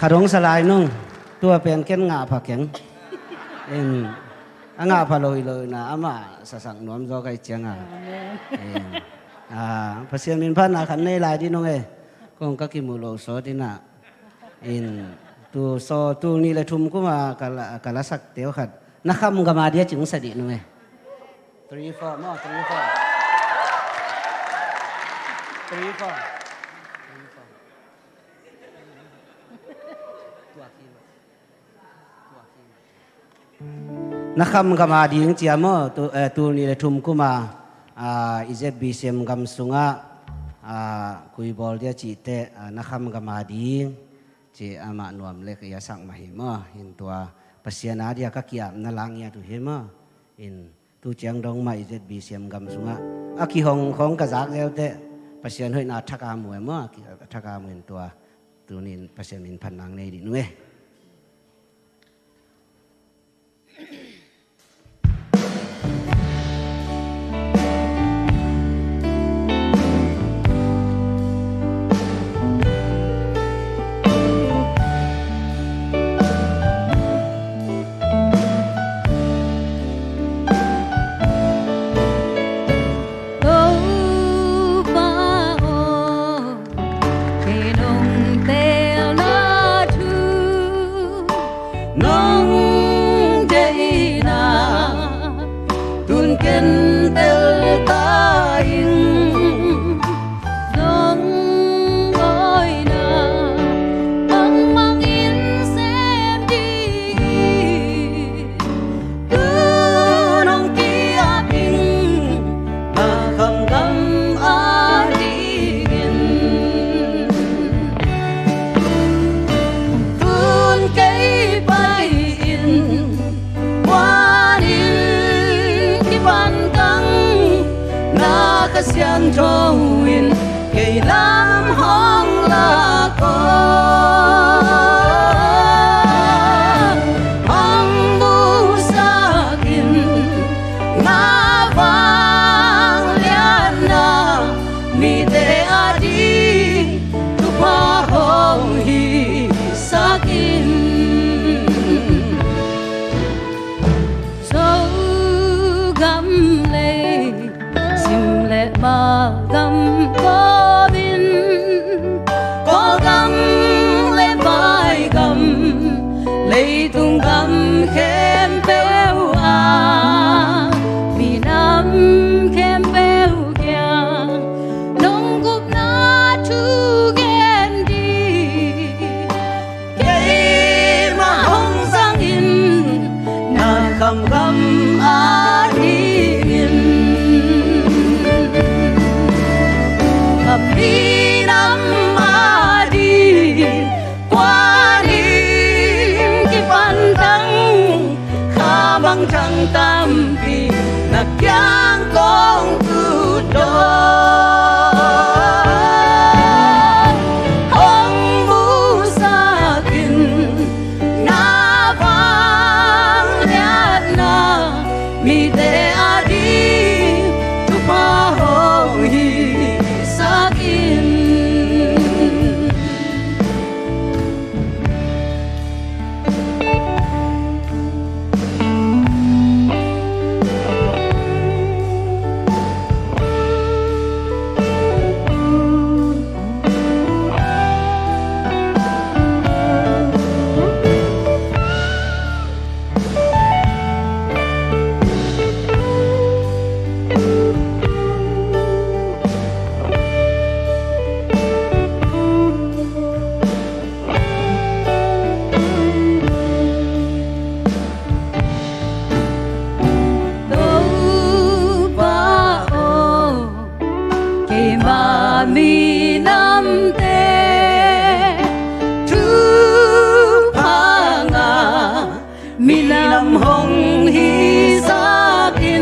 ขดงสลายนุ่งตัวเป็นเก้นงาผักแข็งงาพะลอยเลยนะอามาสังนวมจอไก่เจียงภาษามินพันนะขันในลายที่น้องคงก็กิมูโลโซที่น่ะตัวโซตัวนี้เลยทุ่มก็มากะละสักเตียวขัดนักขมุงกมาเดียจึงสดิน้อง3 4 more 3 4 3 4นักขมกมาดีงเจียมตัวนี้เลยทุ่มก็มาZBCM กำสุงะคุยบอลเดียจีเตนักขมกมาดีจีอามาหนวมเล็กยาสังมาหิมเห็นตัวปัสยานาเดียก็เกี่ยมนั่งลังยาตุเห็นเห็นตัวเจียงดงมาZBCM กำสุงะขี้ของกระซักแล้วเตปัสยานเฮ้ยนาทักามวยทักามวยตัวนี้ปัสยามินพันนางในดินุ่ยHãy subscribe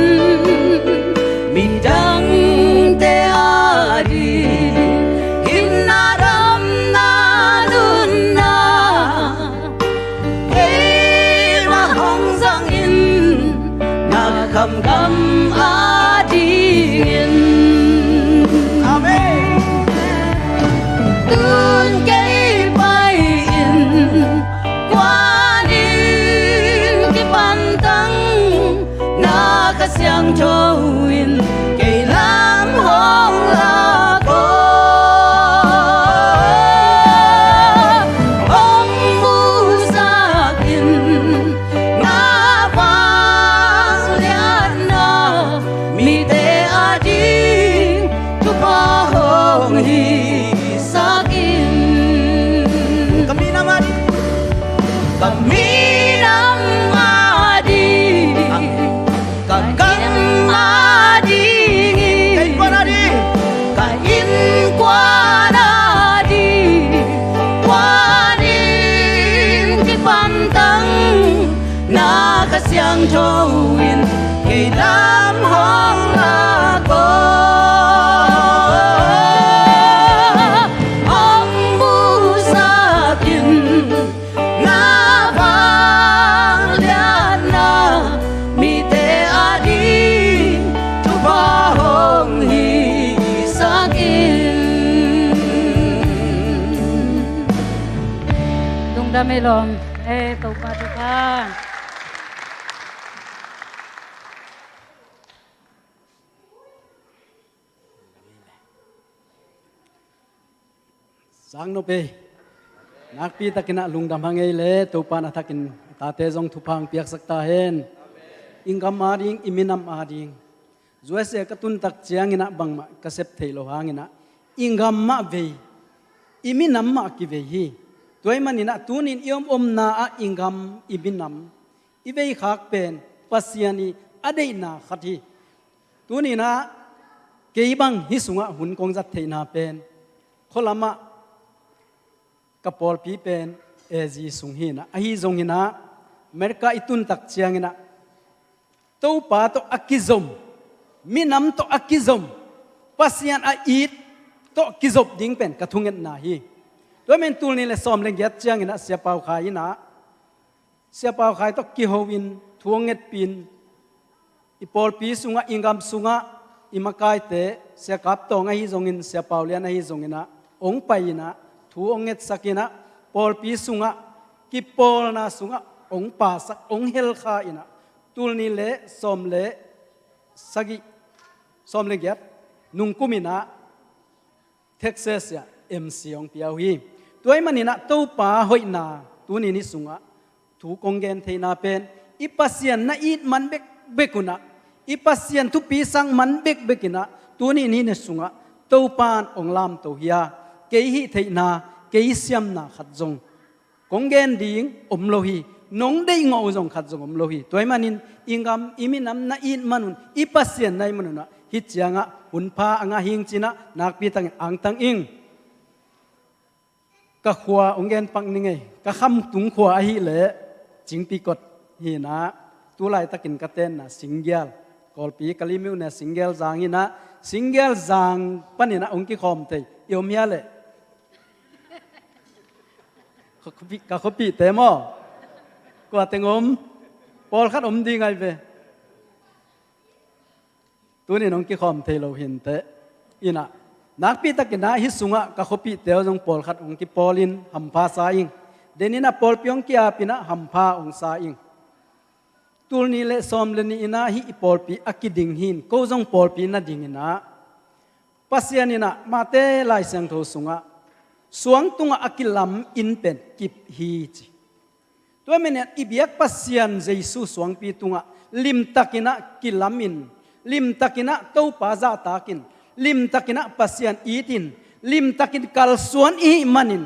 ดไม่ลงตุปาตุปา สังโนเปนักปีตะกินะลุงดำพังเอเลตุปานะทักินตาเตจงทุพังเปียกสักตาเฮนอิงกามาดิงอิมินามอาดิงจวยเสกตุนตักเจียงอินะบังมากระเสพเทโลหางอินะอิงกามาเวอิมินามมากิเวฮีตัวมันอินะตุนินยอมนาอะอิงกามอิมินามอิเวขากเป็นปัสยานีอเดนาขัดฮีตุนินะเกยบังฮิสุงะหุนกงจัดเทนาเป็นคนละมะกับปอลปีเป็นจีสุงหินะอหิจงหินะเมริกาอิตุนตักเชียงหินะตัวป่าตัวอักกิซมมีน้ำตัวอักกิซมปัสยานอาอิดตัวกิซบดิ้งเป็นกระทุงเงินนาฮีตัวเมนตูนี่เลยซ้อมเล่นยัดเชียงหินะเสียเปล่าขายนะเสียเปล่าขายตัวกิโฮวินทวงเงินปีนอีปอลปีสุงะอิงกามสุงะอิมากายเตเสียกับตัวไงฮิจงหินเสียเปล่าเลียนฮิจงหินะองไปนะทูองเงตสักินะปอลปีสุงะกิปอลนาสุงะองปาสักองเฮลคาอินะตูลนี่เละสมเละสักิสมเละเกียรนุงกุมินะเท็กซัสยาMCองเปียวฮีตัวมันนี่นะตู้ป่าหอยนาตูนี่นี่สุงะทูกงเกนเทนาเป็นอีปัสยันนะอีดมันเบกเบกุนะอีปัสยันทุปีสังมันเบกเบกินะตัวนี่นี่สุงะตู้ปานองลามตัวเฮียเกยเทนาเกยเสียมนาขัดจงกงเกนดิ่งโลหีนงได้งอจงขัดจงโลหีตัวมันนินอิงกามอิมินำนาอินมันุนอีปัสยันในมันุนะฮิตยังะหุนพาอ่างหิงจินะนักปีตังอ่างตังอิงกะขวาองเกนปังนี่ไงกะคำตุงขวาหิเละจิงปีกดหีนะตัวไหลตะกินกะเต้นนะสิงเกลกอลปีกะลิมิวเนี่ยสิงเกลจางหินะสิงเกลจางปันนี่นะองกิคอมเตยเอวเมียเลยกะเขาปีเตมอกว่าเตงอมปอลขัดอมดีไงเปตัวนี้น้องกิคอมเทโลหินเตอินะนักปีตะกินนะฮิสุงะกะเขาปีเตวจงปอลขัดองกิปอลินหัมพาซาอิงเดนินะปอลพิองกิอาปินะหัมพาองซาอิงตัวนี้เลซอมเลนี่อินะฮิปอลปีอักิดิงหินก็จงปอลปีนะดิงอินะปัสยานินะมาเตไลเซงโทสุงะสวงตุงอากิลัมอินเป็นกิบฮีจีตัวเมเนี่ยอิบยักปัสยันเจสุสวงปีตุงะลิมตักินะกิลัมินลิมตักินะเต้าปาซาตากินลิมตักินะปัสยันอีตินลิมตักินกัลสวนอีมันิน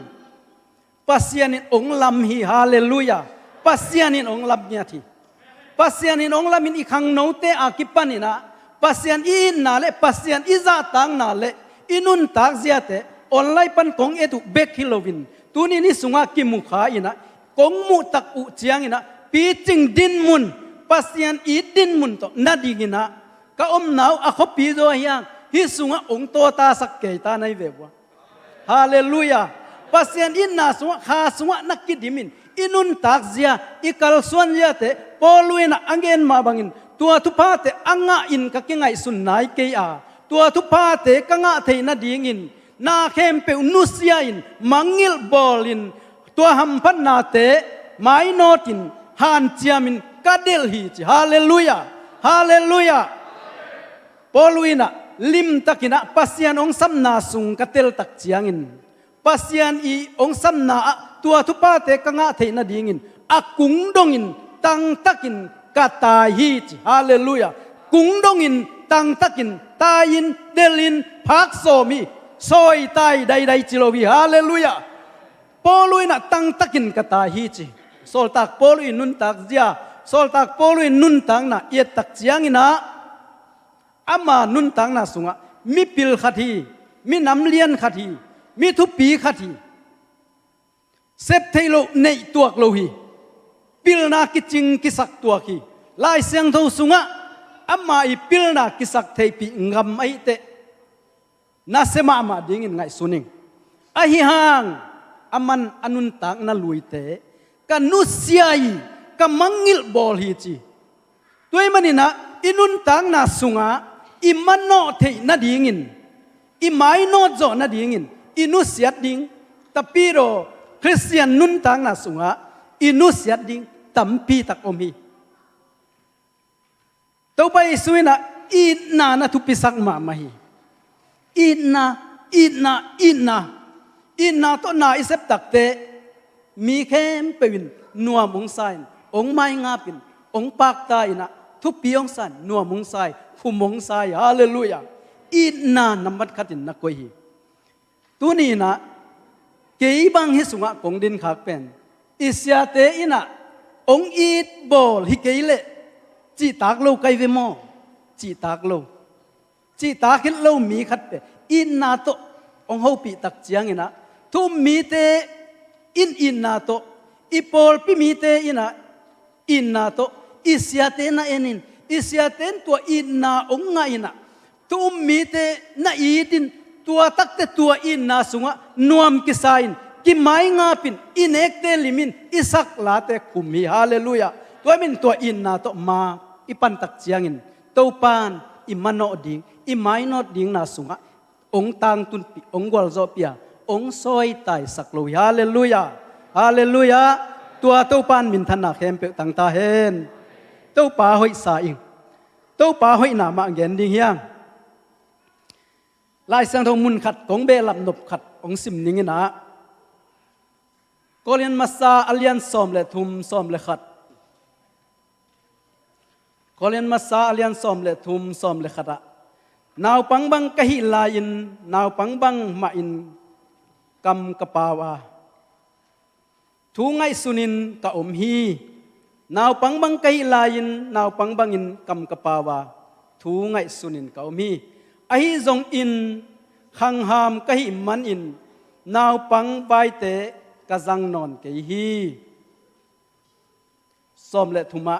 ปัสยันินองลัมฮีฮาเลลูยาปัสยันินองลัมเนียทีปัสยันินองลัมินอีขังโนเตอากิปานินะปัสยันอีนาเลปัสยันอีซาตังนาเลอินุนตักเซียเตออนไลน์ปันกงเอตุเบกฮิโลวินตัวนี้นี่สุงากิมุขาอินะกงมุตักอุเจียงอินะปีจิงดินมุนปัสยันอีดินมุนโตนาดีกินะก็อมหนาวอะขปีโดเฮียงฮิสุงาองโตตาสักเกยตาในเวบวะฮาเลลูยาปัสยันอินนาสุงาขาสุงานักกิดิมินอินุนตักเซียอิกัลส่วนเซียเตปอลุยนะอังเกนมาบังอินตัวทุพาเตอังะอินกะกิไงสุนนายเกียตัวทุพาเตกังะเทนาดีงินนาเข้มเปอุนุสยาอินมังงิลบอลินตัวหัมพันนาเตไมโนตินฮันเจียมินกาเดลฮีจิฮาเลลูยาฮาเลลูยาปอลุยนะลิมตักินะปัสยันองสัมนาสุงกะเตลตักเจียงินปัสยันอีองสัมนาตัวทุพาเตกังะเทนาดีงินอากุงดงินตังตักินกาตาฮีจิฮาเลลูยากุงดงินตังตักินตายินเดลินพักโซมีซอยตายใดๆจิโลวิฮาเลลูยาปอลุยนะตังตักินกาตาฮีจิโซลตักปอลุยนุนตักเจียโซลตักปอลุยนุนตังนะเอียตักเจียงินะอามานุนตังนะสุงะมีปิลขัดฮีมีน้ำเลียนขัดฮีมีทุปีขัดฮีเซฟเทโลในตัวกโลฮีปิลนากิจิงกิสักตัวฮีลายเสียงเท่าสุงะอามาอีปิลนากิสักเทปีงำไอเตนาเสมามาดิ้งไงสุนิงอาฮิฮังอามันอนุนตังนาลุยเตกันนุสยายกันมังงิลบอลฮีจีตัวมันนี่นะอินุนตังนาสุงะอิมันโนเทนาดิ้งินอิไมโนโจนาดิ้งินอินุสยาดิ้งตะปีโร คริสเตียนนุนตังนาสุงะอินุสยัดดิงตัมปีตักอมีตัวไปสุยนะอินนานะทุปิสักมามาฮีอินนาตัวนาอิเซปตักเตมีเข้มเป็นนัวมงไซองไม่งาปินองปากตายนะทุปีองสันนัวมงไซผู้มงไซฮาเลลูยาอินนานับขัดินนักกวยฮีตัวนี้นะเกี่ยบังฮิสุงะกงดินขากเป็นอิสยาเตอินะองอีดบอลฮิเกเลจีตากโลไกเวโมจีตากโลจีตากฮิโลมีขัดเปอินนาโตองเฮาปีตักเจียงอินะทุมมีเตอินนาโตอีปอลปีมีเตอินะอินนาโตอิสยาเตนะเอนินอิสยาเตนตัวอินนาองไงนะทุมมีเตนะอีดินตัวตักเตตัวอินนาสุงะนวมกิสายนกิไม้งาปินอินเอกเตลิมินอิสักลาเตคุมฮีฮาเลลูยาตัวมินตัวอินนาโตมาอิปันตักเจียงินตัวปานอิมันโนดิงอิไม้โนดิงนาสุงะองตังตุนปีองกวลโซเปียองซอยไตสักโลฮาเลลูยาฮาเลลูยาตัวปานมินธนาเข้มเปตังตาเฮนตัวปาหอยสาอิงตัวปาหอยนามาเงนดิงเฮียงลายเสียงทองมุนขัดของเบลับนบขัดองสิมนิงนะกอลินมาซาอเลียนซอมเลทุมซอมเลขัดกอลินมาซาอเลียนซอมเลทุมซอมเลขัดนาวปังบังกะฮิลายินนาวปังบังมาอินกำกะปาวาทูไงสุนินกะอมฮีนาวปังบังกะฮิลายินนาวปังบังอินกำกะปาวาทูไงสุนินกะอมฮีไอซงอินขังหามกะฮิมันอินนาวปังไบเตกะจังนอนเกฮีซอมเลทุมะ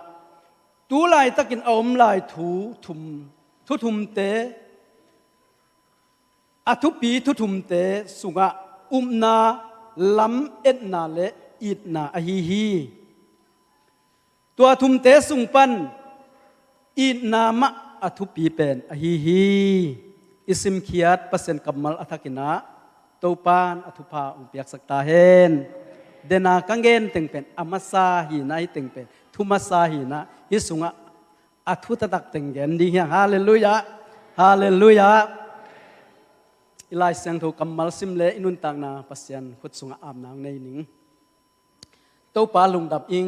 ตูลายตะกินอมลายทูทุมทุทุมเตอทุปีทุทุมเตสุงะนาลัมเอ็ดนาเลอิดนาอฮีฮีตัวทุมเตสุงปันอิดนามะอทุปีเป็นอฮีฮีอิสิมขียดเปอร์เซ็นต์กัมมัลอัทกินะตัวปานอทุภาอุปยักสักตาเฮนเดนากังเกนตึงเป็นอามาซาฮีนาตึงเป็นทุมาซาฮีนะฮิสุงะอทุตตักตึงเกนดีฮาเลลูยาฮาเลลูยาอิลายเสียงถูกกัมมัลซิมเลอินุนตังนาปัสยันขุดสุงอามนางในหนิงตัวปาลุงดับอิง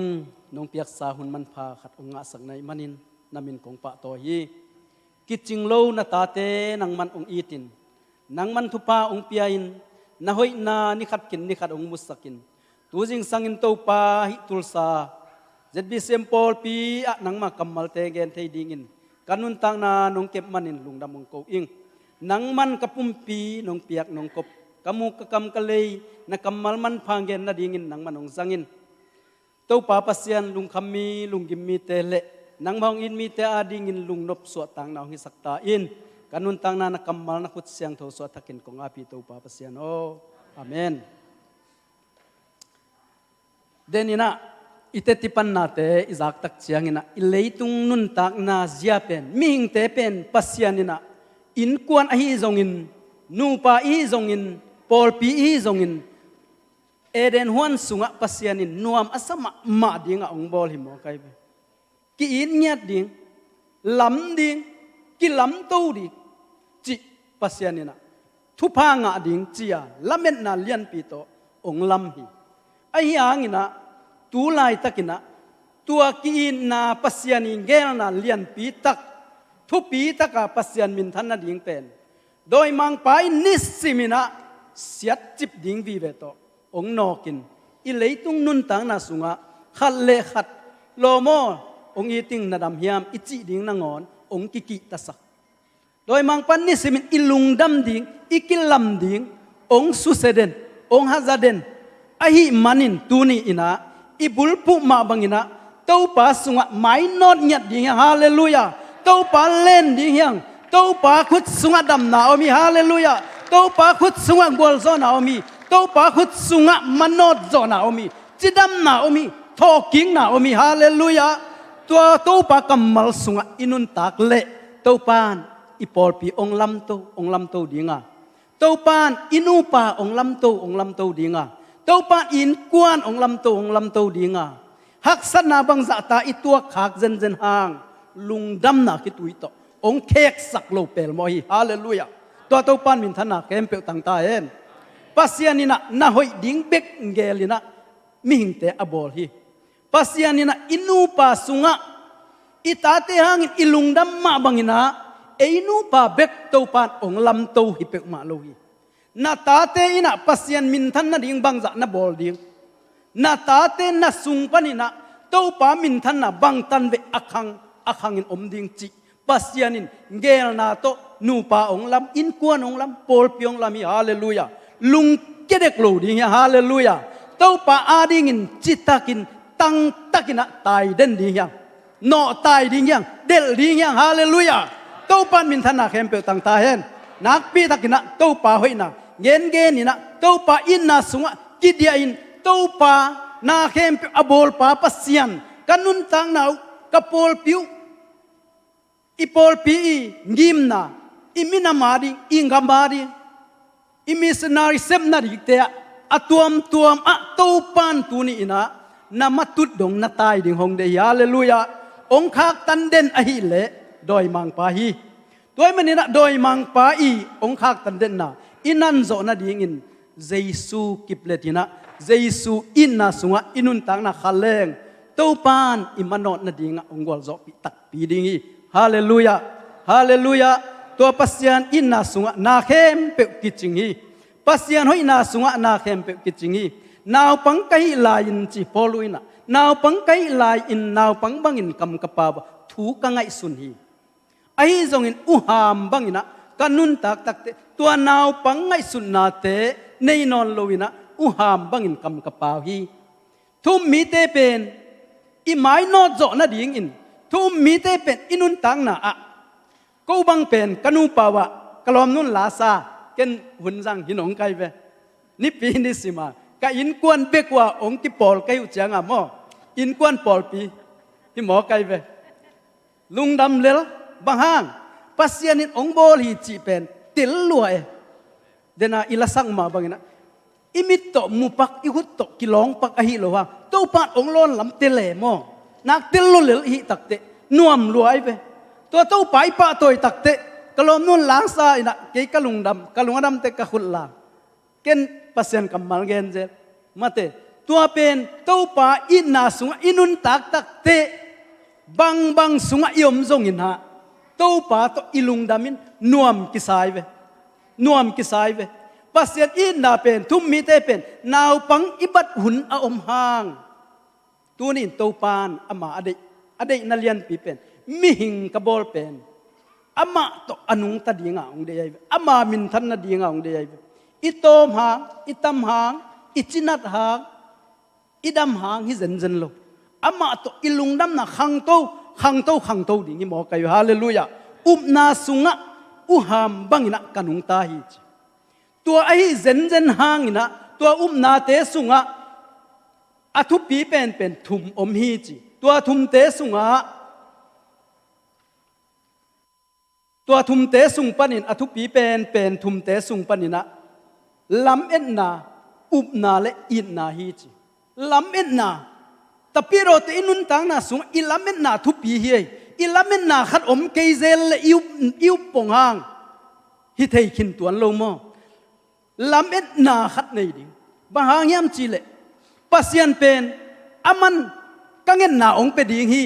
นงเปียกสาหุนมันพาขัดองค์สักในมันินนามินของปะตัวฮีกิจิงโลนาตาเตนังมันองอีตินนังมันทุปาองเปียอินนาหอยนานิขัดกินนิขัดองมุสกินตูจิงสังอินตัวปาฮิตุลซาZBCM Pol pi a nang ma kamal te gen thei dingin kanun tang na nong kep manin lungdam mong ko ing nang man kapumpi nong piak nong kop kamu kakam kalei na kamal man phangen na dingin nang manong zangin to pa pasyan lung khammi lung gimmi te le nang bang in mi te adingin lung nop so tang na hi sakta in kanun tang na kamal na khut siang tho so thakin kong api to pa pasyan o amen denina itetipan nate izak tak chiangina ileitung nun tak na ziapen ming te pen pasyanina in kuan ahi zongin nu pa i zongin pol pi i zongin eden huan sunga pasyanin nuam asama ma dinga ong bol himo kai ki in nyat ding lam ding ki lam to di chi pasyanina thu pa nga ding chia lamet na lian pi to ong lam hi ai angina tu lai takina tua kiin na pasyan ingel na lian pi tak thu pi taka pasyan min than na ding pen doi mang pai nisimina siat chip ding vi ve to ong nokin i leitung nun tang na sunga khat le khat lomo ong iting na dam hiam ichi ding na ngon ong kiki tasak doi mang pan nisimin ilungdam ding ikilam ding ong suseden ong hazaden ahi manin tuni ina ibulpu ma bangina tau pa sunga mai not nyat ding haleluya tau pa len ding yang tau pa khut sunga dam na omi haleluya tau pa khut sunga gol zo na omi tau pa khut sunga manot zo na omi chidam na omi thoking na omi haleluya tua tau pa kamal sunga inun tak le tau pan ipol pi ong lam to dinga tau pan inu pa ong lam to dinga เต้าปานอินกวนองลำโตดีงาหักสนาบังจะตาอีตัวขากเจนห่างลุงดำนาคิตุยโตองเคกสักโลเปลมอฮีฮาเลลูยาตัวเต้าปานมินธนาเกมเปลตังตาเอ็นปัสยานินะนาหอยดิ้งเบกเกลินะมิหิงเตอบอลฮีปัสยานินะอินูปาสุงะอิตาเตหางอิลุงดำมาบังอินะเอนูปาเบกเต้าปานองลำโตฮิเปกมาโลฮีนาตาเตอินะปัสยานมินทันนาดิ้งบังจะนาบอลดิ้งนาตาเตนาสุงปานินะเต้าปามินทันนาบังตันเวอักขังอินอมดิ้งจิปัสยานินเกลนาโตนูปาองลำอินกวนองลำปอลปิองลำฮีฮาเลลูยาลุงเกเดกโลดิ้งฮาเลลูยาเต้าปาอาดิ้งอินจิตากินตังตักินะตายเด่นดิ้งยังนอตายดิ้งยังเดลดิ้งยังฮาเลลูยาเต้าปามินทันนาเข้มเปลตังตาเห็นนักปีตักินะเต้าปาหอยนะเงินเกนี่นะเต้าปาอินนาสุงะกิดยาอินเต้าปานาเข้มเปอบอลปาปัสยันกันนุนตังนาวกปอลปิวอีปอลปีงิมนาอิมินามาดิอิงกัมบาดิอิมิสนาริเซมนาดิเตะอะตัวมอะเต้าปานตูนี่นะนามาตุดดงนาตายดิ่งหงเดียฮาเลลูยาองคากตันเด่นอหิเลโดยมังปาฮีตัวมันนี่นะโดยมังปาอีองคากตันเด่นนะอินันโซนาดิ่งอินเยซูกิบเลตินะเยซูอินนาสุงะอินุนตังนะขัลเลงเต้าปานอิมานอดนาดิ่งองกอลโซปิตักปีดิ่งฮาเลลูยาฮาเลลูยาตัวปัสยานอินนาสุงะนาเข้มเปกิจิงฮีปัสยานหอยนาสุงะนาเข้มเปกิจิงฮีนาวปังไกลายินจีพอลุยนะนาวปังไกลาอินนาวปังบังอินกำกะปาบถูกังไงสุนฮีไอ้จงอินอุหามบังอินะกันนุนตักเตตัวนาวปังไงสุนนาเตในนอนโลวินะอุหามบังอินกำกะปาฮีทุ่มมีเตเป็นอิไม้นอดโจนาดิ่งอินทุ่มมีเตเป็นอินุนตังนะอะกูบังเป็นกันูปาวะกลอมนุนลาซาเก็นหุ่นจังหินองไกเวนิปีนิสิมากะอินกวนเบกว่าองค์ที่ปอลไกอุจางะมออินกวนปอลปีที่หมอไกเวลุงดำเลลบางห้างปัสยานินองโบลีจีเป็นติลลวยเดนาอิลาสังมาบางนะอิมิตโตมุปักอิหุตโตกิลองปักอหิโลวะเต้าปานองลอนลำเตเลมอนักติลลุเลลหิตักเตนวมรวยเวตัวเต้าไปปะตัวตักเตกลอมนุ่นล้างซาอินะเกยกะลุงดำเตกะขุลลาเกนปัสยันกัมมัลเกนเจมาเตตัวเป็นเต้าปาอินนาสุงอินุนตักเตบังสุงยมจงอินฮะเต้าปาโตอิลุงดามินนวมกิสายเวปัสยันอินนาเป็นทุ่มมีเตเป็นนาวปังอิบัดหุนอมหางตัวนี้เต้าปานอามาอดีนัลยันปีเป็นมิหิงกบอลเป็นอามาโตอนุงตาดีงาองเดียอามามินทันนาดีงาองเดียอิโตมหางอิตัมหางอิจินัดหางอิดำหางฮิเซนโลอามาโตอิลุงดำนะขังโตดิ่งหมอกายฮาเลลูยาอุบนาสุงะอุหามบังอินะกันุงตาฮิจตัวไอเซนหางอินะตัวอุบนาเตสุงะอทุปีเป็นทุมอมฮีจิตัวทุมเตสุงะตัวทุมเตสุงปันินอทุปีเป็นทุมเตสุงปันินะลำเอ็นนาอุบนาและอินนาฮีจิลำเอ็นนาแต่พี่เราเตอินุนตังนาสุงอิลำเอ็นนาทุปีเฮียอิลำเอ็นนาขัดอมเกยเซลและอิวปงหางฮิเทยขินตัวโลมอลำเอ็นนาขัดในดิ่งบางหางยามจีเลปัสยันเป็นอามันกังเงินนาองเปดิ่งฮี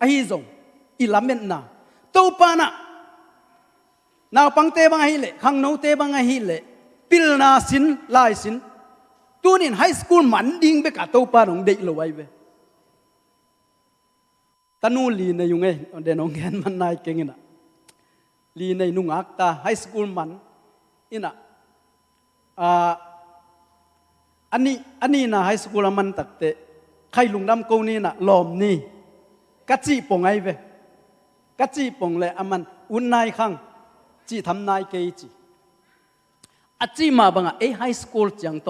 อหิจงอิลำเอ็นนาเต้าปานะนาวปังเตบังฮิเลขังโนเตบังฮิเลปิลนาสินลายสินตัวนี้ไฮสคูลมันดิ่งเบกาโตปานองเด็กเลยไว้เวตานูลีในยุงเอเดนองแกนมันนายเก่งนะลีในนุงอักตาไฮสคูลมันอินะอันนี้นะไฮสคูลมันตักเตะใครลุงดำกูนี่นะลอมนี่กัจจีปงไอเวกัจจีปงเลยอามันอุ่นนายขังจีทำนายเกยจีอาจีมาบังไอไฮสคูลจังโต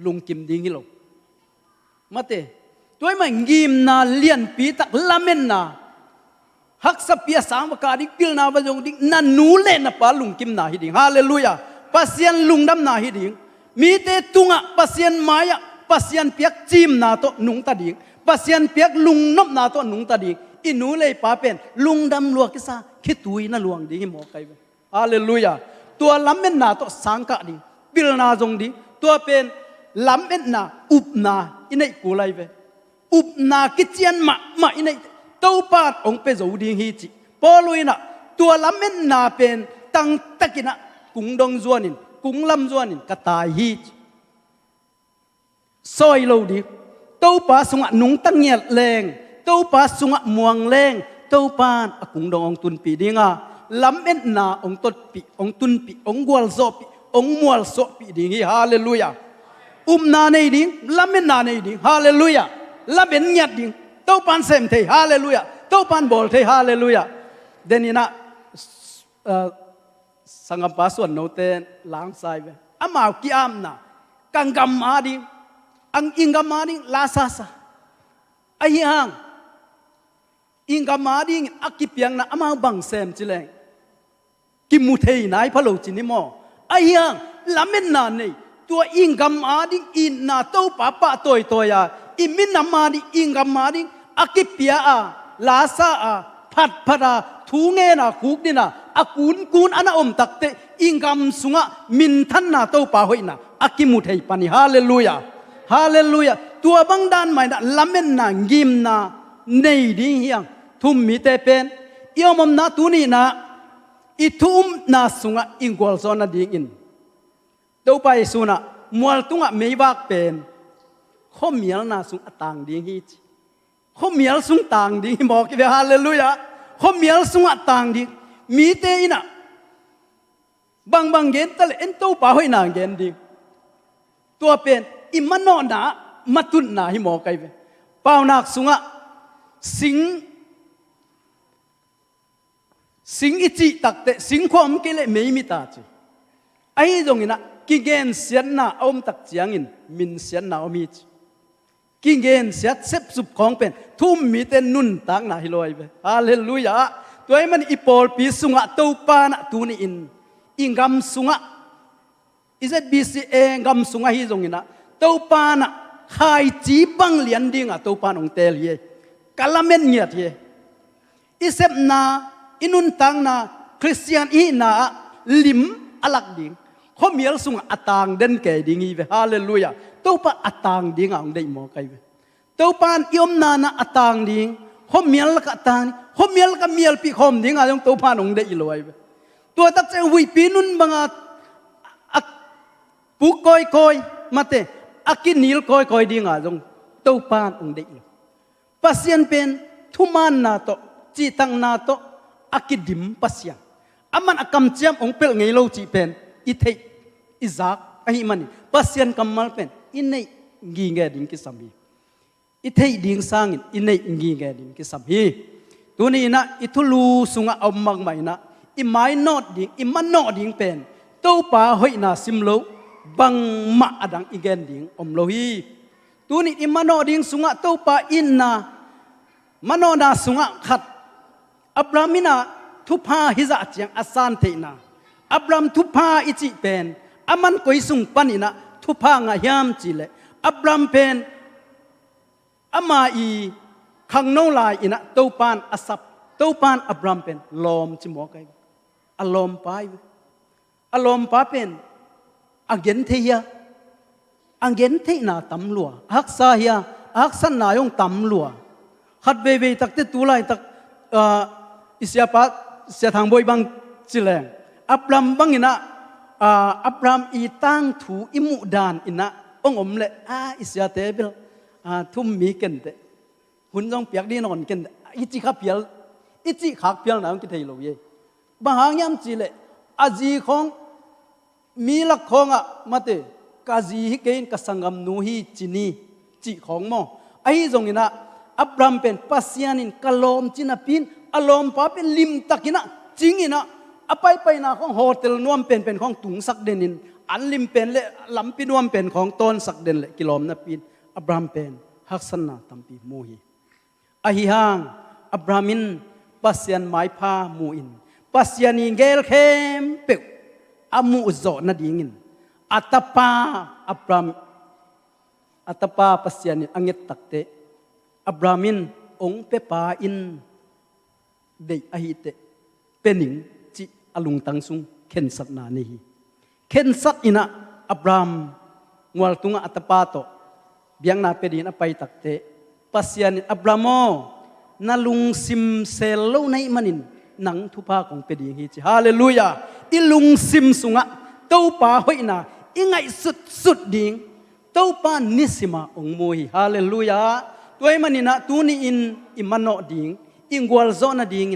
ลุงกิมดิ้งฮิโลมาเตตัวมันกิมนาเลียนปีตักลาเมนนาฮักสเปียสามวกาดิกิลนาบจงดิ้งนันนูเลนปาลุงกิมนาฮิดิ้งฮาเลลูยาปัสยันลุงดำนาฮิดิ้ง มีเตตุงะปัสยันมายะปัสยันเปียกจิมนาโตนุงตาดิงปัสยันเปียกลุงนบนาโตนุงตาดิงอินูเลยป้าเป็นลุงดำลวกกิซาคิดตุยน่ะลวงดิงหมอไก่ฮาเลลูยาตัวล้ำเอ็นนาโตสังกะดิงบิลนาจงดิตัวเป็นล้ำเอ็นนาอุบนาอินัยกูไลเวอุบนากิจยันมาอินัยเต้าปาดองเปโจดิงฮีจิพอลุยนะตัวล้ำเอ็นนาเป็นตั้งตะกินะกุงดงจวนินกุงลำจวนินกะตายฮีจิซอยโลดิเต้าปาสุงะนุงตั้งเงียดแรงเต้าปาสุงะมวงแรงเต้าปานกุงดงองตุนปีดิงาล้ำเอ็นนาองตดปีองตุนปีองกวลโซปีองมวลโซปีดิงฮีฮาเลลูยานาในดิงล้ำเอ็นนาในดิงฮาเลลูยาล้ำเอ็นเงียดดิงเต้าปานเซมเทฮาเลลูยาเต้าปานบอลเทฮาเลลูยาเดนินะสังกัปส่วนโนเตนล้างไซเวอามากิอามนะกังกัมมาดิอังอิงกัมมาดิลาซาซาไอฮังอิงกัมมาดิอักกิเปียงนะอามาบังเซมจิเลงกิมุเทยนายพะโลจินิโมไอฮังลาเมนนาเนตัวอิงกัมมาดิอินนาโตปะปะตอยตอยาอิมินนามาดิอิงกัมมาดิอักกิเปียอาลาซาอาพัดพดาทูเงนะคุกนี่นะอากูนอันอมตักเตอิงกำสุงะมินทันนาโตปาหอยนะอากิมุเทยปานิฮาเลลูยาฮาเลลูยาตัวบังดานใหม่นะลาเมนนากิมนาในดิเฮียงทุมมีเตเป็นเอียวมมนาตูนี่นะอิทุมนาสุงะอิงกอลโซนาดิงินเต้าไปสุนะมัวตุงะไม่บักเป็นข้อมียลนาสุงะต่างดิฮิจข้อมียลสุงต่างดิบอกกิเดฮาเลลูยาข้อมียลสุงะต่างดิมีเตอินะบางเกนตะเลเอ็นโตปาหอยนางเกนดิตัวเป็นอิมันโนนามาตุนนาฮิมอไกเวเปล่านักสุงะสิงอิจิตักเตสิงความเกเลไม่มีตาจีไอ้ตรงนี้นะกิเกนเสียนนาอมตักเจียงอินมินเสียนนาอมิจกิเกนเสียเซบสุบของเป็นทุ่มมีเตนุนตักนาฮิโลไอเวฮาเลลูยาตัวมันอีปอลปีสุงะเต้าปานะตูนี่อิงกำสุงะอิZBCMกำสุงะฮิจงอินะเต้าปานะขายจีบังเลียนดิ่งะเต้าปานองเตลียกะละเมนเงียดเยอิเซบนาอินุนตังนาคริสเตียนอีนาลิมอลักดิ่งเขามีลสุงะอัตางเด่นแก่ดิ่งอีเวฮาเลลูยาเต้าปาอัตางดิ่งองได้หมอไกเวเต้าปานอิอมนานะอัตางดิ่งเขามีลกะตางเขามีลกะมีลปีคอมดิ่งอ่ะยังเต้าปานองได้อีลอยเวตัวตักเจ้าวิปีนุนบังอาปุกคอยมาเตอากินิลคอยดิ่งอ่ะยังเต้าปานองได้อีปัสยันเป็นทุมานนาโตจีตังนาโตอากิดิมปัสยันอามันอากำเจียมองเปลไงโลจีเป็นอิเทอิซักไอ้มันปัสยันกำมัลเป็นอินในกีเงดิ่งกิสามีอิเทดิ่งสังอินในกีเงดิ่งกิสามีตัวนี้นะอิทุลูสุงะอมมังไม่นะอิไม้นอดดิ่งอิมันนอดดิ่งเป็นเต้าป่าหอยนาซิมโลบังมาอดังอีเกนดิ่งอมโลฮีตัวนี้อิมันนอดดิ่งสุงะเต้าป่าอินนามันนอนาสุงะขัดอับรามินาทุพาฮิจะเจียงอาซานเทนาอับรามทุพาอิจิเป็นอามันกุยสุงปันินะทุพางายามจิเลอับรามเป็นอามาอีขังโนลายอินะเต้าปานอาสับเต้าปานอับรามเป็นลอมจิมอไกอลอมปายอลอมปาเป็นอังเกนเทียอังเกนเทนาตำลัวฮักซาเฮียฮักสันนายงตำลัวขัดเบเบตักเตตุไลตักอิสยาปะเสียทางบอยบังจิเลงอับรามบังอินะอับรามอีตั้งถูอิมุดานอินะองอมเลอิสยาเตเบลทุ่มมีกันเตหุ่นจงเปียกดีนอนกันอิจิขับเปียลอิจิขักเปียลนะองกิเทยโลเยบางหางยามจิเลอาจีของมีลักของมาเตกาจีฮิเกนกัสังกัมนูฮีจินีจิของมอไอ้จงอินะอับรามเป็นปัสยานินกะลอมจินาปินอลอมปาเป็นลิมตักินะจริงอินะอไปนาของโฮเทลนวมเป็นของตุงสักเดนินอันลิมเป็นเลลำปีนวมเป็นของต้นสักเดนเลกิโลมนาปินอับรามเป็นฮักษณะตัมปีมูฮีอหิฮังอับรามินปัสยันไม้พามูอินปัสยานิเกลเข้มเปกอามูอุจจนาดิงิน อัตปาอับรามอัตปาปัสยานิอังเงตักเตอับรามินองเปปาอินเดยอหิเตเป็นหนิงจิอลุงตังซุงเข็นสัตนานีเข็นสัตอินะอับรามงวลตุงอัตปาโตเบียงนาเปดินอไปตักเตปัสยานิอับรามนาลุงซิมเซลโลในมันินนังทุพาของเปดิฮีจิฮาเลลูยาอิลุงซิมสุงะเต้าป่าหอยนาอิงไงสุดดิ่งเต้าป่านิสิมาองโมหิฮาเลลูยาตัวมันนี่นะตัวนี้อิมันโนดิ่งอิงกวลโซนาดิ่ง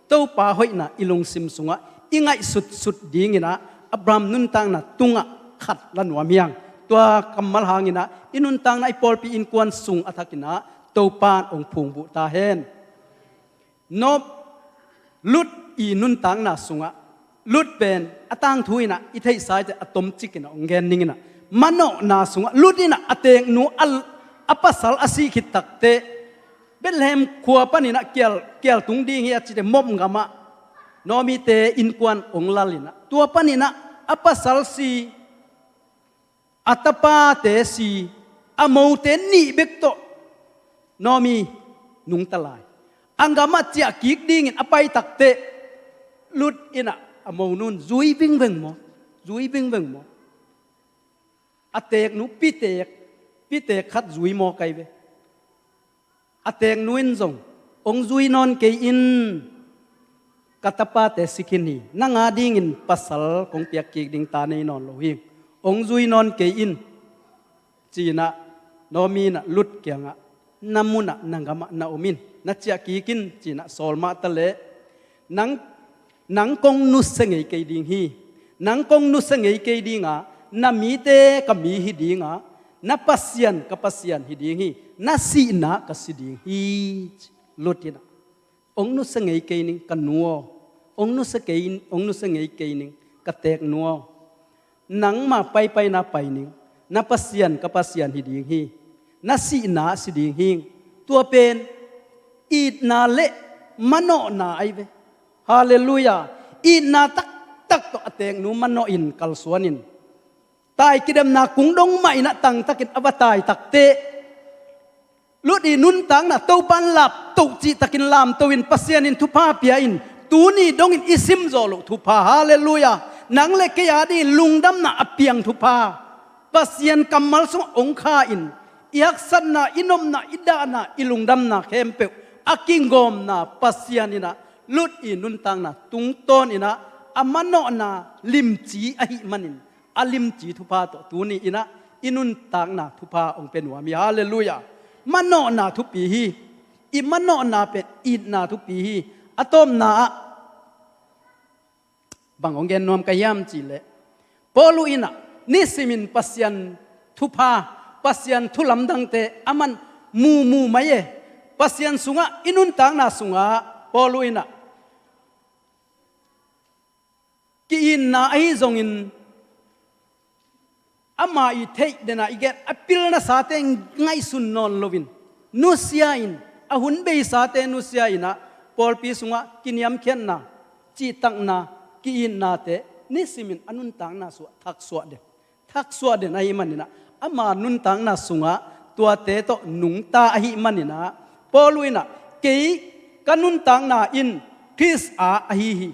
เต้าป่าหอยนาอิลุงซิมสุงะอิงไงสุดดิ่งนะอับรามนุนตังนะตุงะขัดลันวามียงตัวกำมลหางินะอินุนตังนะไอปอลปีอินกวนสุงอัฐกินะเต้าป่าองพุงบุตาเฮนนบลุดอีนุนตังนะสุงะลุดเป็นอตังทุยนะอิเทสายจะอตมจิกนะองเกนนิงนะมันโนนาสุงะลุดนี่นะอเตงนูอัปสัลอาศิขิตักเตเบลเลมขัวปนินะเกียลตุงดีเฮียจิเตมอมกามะโนมีเตอินกวนองลาลินะตัวปนินะอัปสัลสีอัตปาเตสีอโมเตนีเบกโตโนมีนุงตลายอังกามาเจียกิกดิ้งอไปตักเตลุดอินะอโมนุนจุยวิ่งเวงโมอเตกนุปีเตกขัดจุยโมไกเวอเตกนุอินซงองจุยนอนเกอินกัตปาเตสิกินีนังอาดิ้งอินปัสสลของเปียกกิกดิ้งตาในนอนโลหิงองจุยนอนเกอินจีนะโนมีนะลุดเกียงะนามุนะนังกามะนาอมินนัจเจียกีกินจีนะโซลมาตะเลนังกงนุสเงยเกดิงฮีนังกงนุสเงยเกดิงะนามีเตกมีฮิดิงะนาปัสยันกปัสยันฮิดิงฮีนาสีนะกสิดิงฮีลุตินะองนุสเงยเกนิงกันนัวองนุสเงยเกนิงกะเตกนัวนังมาไปนาไปนิงนาปัสยันกปัสยันฮิดิงฮีนาสีนะสิดิงฮีตัวเป็นอีดนาเลมโนนาไอเวฮาเลลูยาอีดนาตักโตอเตงนูมโนอินกัลสวนินตายกิดมนากุงดงไม่นะตังตักินอวตายตักเตลุดีนุนตังนะเต้าปันหลับตุจิตักินลามตวินปัสยานินทุพาเปียอินตูนี่ดงอินอิซิมโซลุทุพาฮาเลลูยานังเลกยาดีลุงดำนะอเปียงทุพาปัสยันกัมมัลสงองคาอินอิฮักสันนะอินอมนะอิดานะอิลุงดำนะเข้มเปวอากิงกอมนะปัสยานินะลุดอินุนตังนะตุงต้นอินะอามันโนนะลิมจีอหิมันินอาลิมจีทุพาโตตูนี่อินะอินุนตังนะทุพาองเป็นวามีฮาเลลูยามันโนนะทุปีฮีอิมันโนนะเป็นอิดนะทุปีฮีอะตอมนะบางองเกนนวมกะยามจีเลปอลุอินะนิสิมินปัสยันทุพาปัสยันทุลัมดังเตอามันมูไม่เยปัสยันสุงะอินุนตังนาสุงะปอลุอินะกีอินนาไอซงอินอามาอีเทเดนาอีเกตอพิลนาสาเตงไงสุนนอนโลวินนุสยาอินอาหุนเบยสาเตนุสยาอินะปอลปีสุงะกินยามเขียนนาจีตังนากีอินนาเตนิสิมินอนุนตังนาสวะทักสวะเดนาอิมันนี่นะอามานุนตังนาสุงะตัวเตโตนุงตาอหิมันนี่นะปอลุยนะเกยกันุนตังนาอินคริสอาอหิฮี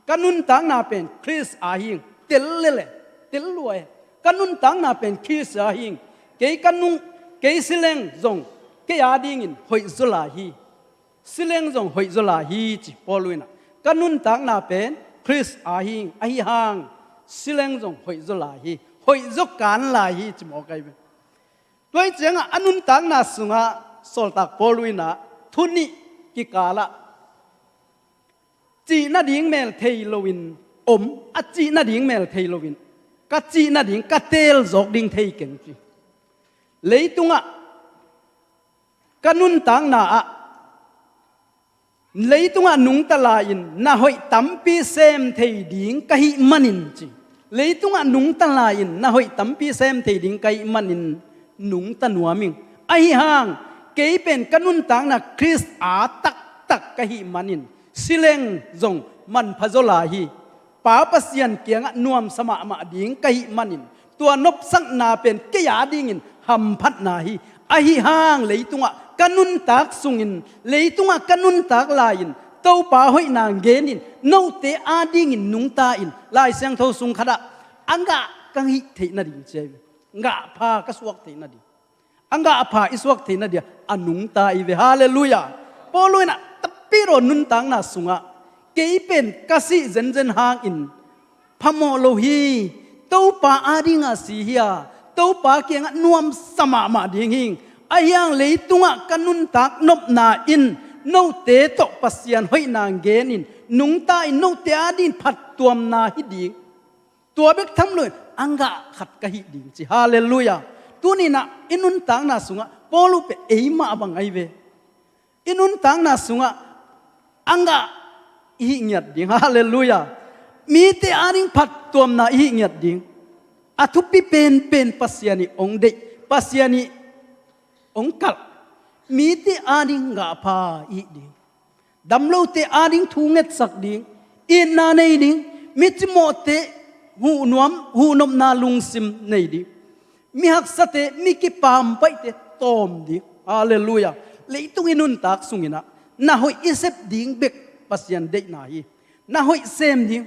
กันุนตังนาเป็นคริสอาหิงเตลเลเตลลวยกันุนตังนาเป็นคริสอาหิงเกยกันุงเกยสิเลงซงเกยอาดิงินหอยจุลาฮีสิเลงซงหอยจุลาฮีจิปอลุยนะกันุนตังนาเป็นคริสอาหิงอหิฮังสิเลงซงหอยจุลาฮีหอยจุการลาฮีจิมอไกเวด้วยเจียงอนุนตังนาสุงะโซลตักปอลุยนะทุนนี่กิกาละจีนาดิ่งเมลเทโลวินอมอจีนาดิ่งเมลเทโลวินกัจีนาดิ่งกัเตลจอกดิ่งเทเก่งจีเลยตุงะกันุนตังนาอะเลยตุงะนุงตลายินนาหอยตัมปีเซมเทดิ่งกะหิมันินจีเลยตุงะนุงตลายินนาหอยตัมปีเซมเทดิ่งกะหิมันินนุงตะนัวมิงไอห่างเกยเป็นกันุนตังนาคริสอาตักกะหิมันินสิเลงจงมันพะโจลาฮีป ป้าปัสยันเกียงนวมสมามาดิ่งไกมันินตัวนบสังนาเป็นกยาดิ่งินหำพัดนาฮีอหิห่างเลยตุงะกันุนตักสุงินเลยตุงะกันุนตักลายินเต้าป้าหอยนางเกนินโนเตอาดิ่งินนุงตาอินลายเสียงเท่าสุงขดาอังกะกังหิเทนาดิ่งเจวงะพากสวกเทนาดิ่งอังกะพาอิสวกเทนาดิ่งอนุงตาอิเวฮาเลลูยาพอลุยนะตะปีโรนุนตังนาสุงะเกยเป็นกสิเจนเจนหางอินพะโมโลฮีเต้าป้าอาดิ่งอาสีเฮียเต้าป้าเกียงนวมสมามาดิ่งหิงอายังเลยตุงะกันุนตักนบนาอินโนเตตกปัสยันหอยนางเกนินนุงตาอินโนเตอาดินผัดตัวมนาฮิดีตัวเบกทำเลยอังกะขัดกะฮิดีจิฮาเลลูยาตัวนี้นะอินุนตังนาสุงะปอลูเปเอมาบังไอเวอินุนตังนาสุงะอังกะอิเงียดดิฮาเลลูยามีเตอาดินผัดตัวมนาอิเงียดดิอาทุปิเป็นปัสยันิองเดปัสยันิองกัลมีเตอาดิงกาพาอีดิงดำโลเตอาดิงทุงเงสักดิงอินนาในดิงมิจโมเตหูนมนาลุงซิมในดิงมีหักสเตมีกิปามไปเตตอมดิงฮาเลลูยาเลยตุงอินุนตักสุงินะนาหอยอิเซบดิงเบกปัสยันเดนาฮีนาหอยเซมดิง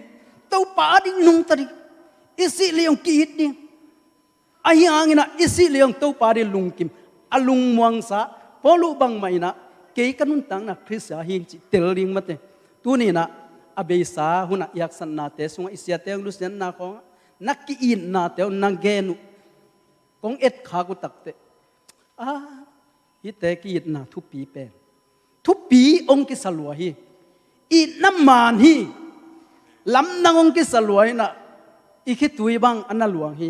เต้าป้าดิงนุงตดิอิสิเลียงกีดดิงอาฮิอังนะอิสิเลียงเต้าป้าดิลุงกิมอลุงมวงสาพอลูบังไม่นะเกยกันุนตังนะคริสต์หิงจิเตลลิงมาเตตัวนี้นะอเบสาหุนะยักษณนาเตสงอิสยาเตงลุสเนนาของนักกีอินนาเตวนังเกนุของเอ็ดขากุตักเตฮิเตกีอินนาทุปีเป็นทุปีองกิสลวยฮีอินน้ำมันฮีลำนังองกิสลวยนะอิคิตุยบังอันนั้นหลวงฮี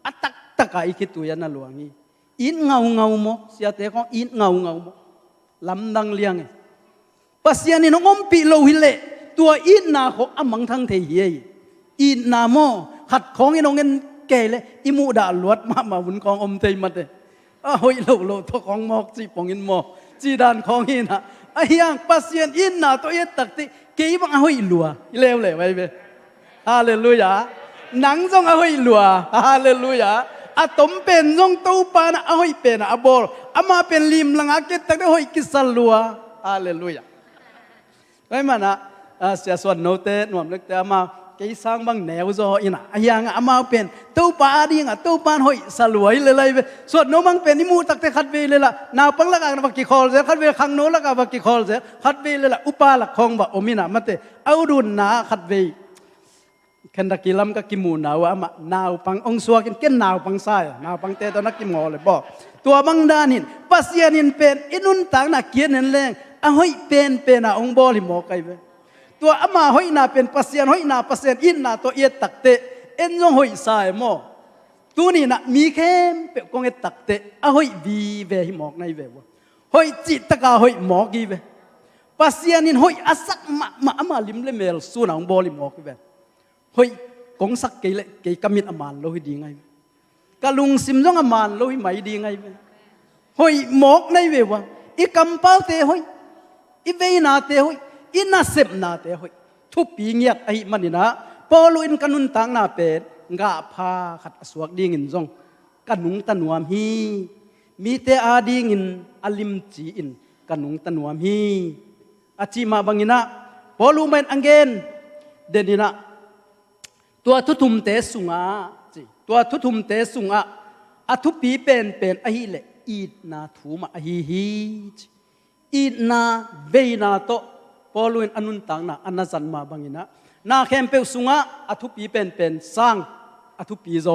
อัตักตะกาอิคิตุยอันนั้นหลวงฮีอินเงาโมเสียแต่ของอินเงาโมลำดังเลียงปัสยานี่น้องอมปีโลหิเลตัวอินนาของอมังทั้งเทียอินนาโมขัดของไอ้น้องเงินแก่เลยอิมูดาลวดมาวุ่นของอมเตยมาเตหอยโลทของมอกจีปองอินโมจีดานของอินนะไอ้ยังปัสยานอินนาตัวเอ็ดตักติเกี่ยบังหอยลัวเลวเลยไว้เบฮาเลลูยาหนังจงหอยลัวฮาเลลูยาอาตมเป็นจงตู้ปานะหอยเป็นอาบอลอามาเป็นลิมลังอาเกตตักได้หอยกิสลัวฮาเลลูยาไว้มานะเสียส่วนโนเตนวมเล็กแต่อามาเกี่ยสร้างบางแนวจออินะยังอามาเป็นตู้ปาดีงะตู้ปานหอยสลวยเลยไปส่วนโนมังเป็นนิมูตักแต่ขัดเวเลยล่ะนาปังละกันบักกิคอลเสียขัดเวขังโนละกันบักกิคอลเสียขัดเวเลยล่ะอุปาลักของบะอมินะมาเตเอาดุนนาขัดเวคันตะกิลำก็กิมูนาวอะมะนาวปังองสวกินเก้นนาวปังไส้นาวปังเตตอนักกิมอเลยบอกตัวบังดานินปัสยานินเป็นอินุนต่างนักเกียนนั่นแรงอะหอยเป็นอะองบอลิมอไกเวตัวอามาหอยนาเป็นปัสยานหอยนาปัสยานอินนาตัวเอียตักเตเอ็นยองหอยไส้มอตัวนี้นะมีเข้มเปกงเอตักเตอะหอยวีเวหิมอกในเววะหอยจิตตะกาหอยหมอกีเวปัสยานินหอยอาศักมาลิมเลเมลสูนาองบอลิมอกีเวเฮ้ยกงสักเกยเกยกำมิดอมานโลหิดีไงกะลุงซิมจ้องอมานโลหิไม่ดีไงเฮ้ยหมอกในเววะอีกำเป้าเตะเฮ้ยอีเวนาเตะเฮ้ยอีน่าเสพนาเตะเฮ้ยทุบปีเงียดไอ้มันนี่นะพอลุอินกันนุนตังนาเป็ดงาพาขัดสวกดีงินจงกันนุงตันวมฮีมีเตอาดีงินอลิมจีอินกันนุงตันวมฮีอาจีมาบังงินะพอลุเมนอังเกนเดนินะตัวทุทุมเตสุงาจีตัวทุทุมเตสุงาอทุปีเป็นอหิเลอีดนาทูมาอหิฮีอีดนาเวนาโตพอลุนอนุนตังนาอันนันมาบังอินะนาเข้มเปสุงาอทุปีเป็นสร้างอทุปีโซ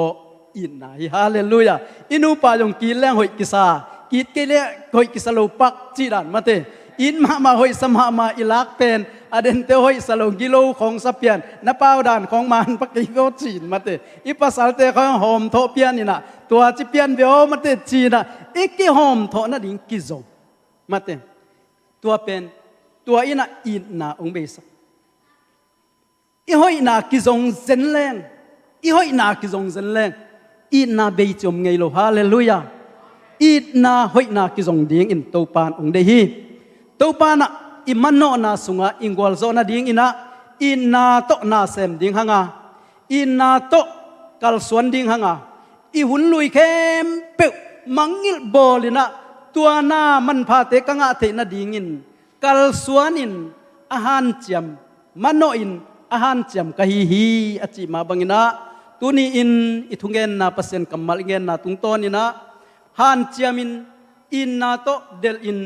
อีดนาฮาเลลูยาอินูปายงกีแรงหอยกิสากีดเกเลหอยกิสโลปักจีดานมาเตอินมาหอยสมามาอิลักเป็นอเดนเตหอยสโลกิโลของสเปียนนป้าวดานของมันปักกิโกจีนมาเตอีภาษาเตของหอมโทเปียนนี่นะตัวจิเปียนเบลมาเตจีนะอีกิหอมโทนั่นดิ่งกิโซมาเตตัวเป็นตัวอินะอินนาองเบสอีหอยนากิซงเซนแรงอีหอยนากิซงเซนแรงอินนาเบยจมไงโลฮาเลลูยาอินนาหอยนากิซงดิ่งอินโตปานองเดฮีตัวปานะอิมันโนนาสุงะอิงกอลโซนาดิ่งอินะ ina to na sem ding hanga ina to kal suan ding hanga i hun lui kem pe mangil bolina tua na man pha te kanga the na dingin kal suanin ahan chiam manoin ahan chiam kahi achi ma bangina tuni in ithungen na pasen kamal ngen na tungtonina han chiamin in na to del in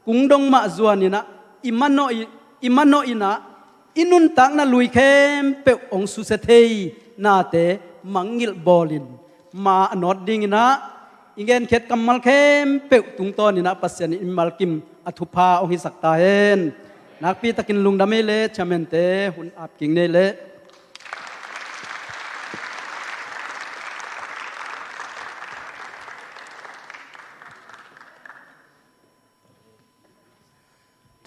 kungdong ma zuanina imano ina inun tak na lui kem pe ong su se thei na te mangil bolin ma anot dingina ingen khet kamal kem pe tungtonina pasen imal kim athupa ong hi sakta hen nakpi takin lungdam le chamente hun ap king ne le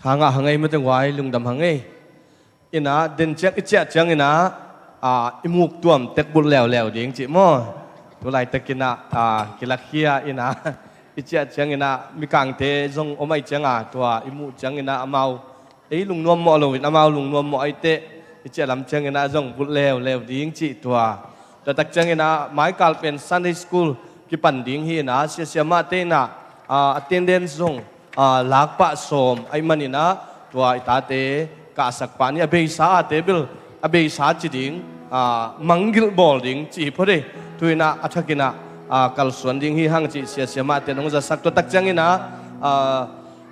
Thang hangai mate wai lungdam hangai ina den chek icha chang ina imuk tuam tek bul lew ding chi mo tu lai takina kilakhia ina icha chang ina mikang te jong omai changa tua imu chang ina amau ei lungnom mo lo win amau lungnom mo ai te icha lam chang ina jong bul lew ding chi tua ta tak chang ina mai kal pen Sunday school ki pan ding hi na sia ma te na attendance jong lakpa som ai manina tua itate ka sakpa ni abe sa table abe sa chiding mangil bol ding chi phore tuina athakina kal suan ding hi hang chi sia ma te nong za sak to tak changina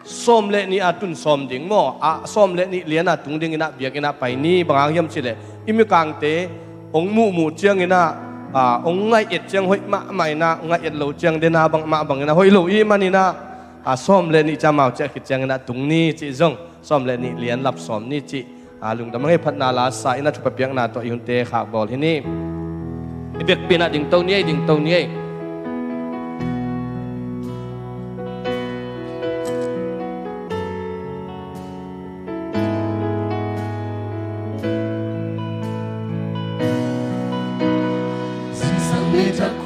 som le ni atun som ding mo som le ni liana tung ding ina biakina pai ni bangang yam chile imi kang te ong mu changina ong ngai et chang hoi ma mai na ngai et lo chang de na bang ma bang na hoi lo i manina som le ni chamau che khit chang na tung ni chi jong som le ni lian lap som ni chi lungdam ngai phat na la sa ina thupa piang na to yun te kha bol hi ni ibek pina ding to ni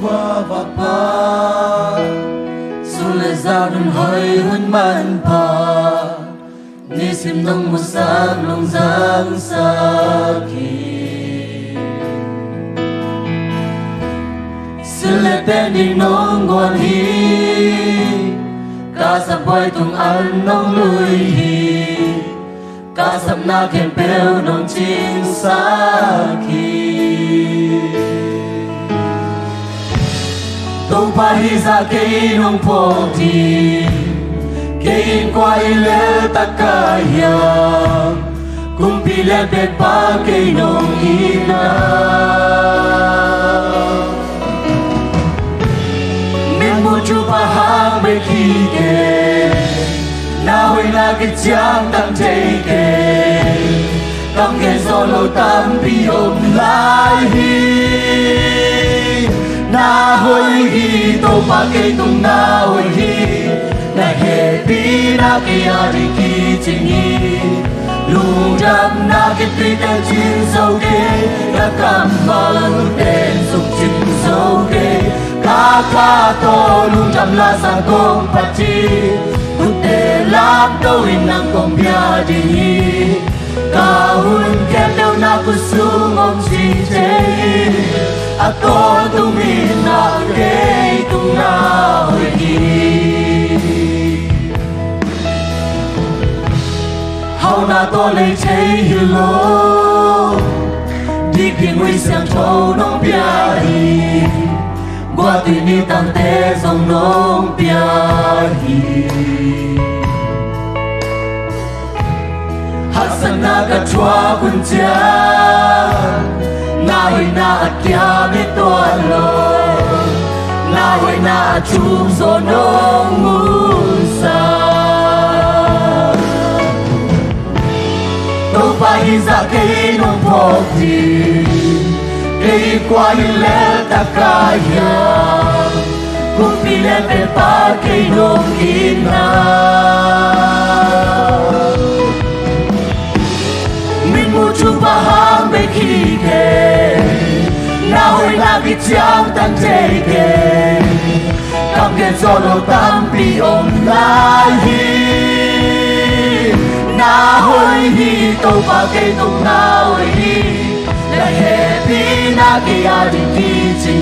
qua và pa sule giao đun hơi hun man pa ni sim nong mu sang long giang sa ki sule tên đi nong quan hi ca sa boy tung an nong lui hi ca sam na kem pel nong ching sa ki Tông pa hi ra cây nông phô thì cây quay lẽ ta cả hiang cùng pi lẽ bệt pa cây nông ina mình mua chu pa hang bê khi kê na hồi na cái chiang tăng chạy kê tăng kê do lâu tam pi ôm lại hi na hoi hi to pa ke tung na hoi hi na he pi na ke ari ki ching hi lungdam na ke pi ten chin so ke na Kapmang ten suk chin so ke ka to lungdam la sa kong pa chi te lap to in nang kong bia di ka hun kem đâu na ku sung om chi che ako tumin na kay tung na hoi hi hao na to lei chei hi lo đi pin hui sang châu nong bia hi qua tùy ni tăng te dòng nong bia hi hasana ka chua kun cha na hoi na kia mi to lo na hoi na chu so nong mu sa to pa hi za ke nong pho ti ke kwa hi le ta ka ya ku pi le pe pa ke nong ina min mu chu pa hang be ki ke na hoi na ki chiang tan che ke kam ke solo tam pi om lai hi na hoi hi tàu ba cây tung na hoi hi là happy na cái gia đình kỳ chi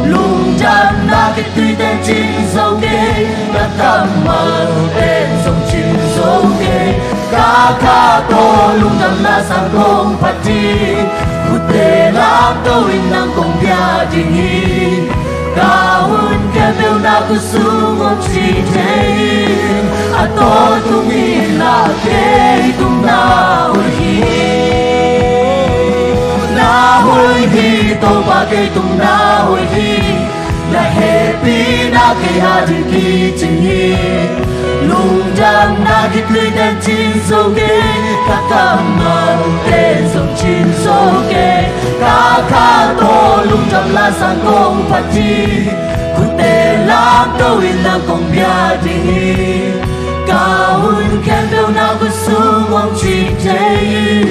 Lungdam na cái tùy tên chín dấu kê đã Kapmang tên dòng chín dấu kê Ka to Lungdam na sang công phát đi Kute lam tàu in năng công gia đình hi Ka hun kem bêu na ku sung om chi tein A to tung in na kê tung na hoi hi Na hoi hi tàu ba kê tung na hoi hi là happy na kê ha đình kỳ trình hi Lungdam na kê tươi tên chín dấu kê Kapmang tên dòng chín dấu kê Ka to Lungdam la sang công phát chi Kute lam tàu in năng công bia đình hi Ka hun kem bêu na ku sung om chi tein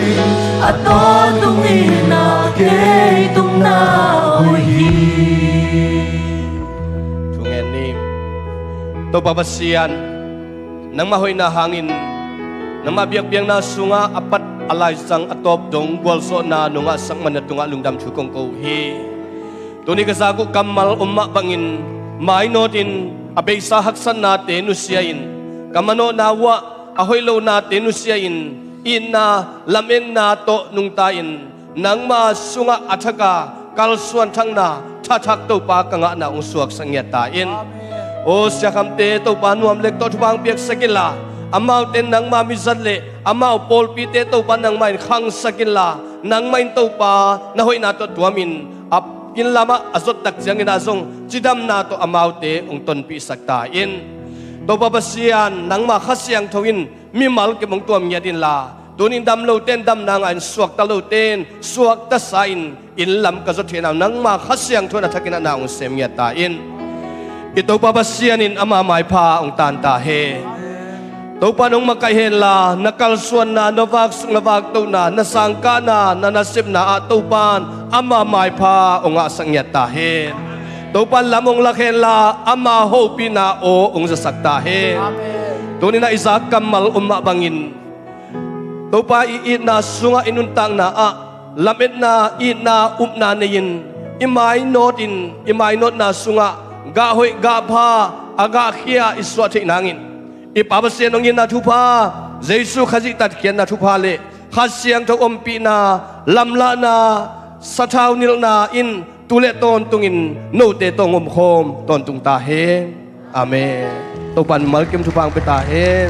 A to tung in na kê tung na hoi hi to babasian nang mahoy na hangin nang mabiyak-biyang na sunga apat alay sang atop dong gwalso na nunga sang manatunga lungdam chukong ko hi tuni kasago kamal umma bangin mainotin abay sa haksan natin nusyain kamano nawa ahoy lo natin nusyain ina lamen na to nung tain nang masunga ataka kalsuan thang na tatak to pa kanga na ungsuak sang yatain O siya kamte to panuam lek to tupang piak sakila amaw ten nang mamizadle amaw polpite to pa nang main khang sakila nang main to pa nahoy nato tuamin ap in lama azot takjang inazong chidam nato amaw te ung ton pi saktain to babasian nang ma khasyang thowin mimal ke mong tuam yadin la tunin dam lo ten dam nang an suak ta lo ten suak ta sain in lam ka zot thena nang ma khasyang thona thakina na ung sem yatain ito babasianin ama may pa ang tanta he. To panong makahen la nakalsuan na navag to na nasangka na nanasip na ato pan ama may pa ang asang yatahe. To pan lamong lakhen la ama hopi na o ang sasaktahe. To ni na isa kamal umabangin. To pa iit na sunga inuntang na lamit na ina umnanayin imay not na sunga gahoy gapha aga khia iswati nangin ipabase nong ina thupa jesu khajitat kian na thupa le khasyang to ompi na lamla na sathau nil na in tule ton tungin no te tong om khom ton tung ta he amen to pan malkem thupang pe ta he